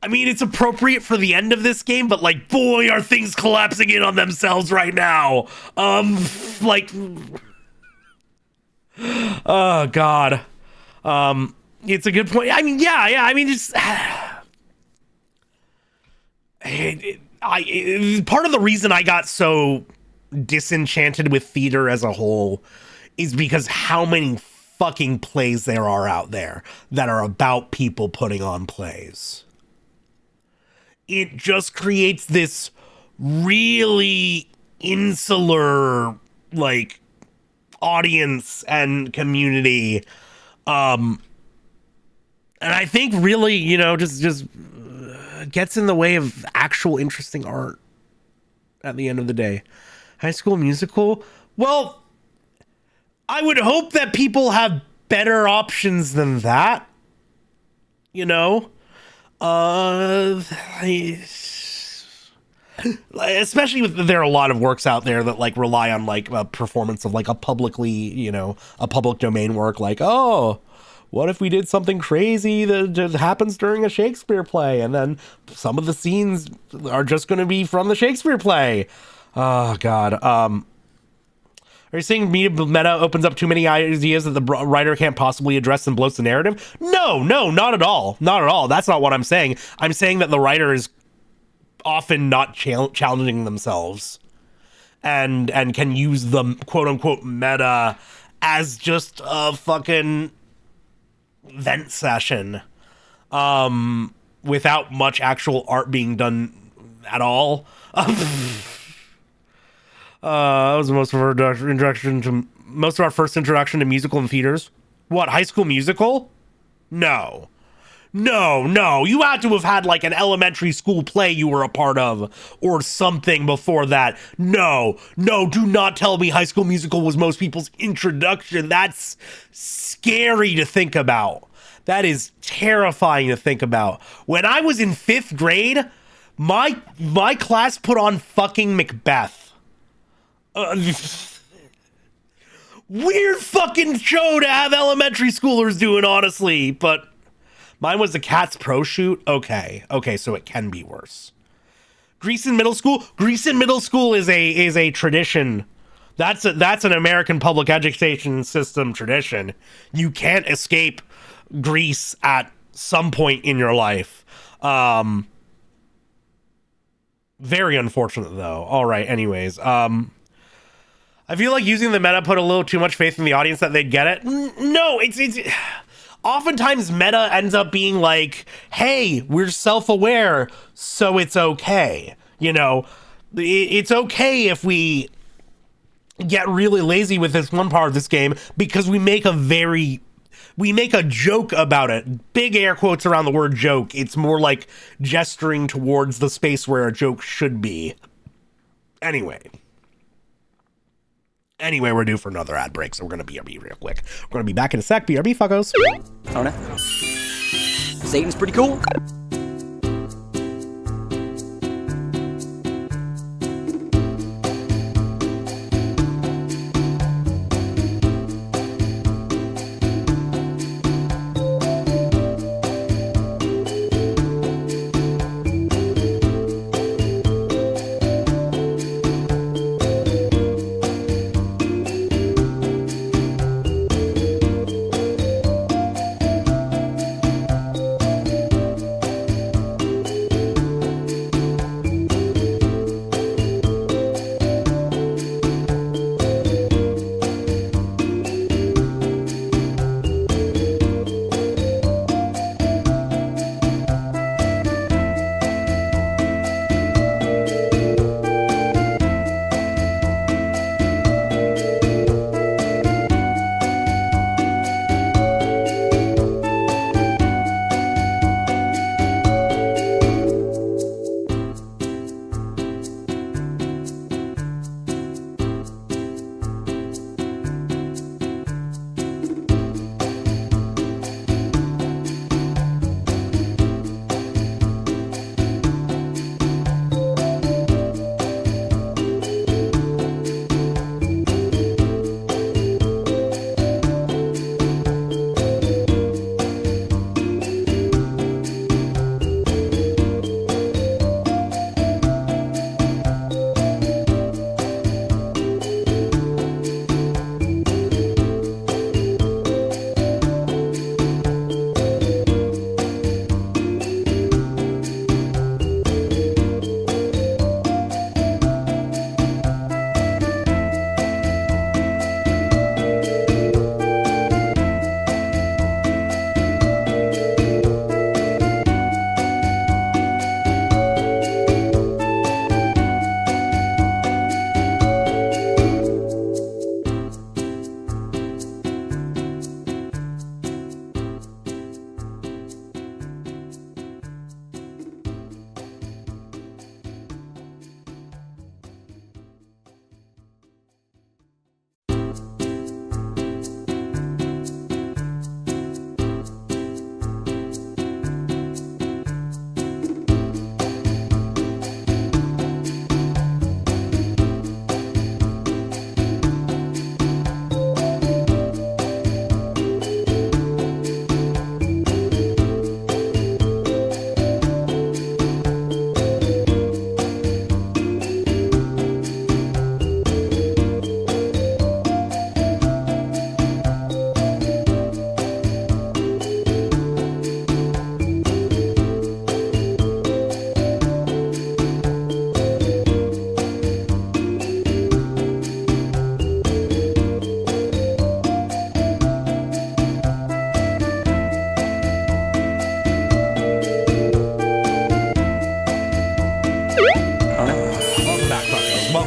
mean, it's appropriate for the end of this game, but like, boy, are things collapsing in on themselves right now. Like, oh God. It's a good point. I mean, yeah. I mean, just part of the reason I got so disenchanted with theater as a whole is because how many fucking plays there are out there that are about people putting on plays. It just creates this really insular, like, audience and community. And I think really, you know, just gets in the way of actual interesting art at the end of the day. High School Musical? Well, I would hope that people have better options than that. You know? Especially with, there are a lot of works out there that like rely on like a performance of like a publicly, you know, a public domain work, like, oh, what if we did something crazy that happens during a Shakespeare play, and then some of the scenes are just going to be from the Shakespeare play. Oh God. Are you saying meta opens up too many ideas that the writer can't possibly address and bloats the narrative? No, not at all. Not at all. That's not what I'm saying. I'm saying that the writer is often not challenging themselves and can use the quote unquote meta as just a fucking vent session without much actual art being done at all. That was most of our first introduction to musical in theaters. What, High School Musical? No. You had to have had like an elementary school play you were a part of or something before that. No, do not tell me High School Musical was most people's introduction. That's scary to think about. That is terrifying to think about. When I was in 5th grade, my class put on fucking Macbeth. Weird fucking show to have elementary schoolers doing, honestly, but Mine was the Cat's Pro Shoot. Okay, so it can be worse. Grease in middle school. Grease in middle school is a tradition. That's an American public education system tradition. You can't escape Grease at some point in your life. Very unfortunate though. All right. Anyways, I feel like using the meta put a little too much faith in the audience that they'd get it. No, it's oftentimes meta ends up being like, hey, we're self-aware, so it's okay. You know, it's okay if we get really lazy with this one part of this game because we make a joke about it. Big air quotes around the word joke. It's more like gesturing towards the space where a joke should be. Anyway, we're due for another ad break, so we're going to BRB real quick. We're going to be back in a sec. BRB, fuckos. I don't know. Satan's pretty cool.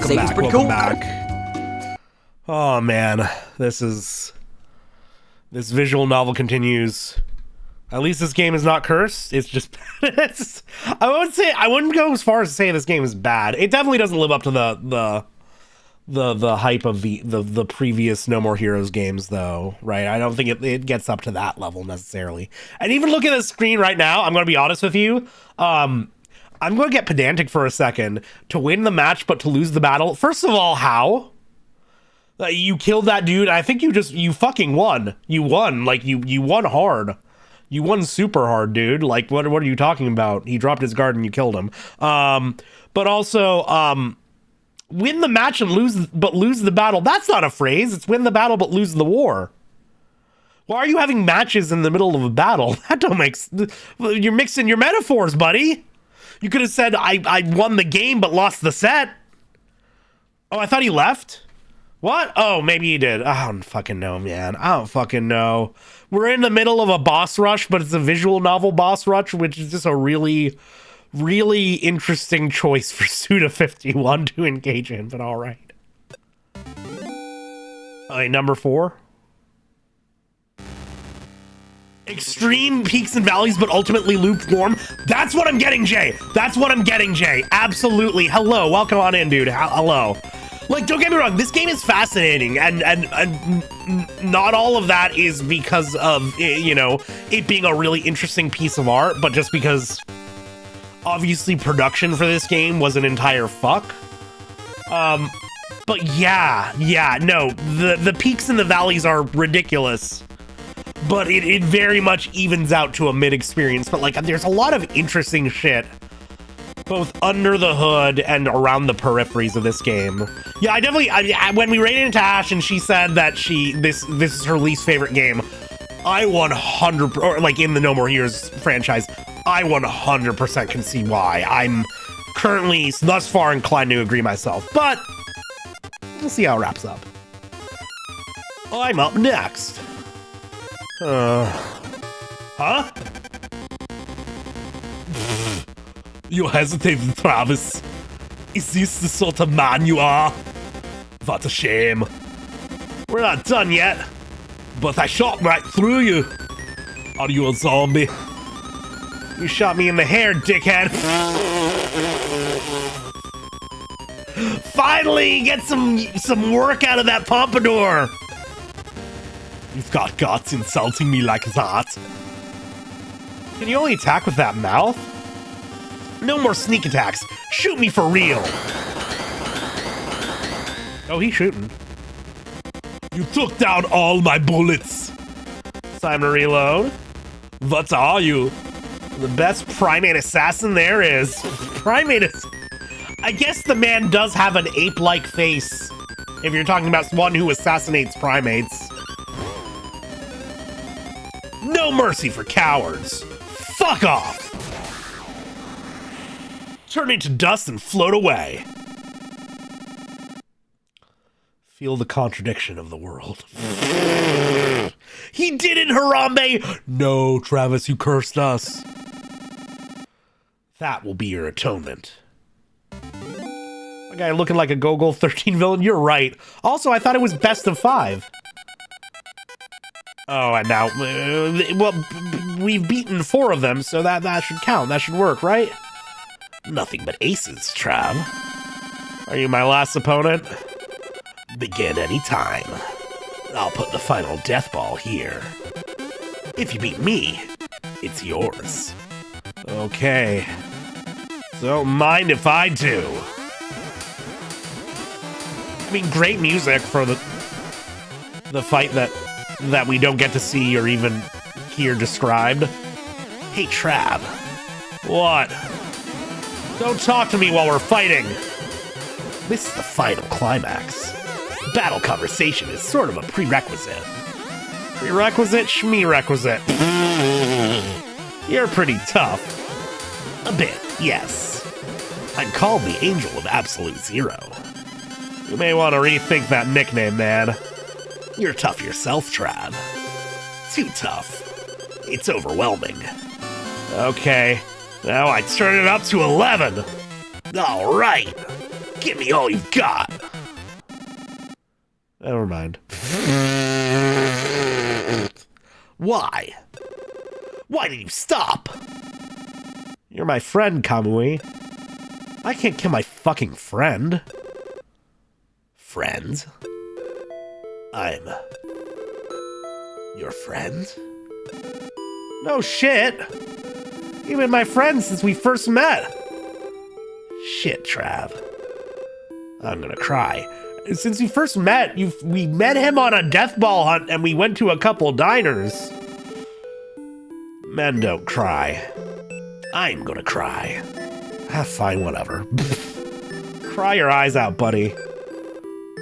Satan's pretty cool. Back. Oh man, this visual novel continues. At least this game is not cursed. It's just I wouldn't go as far as to say this game is bad. It definitely doesn't live up to the hype of the previous No More Heroes games though, right? I don't think it gets up to that level necessarily. And even look at the screen right now, I'm going to be honest with you. I'm going to get pedantic for a second. To win the match, but to lose the battle. First of all, how? You killed that dude. I think you fucking won. You won. Like, you won hard. You won super hard, dude. Like, what are you talking about? He dropped his guard and you killed him. But also, win the match and lose the battle. That's not a phrase. It's win the battle but lose the war. Why are you having matches in the middle of a battle? That don't make you're mixing your metaphors, buddy. You could have said I won the game but lost the set. Oh, I thought he left. What? Oh, maybe he did. I don't fucking know, man. I don't fucking know. We're in the middle of a boss rush, but it's a visual novel boss rush, which is just a really, really interesting choice for Suda51 to engage in, but all right. Okay, number 4. Extreme peaks and valleys, but ultimately lukewarm. That's what I'm getting, Jay. That's what I'm getting, Jay. Absolutely. Hello. Welcome on in, dude. Hello. Like, don't get me wrong, this game is fascinating, and not all of that is because of, you know, it being a really interesting piece of art, but just because, obviously, production for this game was an entire fuck. But yeah, no, the peaks and the valleys are ridiculous, but it very much evens out to a mid-experience, but, like, there's a lot of interesting shit both under the hood and around the peripheries of this game. Yeah, I definitely, when we ran into Ash and she said that this is her least favorite game, I 100%, or like in the No More Heroes franchise, I 100% can see why. I'm currently, thus far, inclined to agree myself, but we'll see how it wraps up. I'm up next. Huh? You hesitated, Travis. Is this the sort of man you are? What a shame. We're not done yet, but I shot right through you. Are you a zombie? You shot me in the hair, dickhead. Finally, get some work out of that pompadour. You've got guts insulting me like that. Can you only attack with that mouth? No more sneak attacks. Shoot me for real. Oh, he's shooting. You took down all my bullets. Time to reload. What are you? The best primate assassin there is. Primate I guess the man does have an ape-like face, if you're talking about one who assassinates primates. No mercy for cowards. Fuck off. Turn into dust and float away. Feel the contradiction of the world. He did it, Harambe! No, Travis, you cursed us. That will be your atonement. A guy looking like a Gogol 13 villain, you're right. Also, I thought it was best of 5. Oh, and now, well, we've beaten 4 of them, so that should count. That should work, right? Nothing but aces, Trav. Are you my last opponent? Begin any time. I'll put the final death ball here. If you beat me, it's yours. Okay. Don't mind if I do. I mean, great music for the fight that we don't get to see or even hear described. Hey, Trav. What? Don't talk to me while we're fighting. This is the final climax. Battle conversation is sort of a prerequisite. Prerequisite? Schmerequisite. You're pretty tough. A bit, yes. I'm called the Angel of Absolute Zero. You may want to rethink that nickname, man. You're tough yourself, Trav. Too tough. It's overwhelming. Okay. Now I turn it up to 11. All right. Give me all you've got. Never mind. Why? Why did you stop? You're my friend, Kamui. I can't kill my fucking friend. Friend? I'm your friend? No shit. You've been my friend since we first met. Shit, Trav. I'm gonna cry. Since we first met, we met him on a death ball hunt and we went to a couple diners. Men don't cry. I'm gonna cry. Fine, whatever. Cry your eyes out, buddy.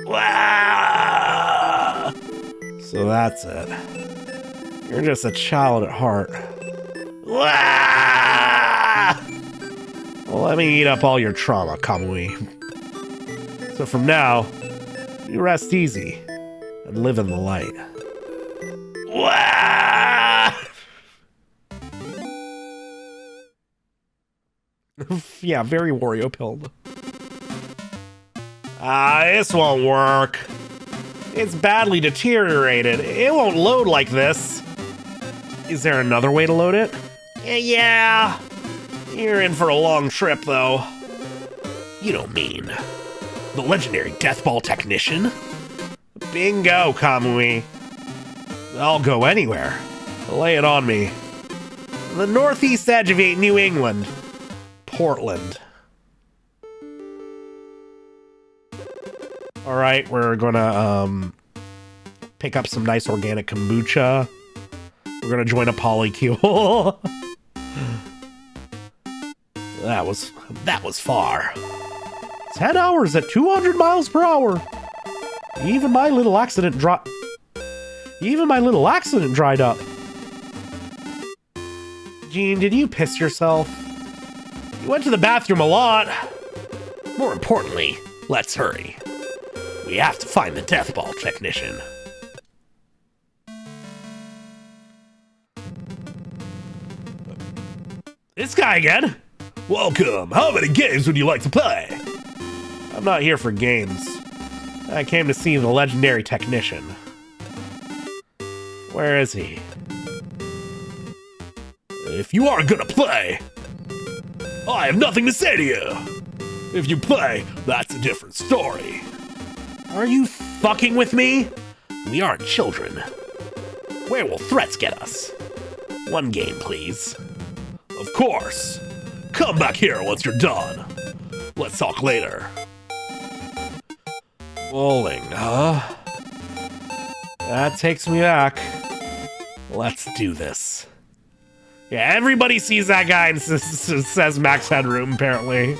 Wah! So that's it. You're just a child at heart. Wah! Well, let me eat up all your trauma, Kamui. So from now, you rest easy and live in the light. Wah! Yeah, very Wario pilled. This won't work. It's badly deteriorated. It won't load like this. Is there another way to load it? Yeah. You're in for a long trip, though. You don't mean the legendary Death Ball technician? Bingo, Kamui. I'll go anywhere. Lay it on me. The northeast edge of New England. Portland. Alright, we're gonna pick up some nice organic kombucha. We're gonna join a polycule. That was far. 10 hours at 200 miles per hour. Even my little accident dried up. Gene, did you piss yourself? You went to the bathroom a lot. More importantly, let's hurry. We have to find the Death Ball technician. This guy again? Welcome. How many games would you like to play? I'm not here for games. I came to see the legendary technician. Where is he? If you are gonna play, I have nothing to say to you. If you play, that's a different story. Are you fucking with me? We aren't children. Where will threats get us? One game, please. Of course. Come back here once you're done. Let's talk later. Bowling, huh? That takes me back. Let's do this. Yeah, everybody sees that guy and says Max Headroom, apparently.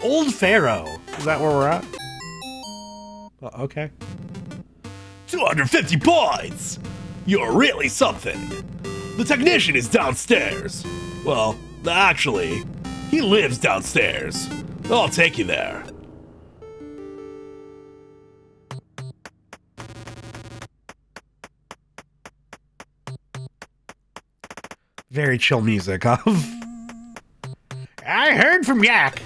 Old Pharaoh. Is that where we're at? Okay. 250 points! You're really something. The technician is downstairs. Well, actually, he lives downstairs. I'll take you there. Very chill music, huh? I heard from Yak.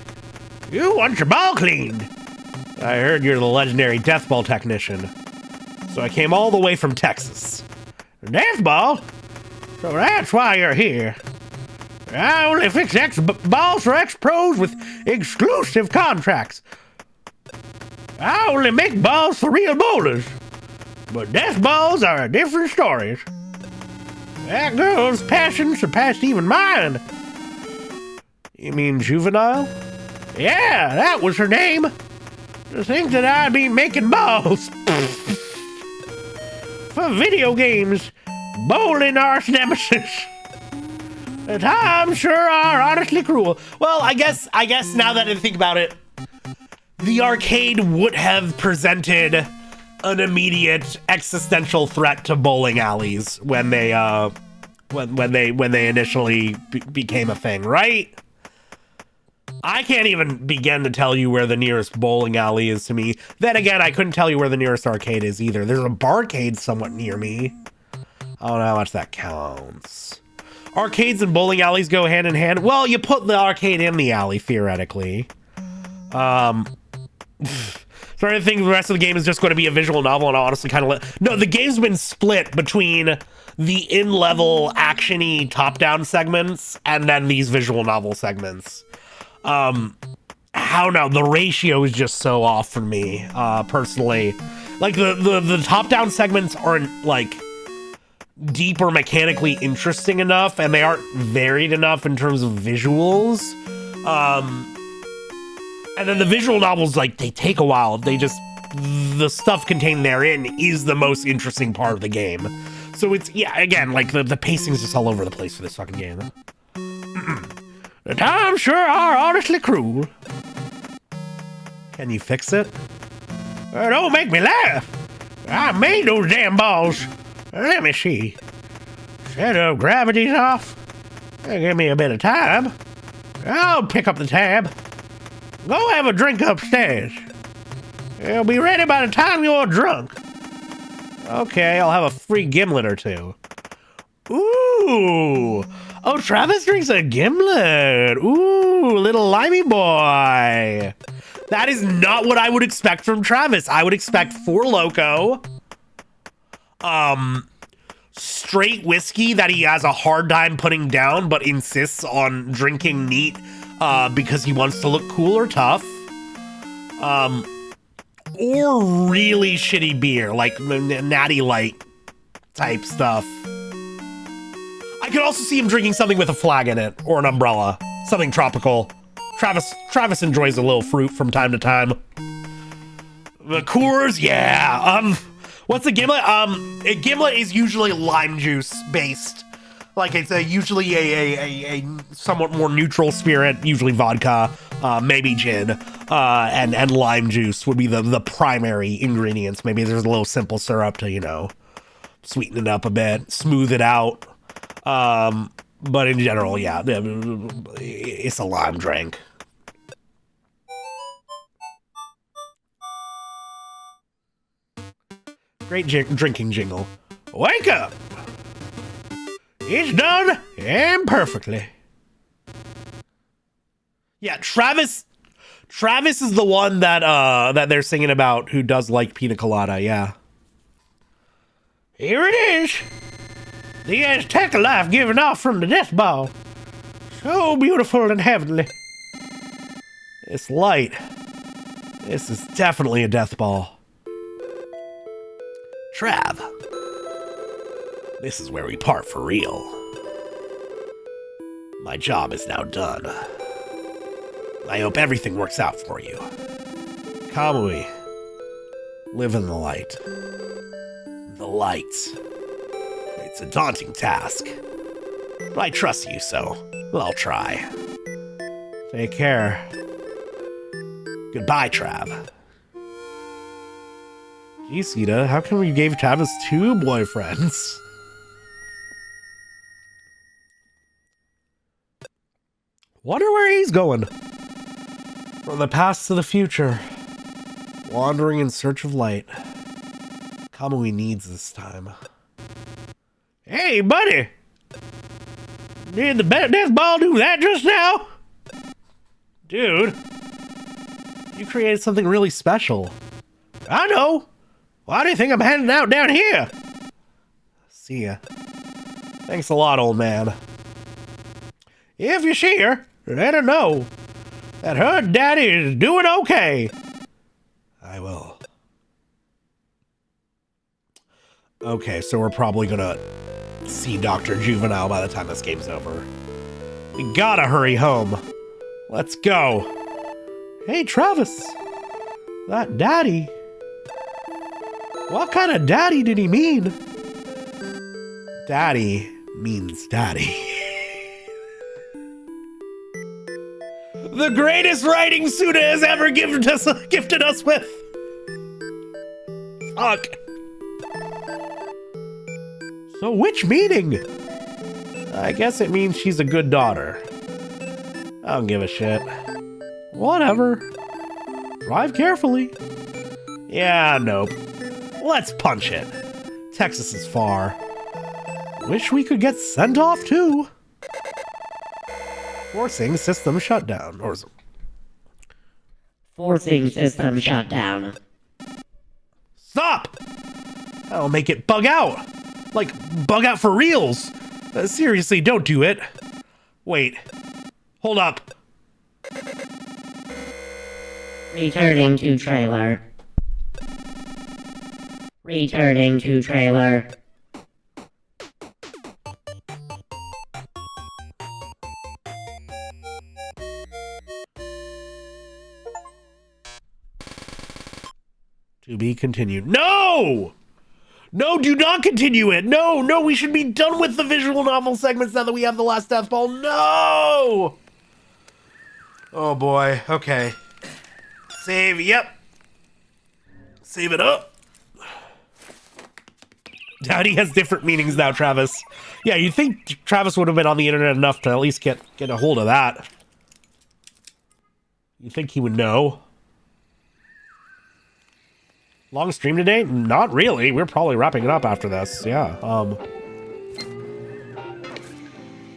You want your ball cleaned. I heard you're the legendary Death Ball technician. So I came all the way from Texas. Death Ball? So that's why you're here. I only fix balls for ex-pros with exclusive contracts. I only make balls for real bowlers. But death balls are a different story. That girl's passion surpassed even mine. You mean Juvenile? Yeah, that was her name. To think that I'd be making balls. For video games, bowling arch nemesis. The times sure are honestly cruel. Well, I guess now that I think about it, the arcade would have presented an immediate existential threat to bowling alleys when they initially became a thing, right? I can't even begin to tell you where the nearest bowling alley is to me. Then again, I couldn't tell you where the nearest arcade is either. There's a barcade somewhat near me. I don't know how much that counts. Arcades and bowling alleys go hand in hand. Well, you put the arcade in the alley, theoretically. So I think the rest of the game is just going to be a visual novel, and I honestly kind of no, the game's been split between the in-level action-y top-down segments and then these visual novel segments. How now? The ratio is just so off for me, personally. Like, the top-down segments aren't, like, deep or mechanically interesting enough, and they aren't varied enough in terms of visuals. And then the visual novels, like, they take a while. The stuff contained therein is the most interesting part of the game. So it's, yeah, again, like the pacing's just all over the place for this fucking game. The times sure are honestly cruel. Can you fix it? Don't make me laugh. I made those damn balls. Let me see. Center of gravity's off. Give me a bit of time. I'll pick up the tab. Go have a drink upstairs. It'll be ready by the time you're drunk. Okay, I'll have a free gimlet or two. Ooh. Oh, Travis drinks a gimlet. Ooh, little limey boy. That is not what I would expect from Travis. I would expect Four Loko, straight whiskey that he has a hard time putting down, but insists on drinking neat, because he wants to look cool or tough. Or really shitty beer, like Natty Light type stuff. I could also see him drinking something with a flag in it, or an umbrella, something tropical. Travis enjoys a little fruit from time to time. The Coors, yeah. What's a gimlet? A gimlet is usually lime juice based. Like it's usually a somewhat more neutral spirit, usually vodka, maybe gin, and lime juice would be the primary ingredients. Maybe there's a little simple syrup to, you know, sweeten it up a bit, smooth it out. But in general, yeah, it's a lime drink. Great drinking jingle. Wake up! It's done and perfectly. Yeah, Travis is the one that they're singing about who does like pina colada, yeah. Here it is. The Aztec life given off from the death ball. So beautiful and heavenly. It's light. This is definitely a death ball. Trav. This is where we part for real. My job is now done. I hope everything works out for you. Kamui. Live in the light. The light. It's a daunting task. But I trust you, so I'll try. Take care. Goodbye, Trav. Gee, Sita, how come you gave Travis 2 boyfriends? Wonder where he's going. From the past to the future. Wandering in search of light. Kamui needs this time. Hey, buddy! Did the death ball do that just now? Dude. You created something really special. I know. Why do you think I'm heading out down here? See ya. Thanks a lot, old man. If you see her, let her know that her daddy is doing okay. I will. Okay, so we're probably gonna see Dr. Juvenile by the time this game's over. We gotta hurry home. Let's go. Hey, Travis. That daddy. What kind of daddy did he mean? Daddy means daddy. The greatest writing Suda has ever gifted us with. Fuck. So which meaning? I guess it means she's a good daughter. I don't give a shit. Whatever. Drive carefully. Yeah, nope. Let's punch it. Texas is far. Wish we could get sent off too. Forcing system shutdown. Forcing system shutdown. Stop! That'll make it bug out. Like, bug out for reals. Seriously, don't do it. Wait. Hold up. Returning to trailer. Returning to trailer. To be continued. No! No, do not continue it. No, no, we should be done with the visual novel segments now that we have the last death ball. No! Oh boy, okay. Save, yep. Save it up. Dowdy has different meanings now, Travis. Yeah, you'd think Travis would have been on the internet enough to at least get a hold of that. You think he would know? Long stream today? Not really. We're probably wrapping it up after this. Yeah.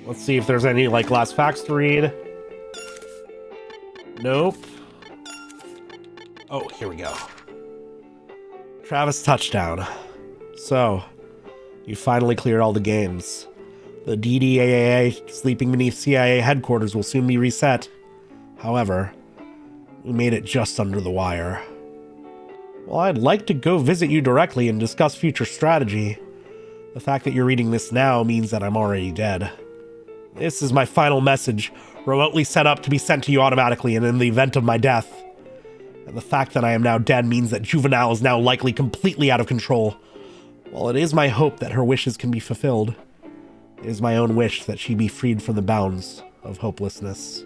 Let's see if there's any like last facts to read. Nope. Oh, here we go. Travis touchdown. So, you finally cleared all the games. The DDAA sleeping beneath CIA headquarters will soon be reset. However, we made it just under the wire. Well, I'd like to go visit you directly and discuss future strategy. The fact that you're reading this now means that I'm already dead. This is my final message, remotely set up to be sent to you automatically and in the event of my death. And the fact that I am now dead means that Juvenile is now likely completely out of control. While it is my hope that her wishes can be fulfilled, it is my own wish that she be freed from the bounds of hopelessness.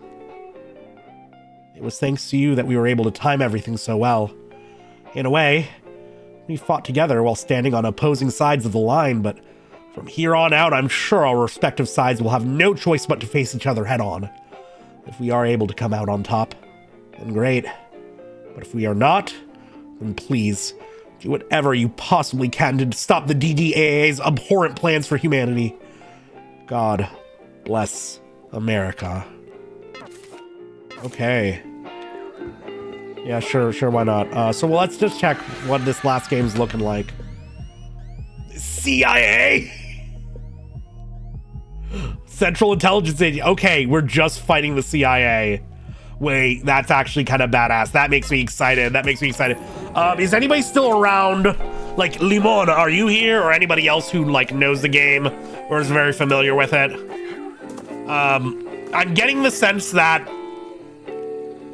It was thanks to you that we were able to time everything so well. In a way, we fought together while standing on opposing sides of the line, but from here on out, I'm sure our respective sides will have no choice but to face each other head on. If we are able to come out on top, then great. But if we are not, then please, do whatever you possibly can to stop the DDAA's abhorrent plans for humanity. God bless America. Okay. Yeah, sure, why not? So let's just check what this last game's looking like. CIA? Central Intelligence Agency. Okay, we're just fighting the CIA. Wait, that's actually kind of badass. That makes me excited. Is anybody still around? Like, Limon, are you here? Or anybody else who, like, knows the game or is very familiar with it? I'm getting the sense that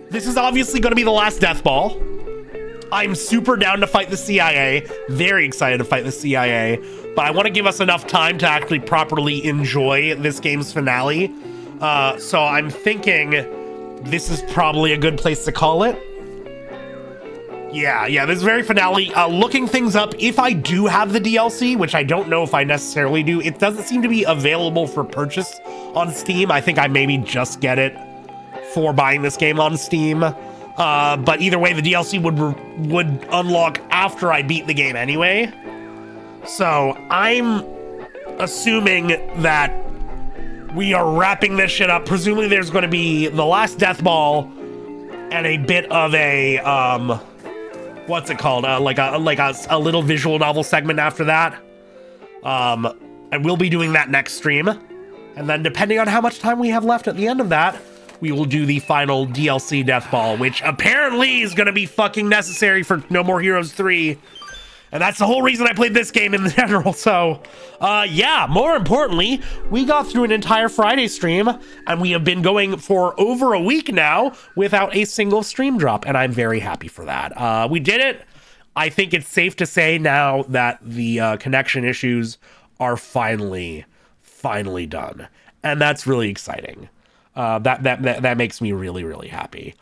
this is obviously going to be the last death ball. I'm super down to fight the CIA. Very excited to fight the CIA. But I want to give us enough time to actually properly enjoy this game's finale. So I'm thinking this is probably a good place to call it. Yeah, this very finale. Looking things up, if I do have the DLC, which I don't know if I necessarily do, it doesn't seem to be available for purchase on Steam. I think I maybe just get it for buying this game on Steam. But either way, the DLC would unlock after I beat the game anyway. So I'm assuming that we are wrapping this shit up. Presumably there's going to be the last death ball and a bit of a what's it called? Like a little visual novel segment after that. And we'll be doing that next stream. And then depending on how much time we have left at the end of that, we will do the final DLC death ball, which apparently is going to be fucking necessary for No More Heroes 3. And that's the whole reason I played this game in general. So, yeah, more importantly, we got through an entire Friday stream, and we have been going for over a week now without a single stream drop, and I'm very happy for that. We did it. I think it's safe to say now that the connection issues are finally done, and that's really exciting. That makes me really, really happy.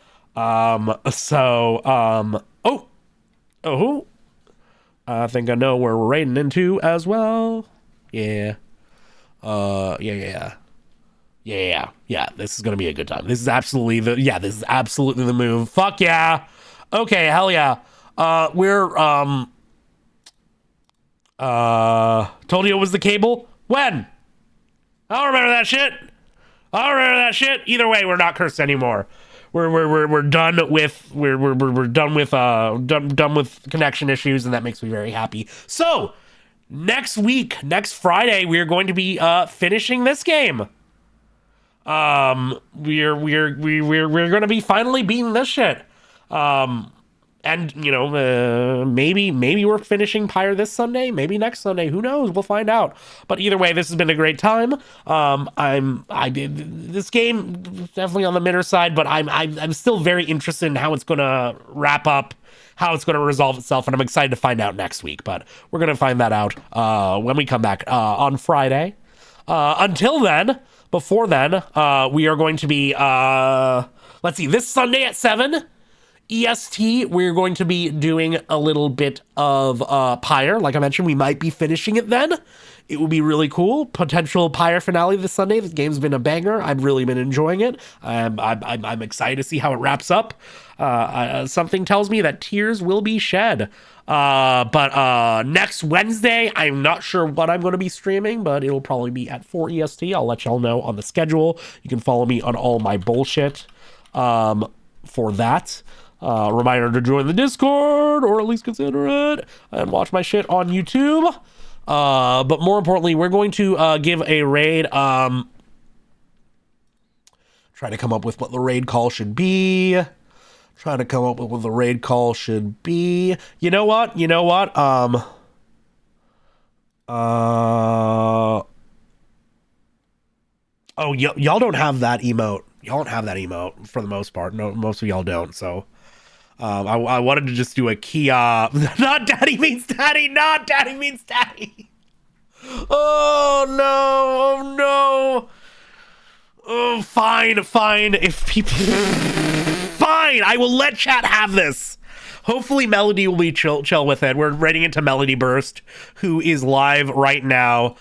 I think I know where we're raiding into as well. Yeah. Yeah. This is gonna be a good time. This is absolutely the move. Fuck yeah. Okay, hell yeah. We're told you it was the cable? When? I don't remember that shit. Either way, we're not cursed anymore. We're done with done with connection issues, and that makes me very happy. So next Friday, we're going to be finishing this game. We're going to be finally beating this shit. And you know, maybe we're finishing Pyre this Sunday, maybe next Sunday, who knows? We'll find out. But either way, this has been a great time. I did this game definitely on the midder side, but I'm still very interested in how it's gonna wrap up, how it's going to resolve itself, and I'm excited to find out next week. But we're going to find that out when we come back on Friday. Until then, before then, we are going to be, let's see, this Sunday at 7 EST, we're going to be doing a little bit of Pyre. Like I mentioned, we might be finishing it then. It would be really cool. Potential Pyre finale this Sunday. This game's been a banger. I've really been enjoying it. I'm excited to see how it wraps up. Something tells me that tears will be shed. But next Wednesday, I'm not sure what I'm going to be streaming, but it'll probably be at 4 EST. I'll let y'all know on the schedule. You can follow me on all my bullshit for that. Reminder to join the Discord, or at least consider it, and watch my shit on YouTube. But more importantly, we're going to give a raid. Try to come up with what the raid call should be. You know what? Oh, y'all don't have that emote. Y'all don't have that emote for the most part. No, most of y'all don't. So, I wanted to just do a Kia. Not daddy means daddy. Not daddy means daddy. Oh no. Oh, fine. If people, fine. I will let chat have this. Hopefully Melody will be chill with it. We're raiding into Melody Burst, who is live right now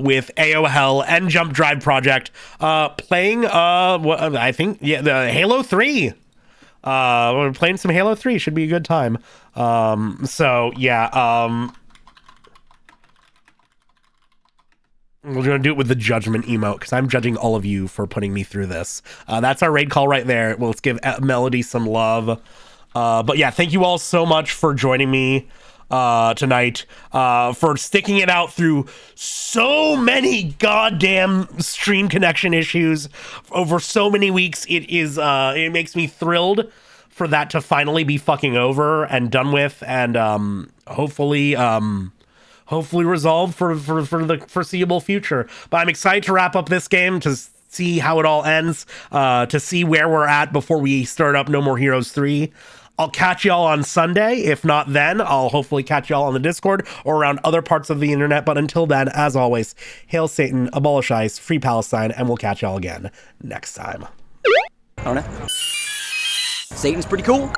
with AOL and Jump Drive Project, playing the Halo 3. We're playing some Halo 3. Should be a good time. We're going to do it with the judgment emote, because I'm judging all of you for putting me through this. That's our raid call right there. Well, let's give Melody some love. But yeah, thank you all so much for joining me tonight, for sticking it out through so many goddamn stream connection issues over so many weeks. It makes me thrilled for that to finally be fucking over and done with, and hopefully resolved for the foreseeable future. But I'm excited to wrap up this game, to see how it all ends, to see where we're at before we start up No More Heroes 3. I'll catch y'all on Sunday. If not then, I'll hopefully catch y'all on the Discord or around other parts of the internet. But until then, as always, hail Satan, abolish ICE, free Palestine, and we'll catch y'all again next time. I don't know. Satan's pretty cool.